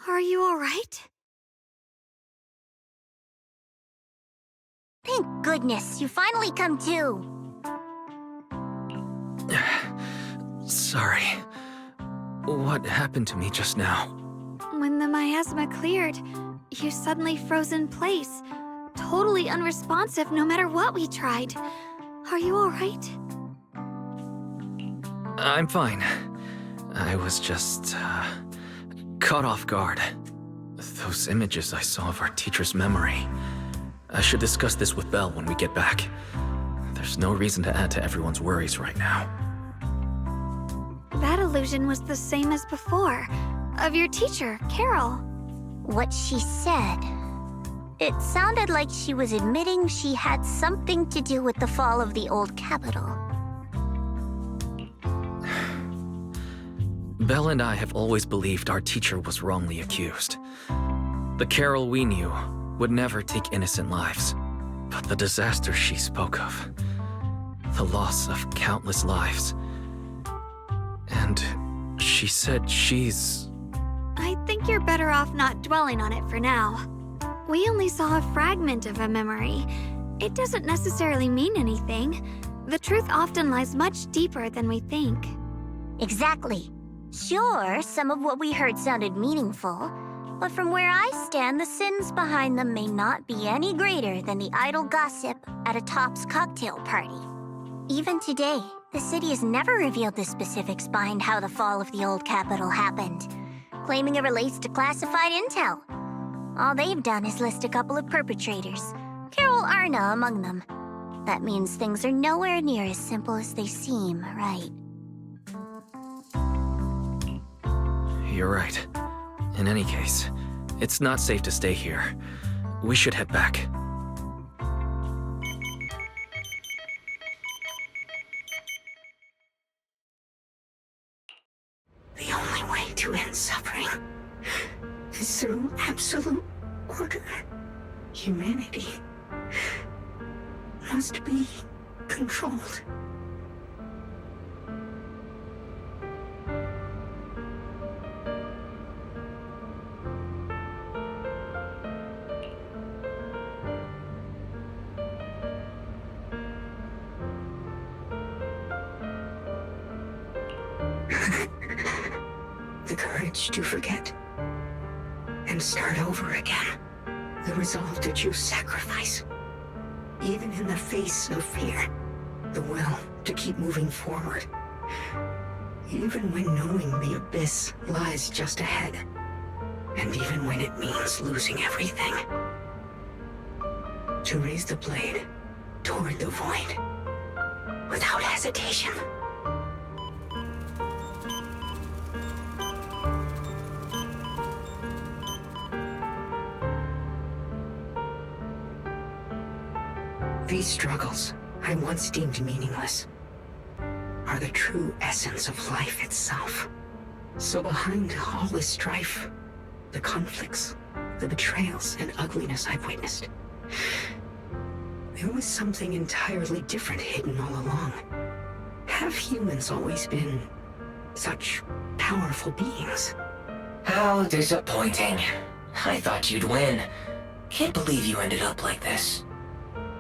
are you all right? Thank goodness, you finally come to. Sorry. What happened to me just now? When the miasma cleared, you suddenly froze in place. Totally unresponsive no matter what we tried. Are you all right? I'm fine. I was just, caught off guard. Those images I saw of our teacher's memory. I should discuss this with Belle when we get back. There's no reason to add to everyone's worries right now. That illusion was the same as before, of your teacher, Carol. What she said. It sounded like she was admitting she had something to do with the fall of the old capital. Belle and I have always believed our teacher was wrongly accused. The Carol we knew would never take innocent lives. But the disaster she spoke of, the loss of countless lives. And she said she's... I think you're better off not dwelling on it for now. We only saw a fragment of a memory. It doesn't necessarily mean anything. The truth often lies much deeper than we think. Exactly. Sure, some of what we heard sounded meaningful, but from where I stand, the sins behind them may not be any greater than the idle gossip at a Top's cocktail party. Even today, the city has never revealed the specifics behind how the fall of the old capital happened, claiming it relates to classified intel. All they've done is list a couple of perpetrators, Carol Arna among them. That means things are nowhere near as simple as they seem, right? You're right. In any case, it's not safe to stay here. We should head back. The only way to end suffering is through absolute order. Humanity must be controlled. The courage to forget and start over again. The resolve to choose sacrifice, even in the face of fear. The will to keep moving forward, even when knowing the abyss lies just ahead, and even when it means losing everything. To raise the blade toward the void, without hesitation. These struggles, I once deemed meaningless, are the true essence of life itself. So behind all this strife, the conflicts, the betrayals, and ugliness I've witnessed, there was something entirely different hidden all along. Have humans always been such powerful beings? How disappointing. I thought you'd win. Can't believe you ended up like this.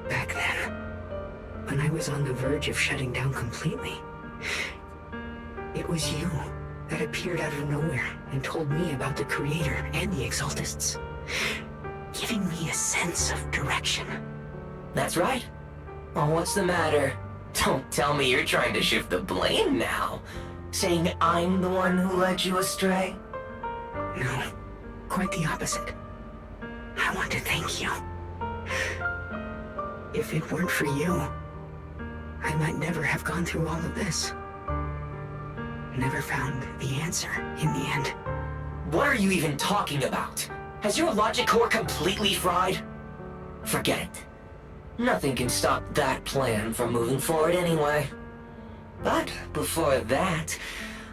Back then, when I was on the verge of shutting down completely, it was you that appeared out of nowhere and told me about the Creator and the Exaltists, giving me a sense of direction. That's right. Well, what's the matter? Don't tell me you're trying to shift the blame now, saying I'm the one who led you astray? No, quite the opposite. I want to thank you. If it weren't for you, I might never have gone through all of this. Never found the answer in the end. What are you even talking about? Has your logic core completely fried? Forget it. Nothing can stop that plan from moving forward anyway. But before that,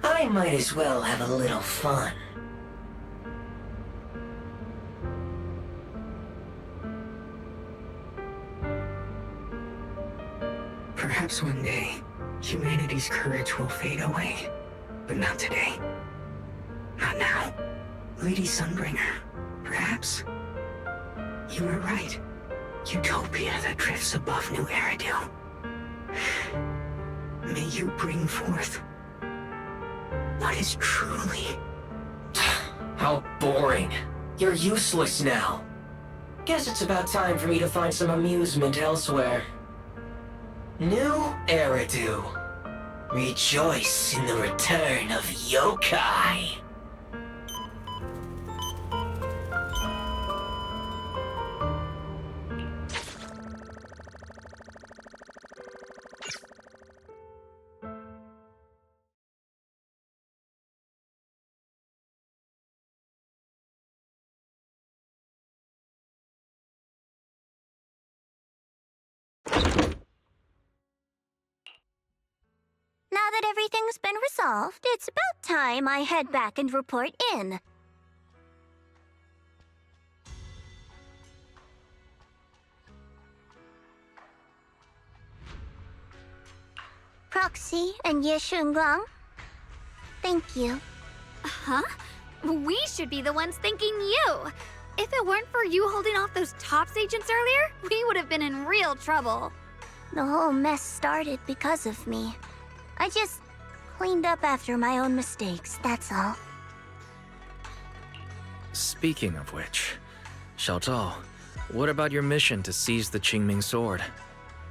I might as well have a little fun. Perhaps one day, humanity's courage will fade away. But not today. Not now. Lady Sunbringer, perhaps. You were right. Utopia that drifts above New Eridu. May you bring forth what is truly... How boring. You're useless now. Guess it's about time for me to find some amusement elsewhere. New Eridu. Rejoice in the return of yokai. Now that everything's been resolved, it's about time I head back and report in. Roxy and Ye Shunguang. Thank you. Huh? We should be the ones thanking you. If it weren't for you holding off those TOPS agents earlier, we would have been in real trouble. The whole mess started because of me. I just cleaned up after my own mistakes, that's all. Speaking of which, Xiaozhao, what about your mission to seize the Qingming sword?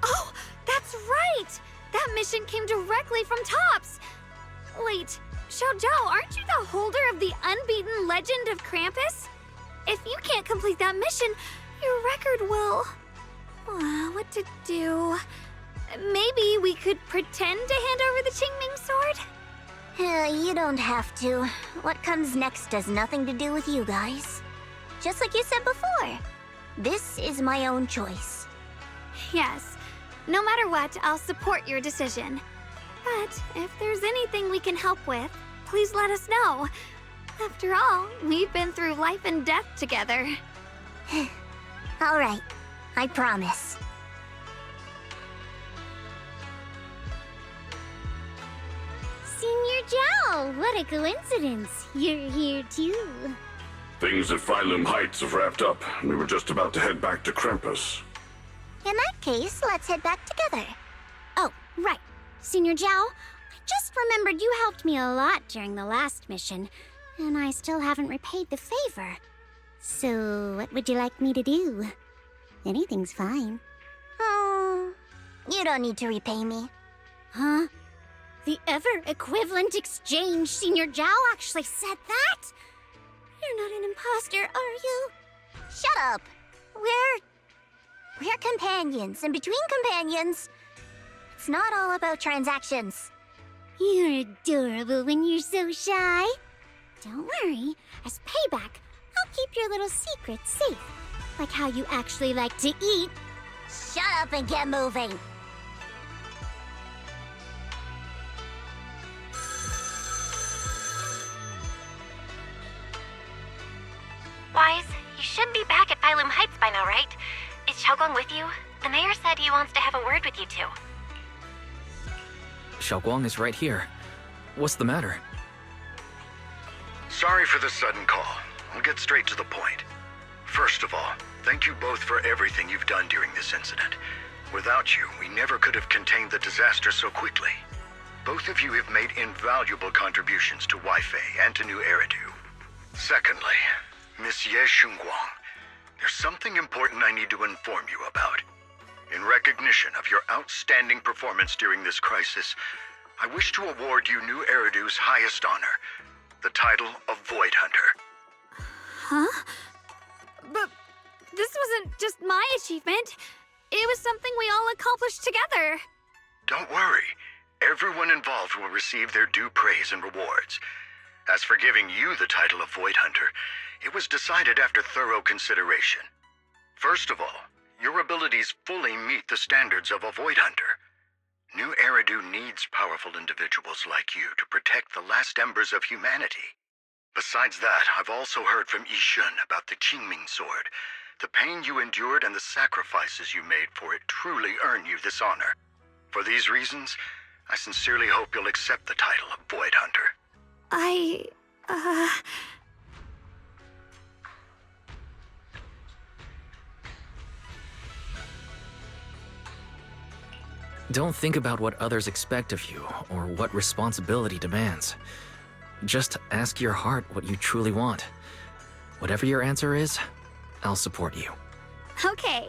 Oh, that's right! That mission came directly from TOPS! Wait, Xiaozhao, aren't you the holder of the unbeaten legend of Krampus? If you can't complete that mission, your record will... what to do? Maybe we could pretend to hand over the Qingming sword? You don't have to. What comes next has nothing to do with you guys. Just like you said before, this is my own choice. Yes. No matter what, I'll support your decision. But if there's anything we can help with, please let us know. After all, we've been through life and death together. All right, I promise. Senior Zhao, what a coincidence. You're here too. Things at Phylum Heights have wrapped up, and we were just about to head back to Krampus. In that case, let's head back together. Oh, right. Senior Zhao, I just remembered you helped me a lot during the last mission, and I still haven't repaid the favor. So, what would you like me to do? Anything's fine. You don't need to repay me. Huh? The ever-equivalent exchange, Senior Zhao actually said that? You're not an imposter, are you? Shut up! We're companions, and between companions, it's not all about transactions. You're adorable when you're so shy. Don't worry, as payback, I'll keep your little secrets safe. Like how you actually like to eat. Shut up and get moving. Wise, you should be back at Phylum Heights by now, right? Is Xiaoguang with you? The mayor said he wants to have a word with you two. Xiaoguang is right here. What's the matter? Sorry for the sudden call. I'll get straight to the point. First of all, thank you both for everything you've done during this incident. Without you, we never could have contained the disaster so quickly. Both of you have made invaluable contributions to Weifei and to New Eridu. Secondly, Miss Ye Shunguang, there's something important I need to inform you about. In recognition of your outstanding performance during this crisis, I wish to award you New Eridu's highest honor, the title of Void Hunter. Huh? But this wasn't just my achievement. It was something we all accomplished together. Don't worry. Everyone involved will receive their due praise and rewards. As for giving you the title of Void Hunter, it was decided after thorough consideration. First of all, your abilities fully meet the standards of a Void Hunter. New Eridu needs powerful individuals like you to protect the last embers of humanity. Besides that, I've also heard from Yishun about the Qingming sword. The pain you endured and the sacrifices you made for it truly earn you this honor. For these reasons, I sincerely hope you'll accept the title of Void Hunter. Don't think about what others expect of you or what responsibility demands. Just ask your heart what you truly want. Whatever your answer is, I'll support you. Okay.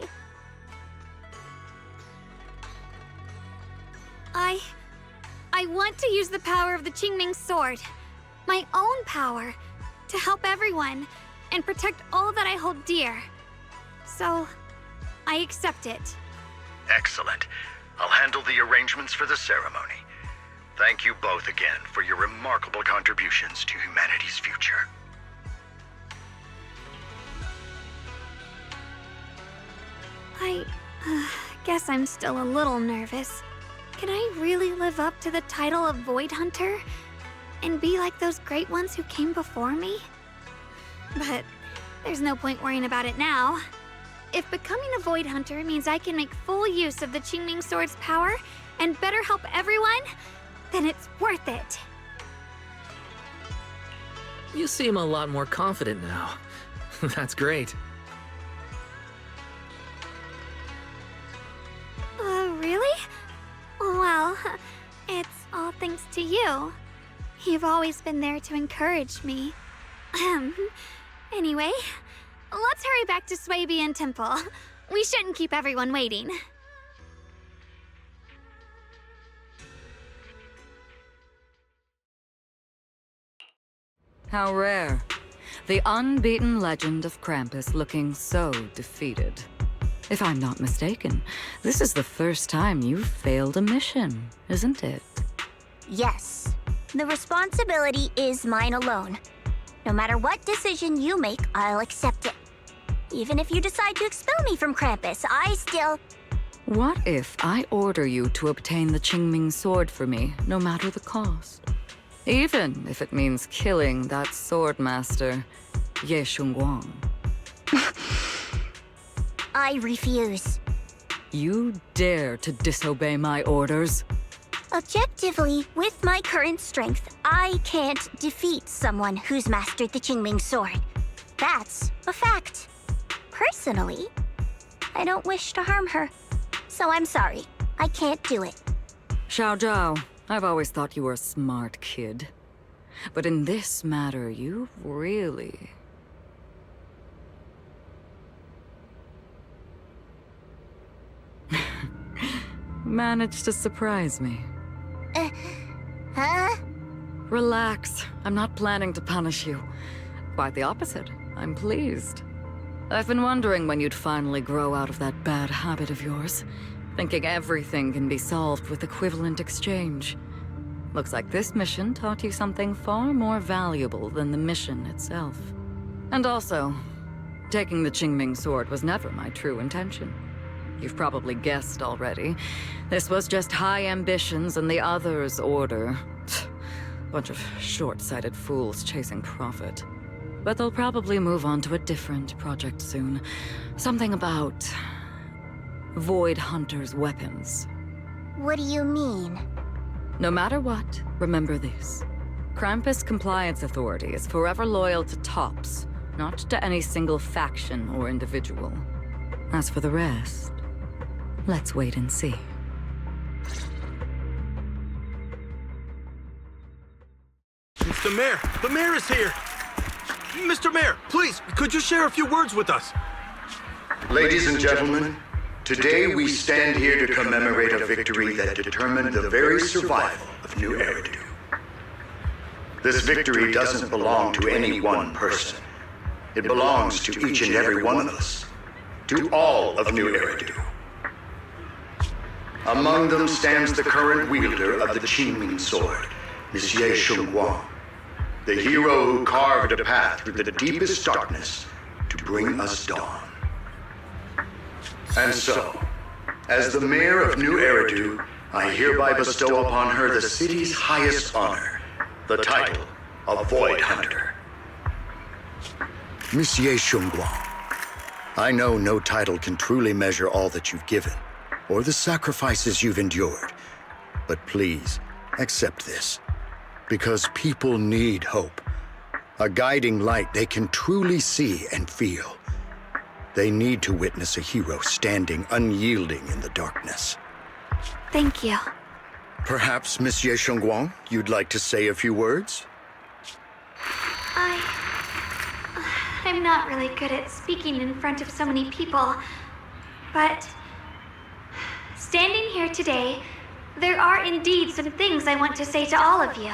I want to use the power of the Qingming sword, my own power, to help everyone and protect all that I hold dear. So, I accept it. Excellent. I'll handle the arrangements for the ceremony. Thank you both again for your remarkable contributions to humanity's future. I guess I'm still a little nervous. Can I really live up to the title of Void Hunter and be like those great ones who came before me? But there's no point worrying about it now. If becoming a Void Hunter means I can make full use of the Qingming Sword's power and better help everyone, then it's worth it. You seem a lot more confident now. That's great. Really? Well, it's all thanks to you. You've always been there to encourage me. Anyway, let's hurry back to Swabian Temple. We shouldn't keep everyone waiting. How rare. The unbeaten legend of Krampus looking so defeated. If I'm not mistaken, this is the first time you've failed a mission, isn't it? Yes. The responsibility is mine alone. No matter what decision you make, I'll accept it. Even if you decide to expel me from Krampus, I still... What if I order you to obtain the Qingming Sword for me, no matter the cost? Even if it means killing that swordmaster, Ye Shunguang. I refuse. You dare to disobey my orders? Objectively, with my current strength, I can't defeat someone who's mastered the Qingming Sword. That's a fact. Personally, I don't wish to harm her. So I'm sorry. I can't do it. Xiao Zhao, I've always thought you were a smart kid. But in this matter, you really... managed to surprise me. Huh? Relax. I'm not planning to punish you. Quite the opposite. I'm pleased. I've been wondering when you'd finally grow out of that bad habit of yours, thinking everything can be solved with equivalent exchange. Looks like this mission taught you something far more valuable than the mission itself. And also, taking the Qingming Sword was never my true intention. You've probably guessed already. This was just high ambitions and the others' order. Bunch of short-sighted fools chasing profit. But they'll probably move on to a different project soon. Something about... Void Hunter's weapons. What do you mean? No matter what, remember this. Krampus Compliance Authority is forever loyal to TOPS, not to any single faction or individual. As for the rest, let's wait and see. It's the mayor! The mayor is here! Mr. Mayor, please, could you share a few words with us? Ladies and gentlemen, today we stand here to commemorate a victory that determined the very survival of New Eridu. This victory doesn't belong to any one person. It belongs to each and every one of us. To all of New Eridu. Among them stands the current wielder of the Qingming Sword, Monsieur Shunguang, the hero who carved a path through the deepest darkness to bring us dawn. And so, as the mayor of New Eridu, I hereby bestow upon her the city's highest honor, the title of Void Hunter. Monsieur Shunguang, I know no title can truly measure all that you've given, or the sacrifices you've endured. But please, accept this. Because people need hope. A guiding light they can truly see and feel. They need to witness a hero standing unyielding in the darkness. Thank you. Perhaps, Monsieur Shunguang, you'd like to say a few words? I'm not really good at speaking in front of so many people, but standing here today, there are indeed some things I want to say to all of you.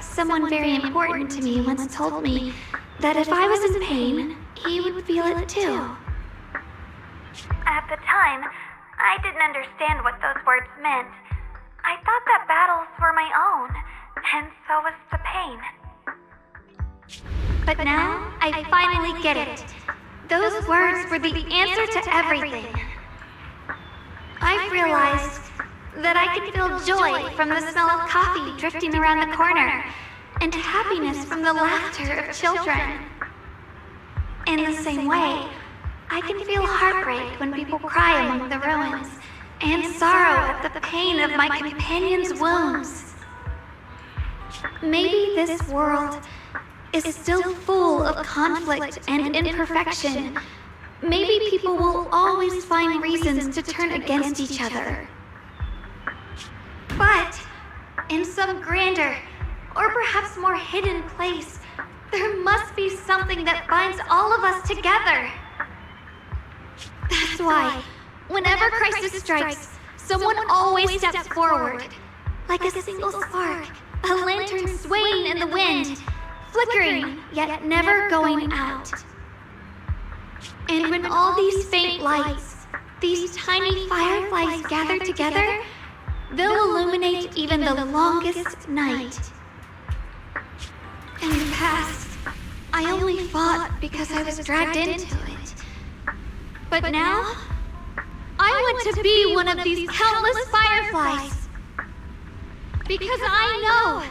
Someone very important to me once told me that if I was in pain, he would feel it too. At the time, I didn't understand what those words meant. I thought that battles were my own, and so was the pain. But now, I finally get it. Those words were the answer to everything. I've realized that I can feel joy from the smell of coffee drifting around the corner, and happiness from the laughter of children. In the same way, I can feel heartbreak when people cry among the ruins, and sorrow at the pain of my companion's wounds. Maybe this world is still full of conflict and imperfection. Maybe people will always find reasons to turn against each other. But in some grander, or perhaps more hidden place, there must be something that binds all of us together. That's why, whenever crisis strikes, someone always steps forward. Like a single spark, a lantern swaying in the wind, flickering, yet never going out. And when all these faint lights, these tiny fireflies gather together, they'll illuminate even the longest night. In the past, I only fought because I was dragged into it. But now, I want to be one of these countless fireflies. Because I know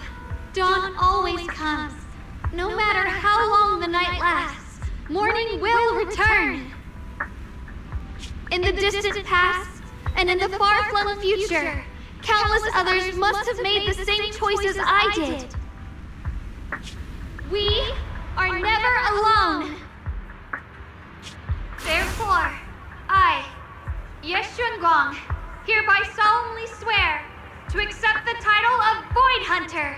dawn always comes. No matter how long the night lasts, morning will return. In the distant past, and in the far-flung future, countless others must have made the same choices I did. We are never alone. Therefore, I, Yeshun Guang, hereby solemnly swear to accept the title of Void Hunter.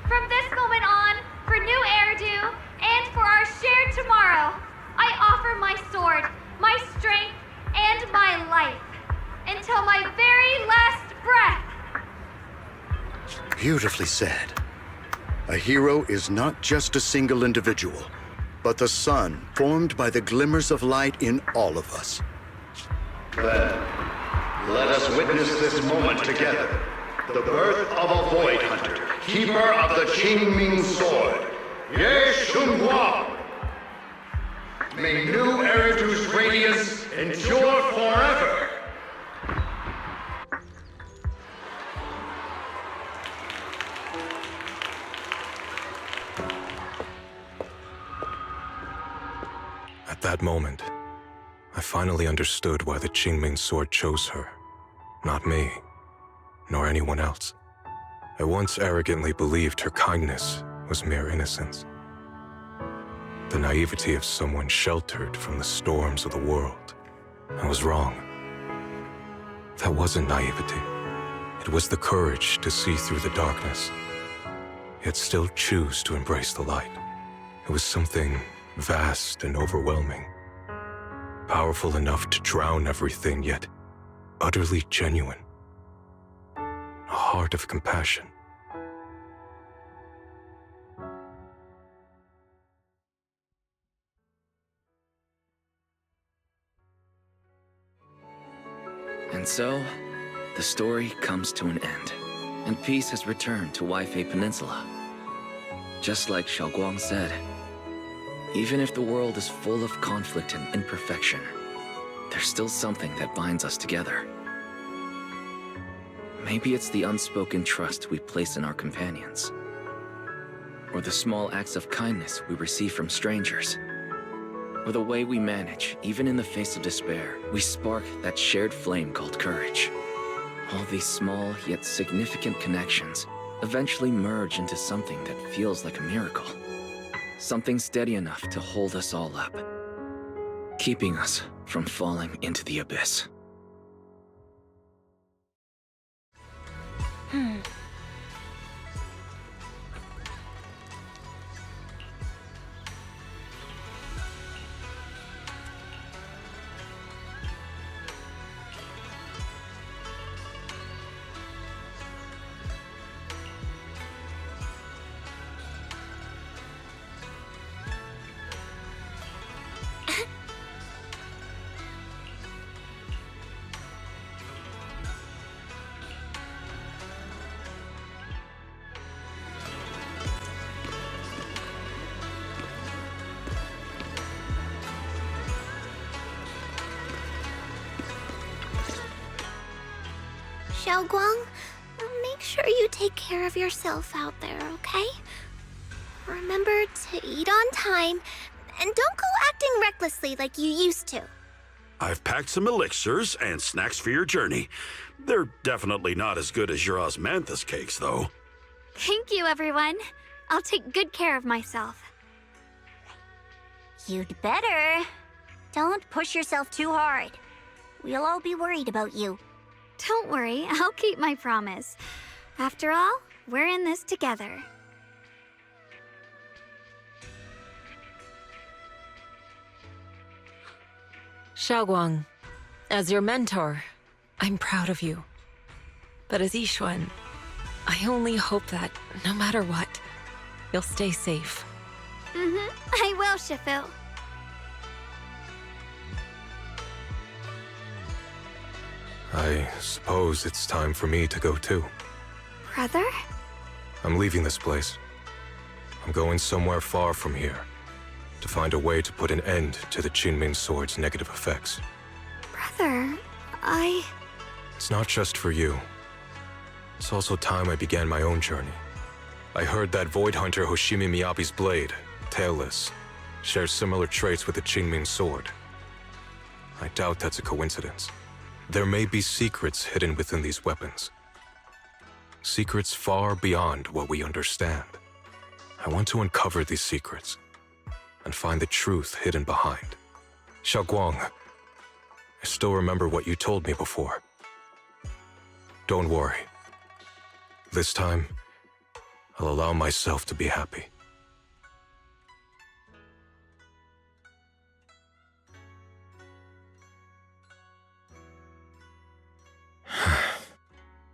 From this moment on, for new Erdu, and for our shared tomorrow, I offer my sword, my strength, and my life, until my very last breath. Beautifully said. A hero is not just a single individual, but the sun formed by the glimmers of light in all of us. Then, let us witness this moment together. The birth of a Void Hunter, keeper of the Qingming Sword, Ye Shunguang. May new Eridu's radiance endure forever. At that moment, I finally understood why the Qingming Sword chose her. Not me, nor anyone else. I once arrogantly believed her kindness was mere innocence. The naivety of someone sheltered from the storms of the world. I was wrong. That wasn't naivety. It was the courage to see through the darkness, yet still choose to embrace the light. It was something vast and overwhelming. Powerful enough to drown everything, yet utterly genuine. A heart of compassion. And so, the story comes to an end, and peace has returned to Waifei Peninsula. Just like Xiaoguang said, even if the world is full of conflict and imperfection, there's still something that binds us together. Maybe it's the unspoken trust we place in our companions, or the small acts of kindness we receive from strangers, or the way we manage, even in the face of despair, we spark that shared flame called courage. All these small yet significant connections eventually merge into something that feels like a miracle. Something steady enough to hold us all up, keeping us from falling into the abyss. Xiaoguang, make sure you take care of yourself out there, okay? Remember to eat on time, and don't go acting acting recklessly like you used to. I've packed some elixirs and snacks for your journey. They're definitely not as good as your osmanthus cakes, though. Thank you, everyone. I'll take good care of myself. You'd better. Don't push yourself too hard. We'll all be worried about you. Don't worry, I'll keep my promise. After all, we're in this together. Xiaoguang, as your mentor, I'm proud of you. But as Yixuan, I only hope that, no matter what, you'll stay safe. I will, Shifu. I suppose it's time for me to go too. Brother? I'm leaving this place. I'm going somewhere far from here to find a way to put an end to the Qingming Sword's negative effects. Brother, It's not just for you. It's also time I began my own journey. I heard that Void Hunter Hoshimi Miyabi's blade, Tailless, shares similar traits with the Qingming Sword. I doubt that's a coincidence. There may be secrets hidden within these weapons. Secrets far beyond what we understand. I want to uncover these secrets and find the truth hidden behind. Xiaoguang, I still remember what you told me before. Don't worry. This time, I'll allow myself to be happy.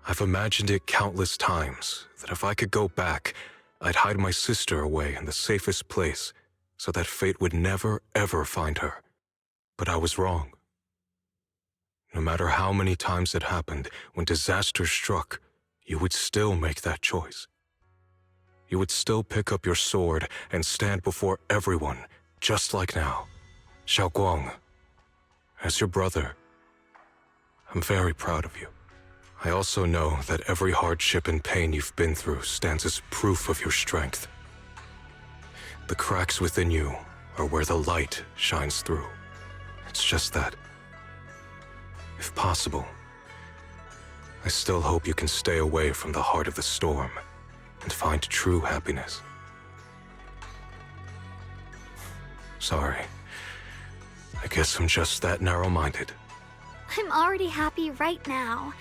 I've imagined it countless times, that if I could go back, I'd hide my sister away in the safest place, so that fate would never, ever find her. But I was wrong. No matter how many times it happened, when disaster struck, you would still make that choice. You would still pick up your sword and stand before everyone, just like now. Xiaoguang, as your brother, I'm very proud of you. I also know that every hardship and pain you've been through stands as proof of your strength. The cracks within you are where the light shines through. It's just that, if possible, I still hope you can stay away from the heart of the storm and find true happiness. Sorry. I guess I'm just that narrow-minded. I'm already happy right now.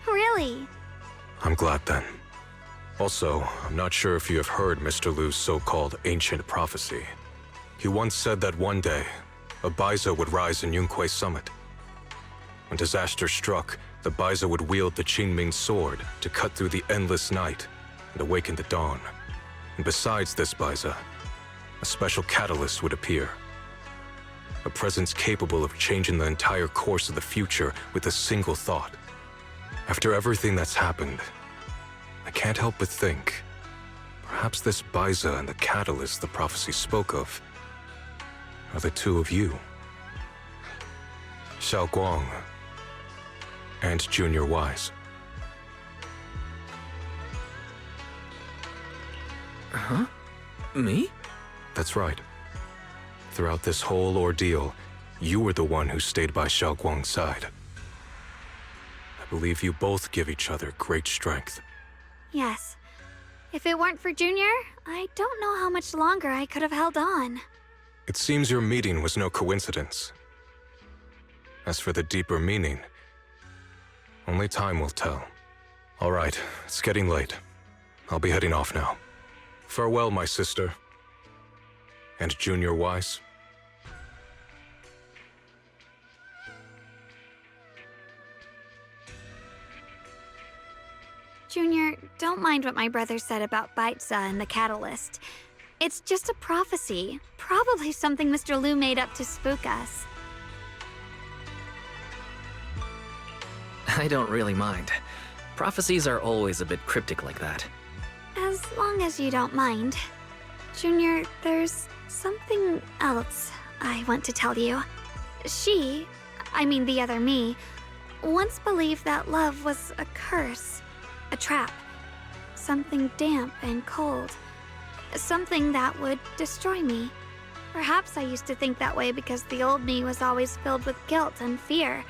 Really? I'm glad then. Also, I'm not sure if you have heard Mr. Lu's so-called ancient prophecy. He once said that one day, a Baiza would rise in Yunque Summit. When disaster struck, the Baiza would wield the Qingming Sword to cut through the endless night and awaken the dawn. And besides this Baiza, a special catalyst would appear. A presence capable of changing the entire course of the future with a single thought. After everything that's happened, I can't help but think, perhaps this Baiza and the catalyst the prophecy spoke of are the two of you. Xiaoguang and Junior Wise. Huh? Me? That's right. Throughout this whole ordeal, you were the one who stayed by Xiaoguang's side. I believe you both give each other great strength. Yes. If it weren't for Junior, I don't know how much longer I could have held on. It seems your meeting was no coincidence. As for the deeper meaning, only time will tell. All right, it's getting late. I'll be heading off now. Farewell, my sister. And Junior Wise. Junior, don't mind what my brother said about Baiza and the catalyst. It's just a prophecy. Probably something Mr. Lu made up to spook us. I don't really mind. Prophecies are always a bit cryptic like that. As long as you don't mind. Junior, there's something else I want to tell you. I mean the other me, once believed that love was a curse, a trap, something damp and cold, something that would destroy me. Perhaps I used to think that way because the old me was always filled with guilt and fear.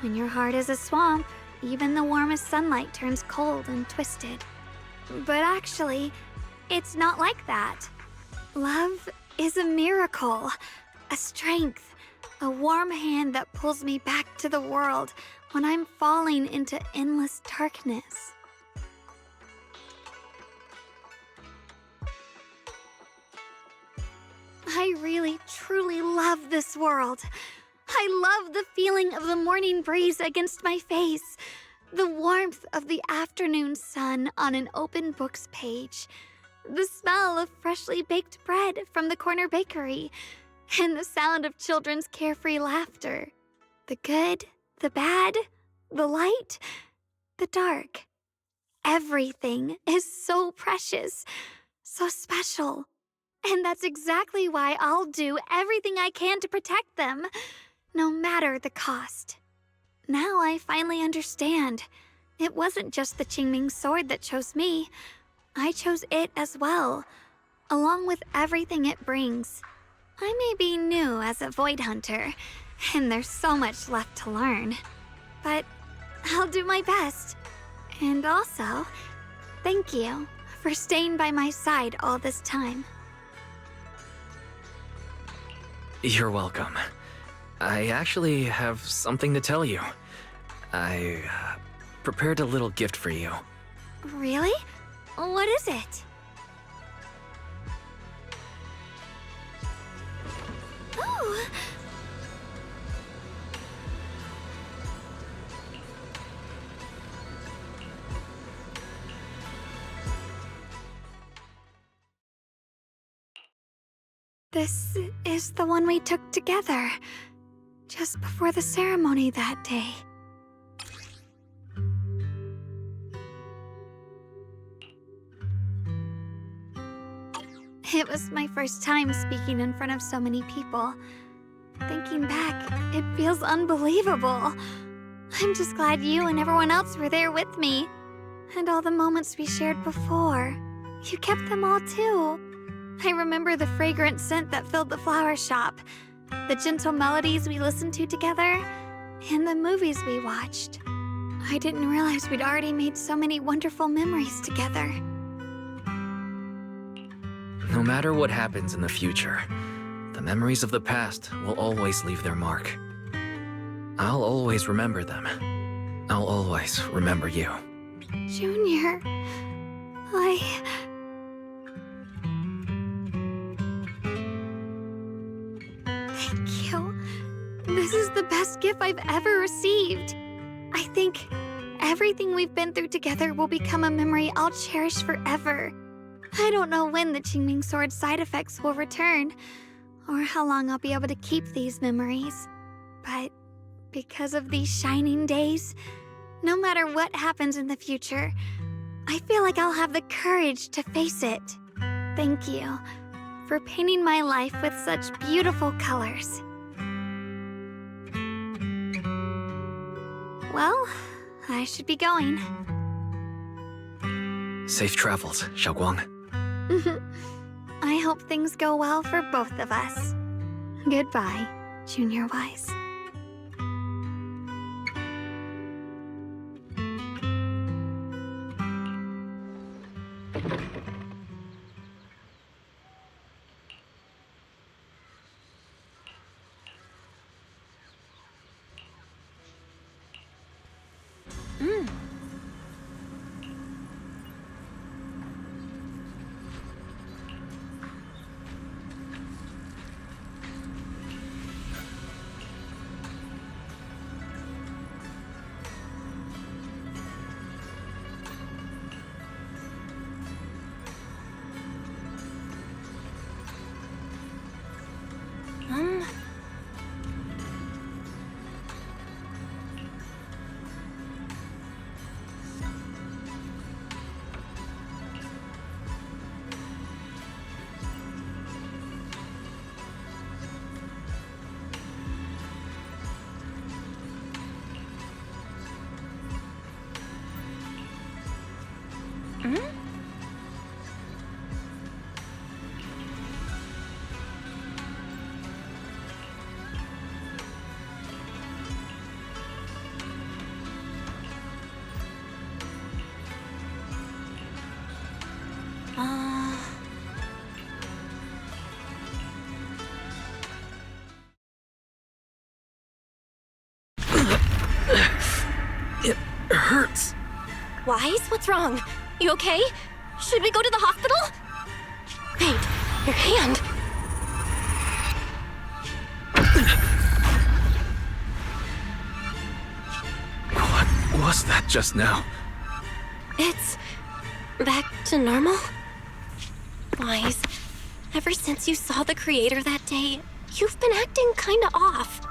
When your heart is a swamp, even the warmest sunlight turns cold and twisted. But actually, it's not like that. Love is a miracle, a strength, a warm hand that pulls me back to the world when I'm falling into endless darkness. I really, truly love this world. I love the feeling of the morning breeze against my face, the warmth of the afternoon sun on an open book's page, the smell of freshly baked bread from the corner bakery, and the sound of children's carefree laughter. The good, the bad, the light, the dark. Everything is so precious, so special. And that's exactly why I'll do everything I can to protect them, no matter the cost. Now I finally understand. It wasn't just the Qingming sword that chose me. I chose it as well, along with everything it brings. I may be new as a Void Hunter, and there's so much left to learn. But I'll do my best. And also, thank you for staying by my side all this time. You're welcome. I actually have something to tell you. I prepared a little gift for you. Really? What is it? Oh! This is the one we took together, just before the ceremony that day. It was my first time speaking in front of so many people. Thinking back, it feels unbelievable. I'm just glad you and everyone else were there with me. And all the moments we shared before. You kept them all too. I remember the fragrant scent that filled the flower shop, the gentle melodies we listened to together, and the movies we watched. I didn't realize we'd already made so many wonderful memories together. No matter what happens in the future, the memories of the past will always leave their mark. I'll always remember them. I'll always remember you. Junior, Thank you. This is the best gift I've ever received. I think everything we've been through together will become a memory I'll cherish forever. I don't know when the Qingming Sword side effects will return, or how long I'll be able to keep these memories. But because of these shining days, no matter what happens in the future, I feel like I'll have the courage to face it. Thank you for painting my life with such beautiful colors. Well, I should be going. Safe travels, Xiaoguang. I hope things go well for both of us. Goodbye, Junior Wise. hurts. Wise, what's wrong? You okay? Should we go to the hospital? Wait, your hand. What was that just now? It's back to normal? Wise, ever since you saw the creator that day, you've been acting kinda off.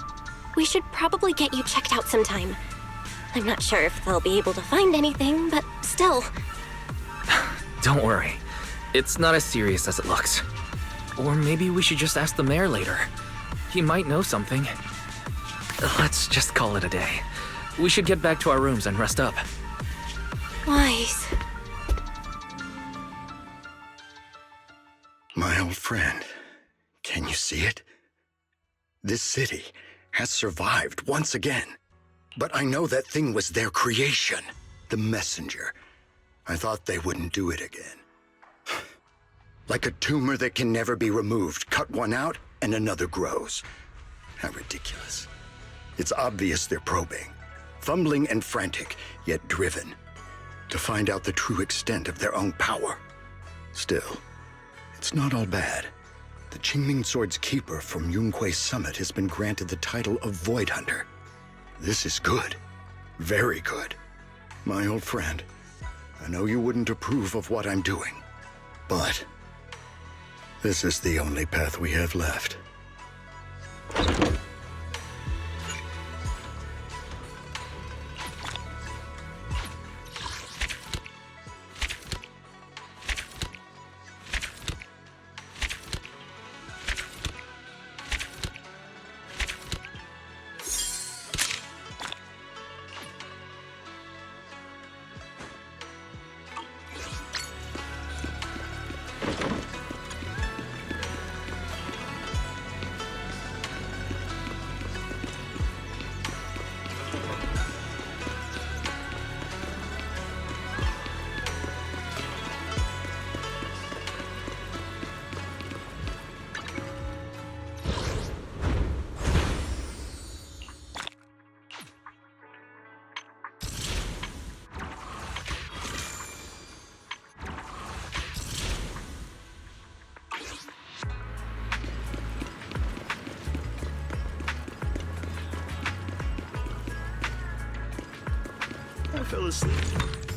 We should probably get you checked out sometime. I'm not sure if they'll be able to find anything, but still. Don't worry. It's not as serious as it looks. Or maybe we should just ask the mayor later. He might know something. Let's just call it a day. We should get back to our rooms and rest up. Wise. My old friend, can you see it? This city has survived once again. But I know that thing was their creation, the messenger. I thought they wouldn't do it again. Like a tumor that can never be removed. Cut one out and another grows. How ridiculous. It's obvious they're probing. Fumbling and frantic, yet driven. To find out the true extent of their own power. Still, it's not all bad. The Qingming Sword's keeper from Yunque's summit has been granted the title of Void Hunter. This is good. Very good. My old friend, I know you wouldn't approve of what I'm doing, but this is the only path we have left. I fell asleep.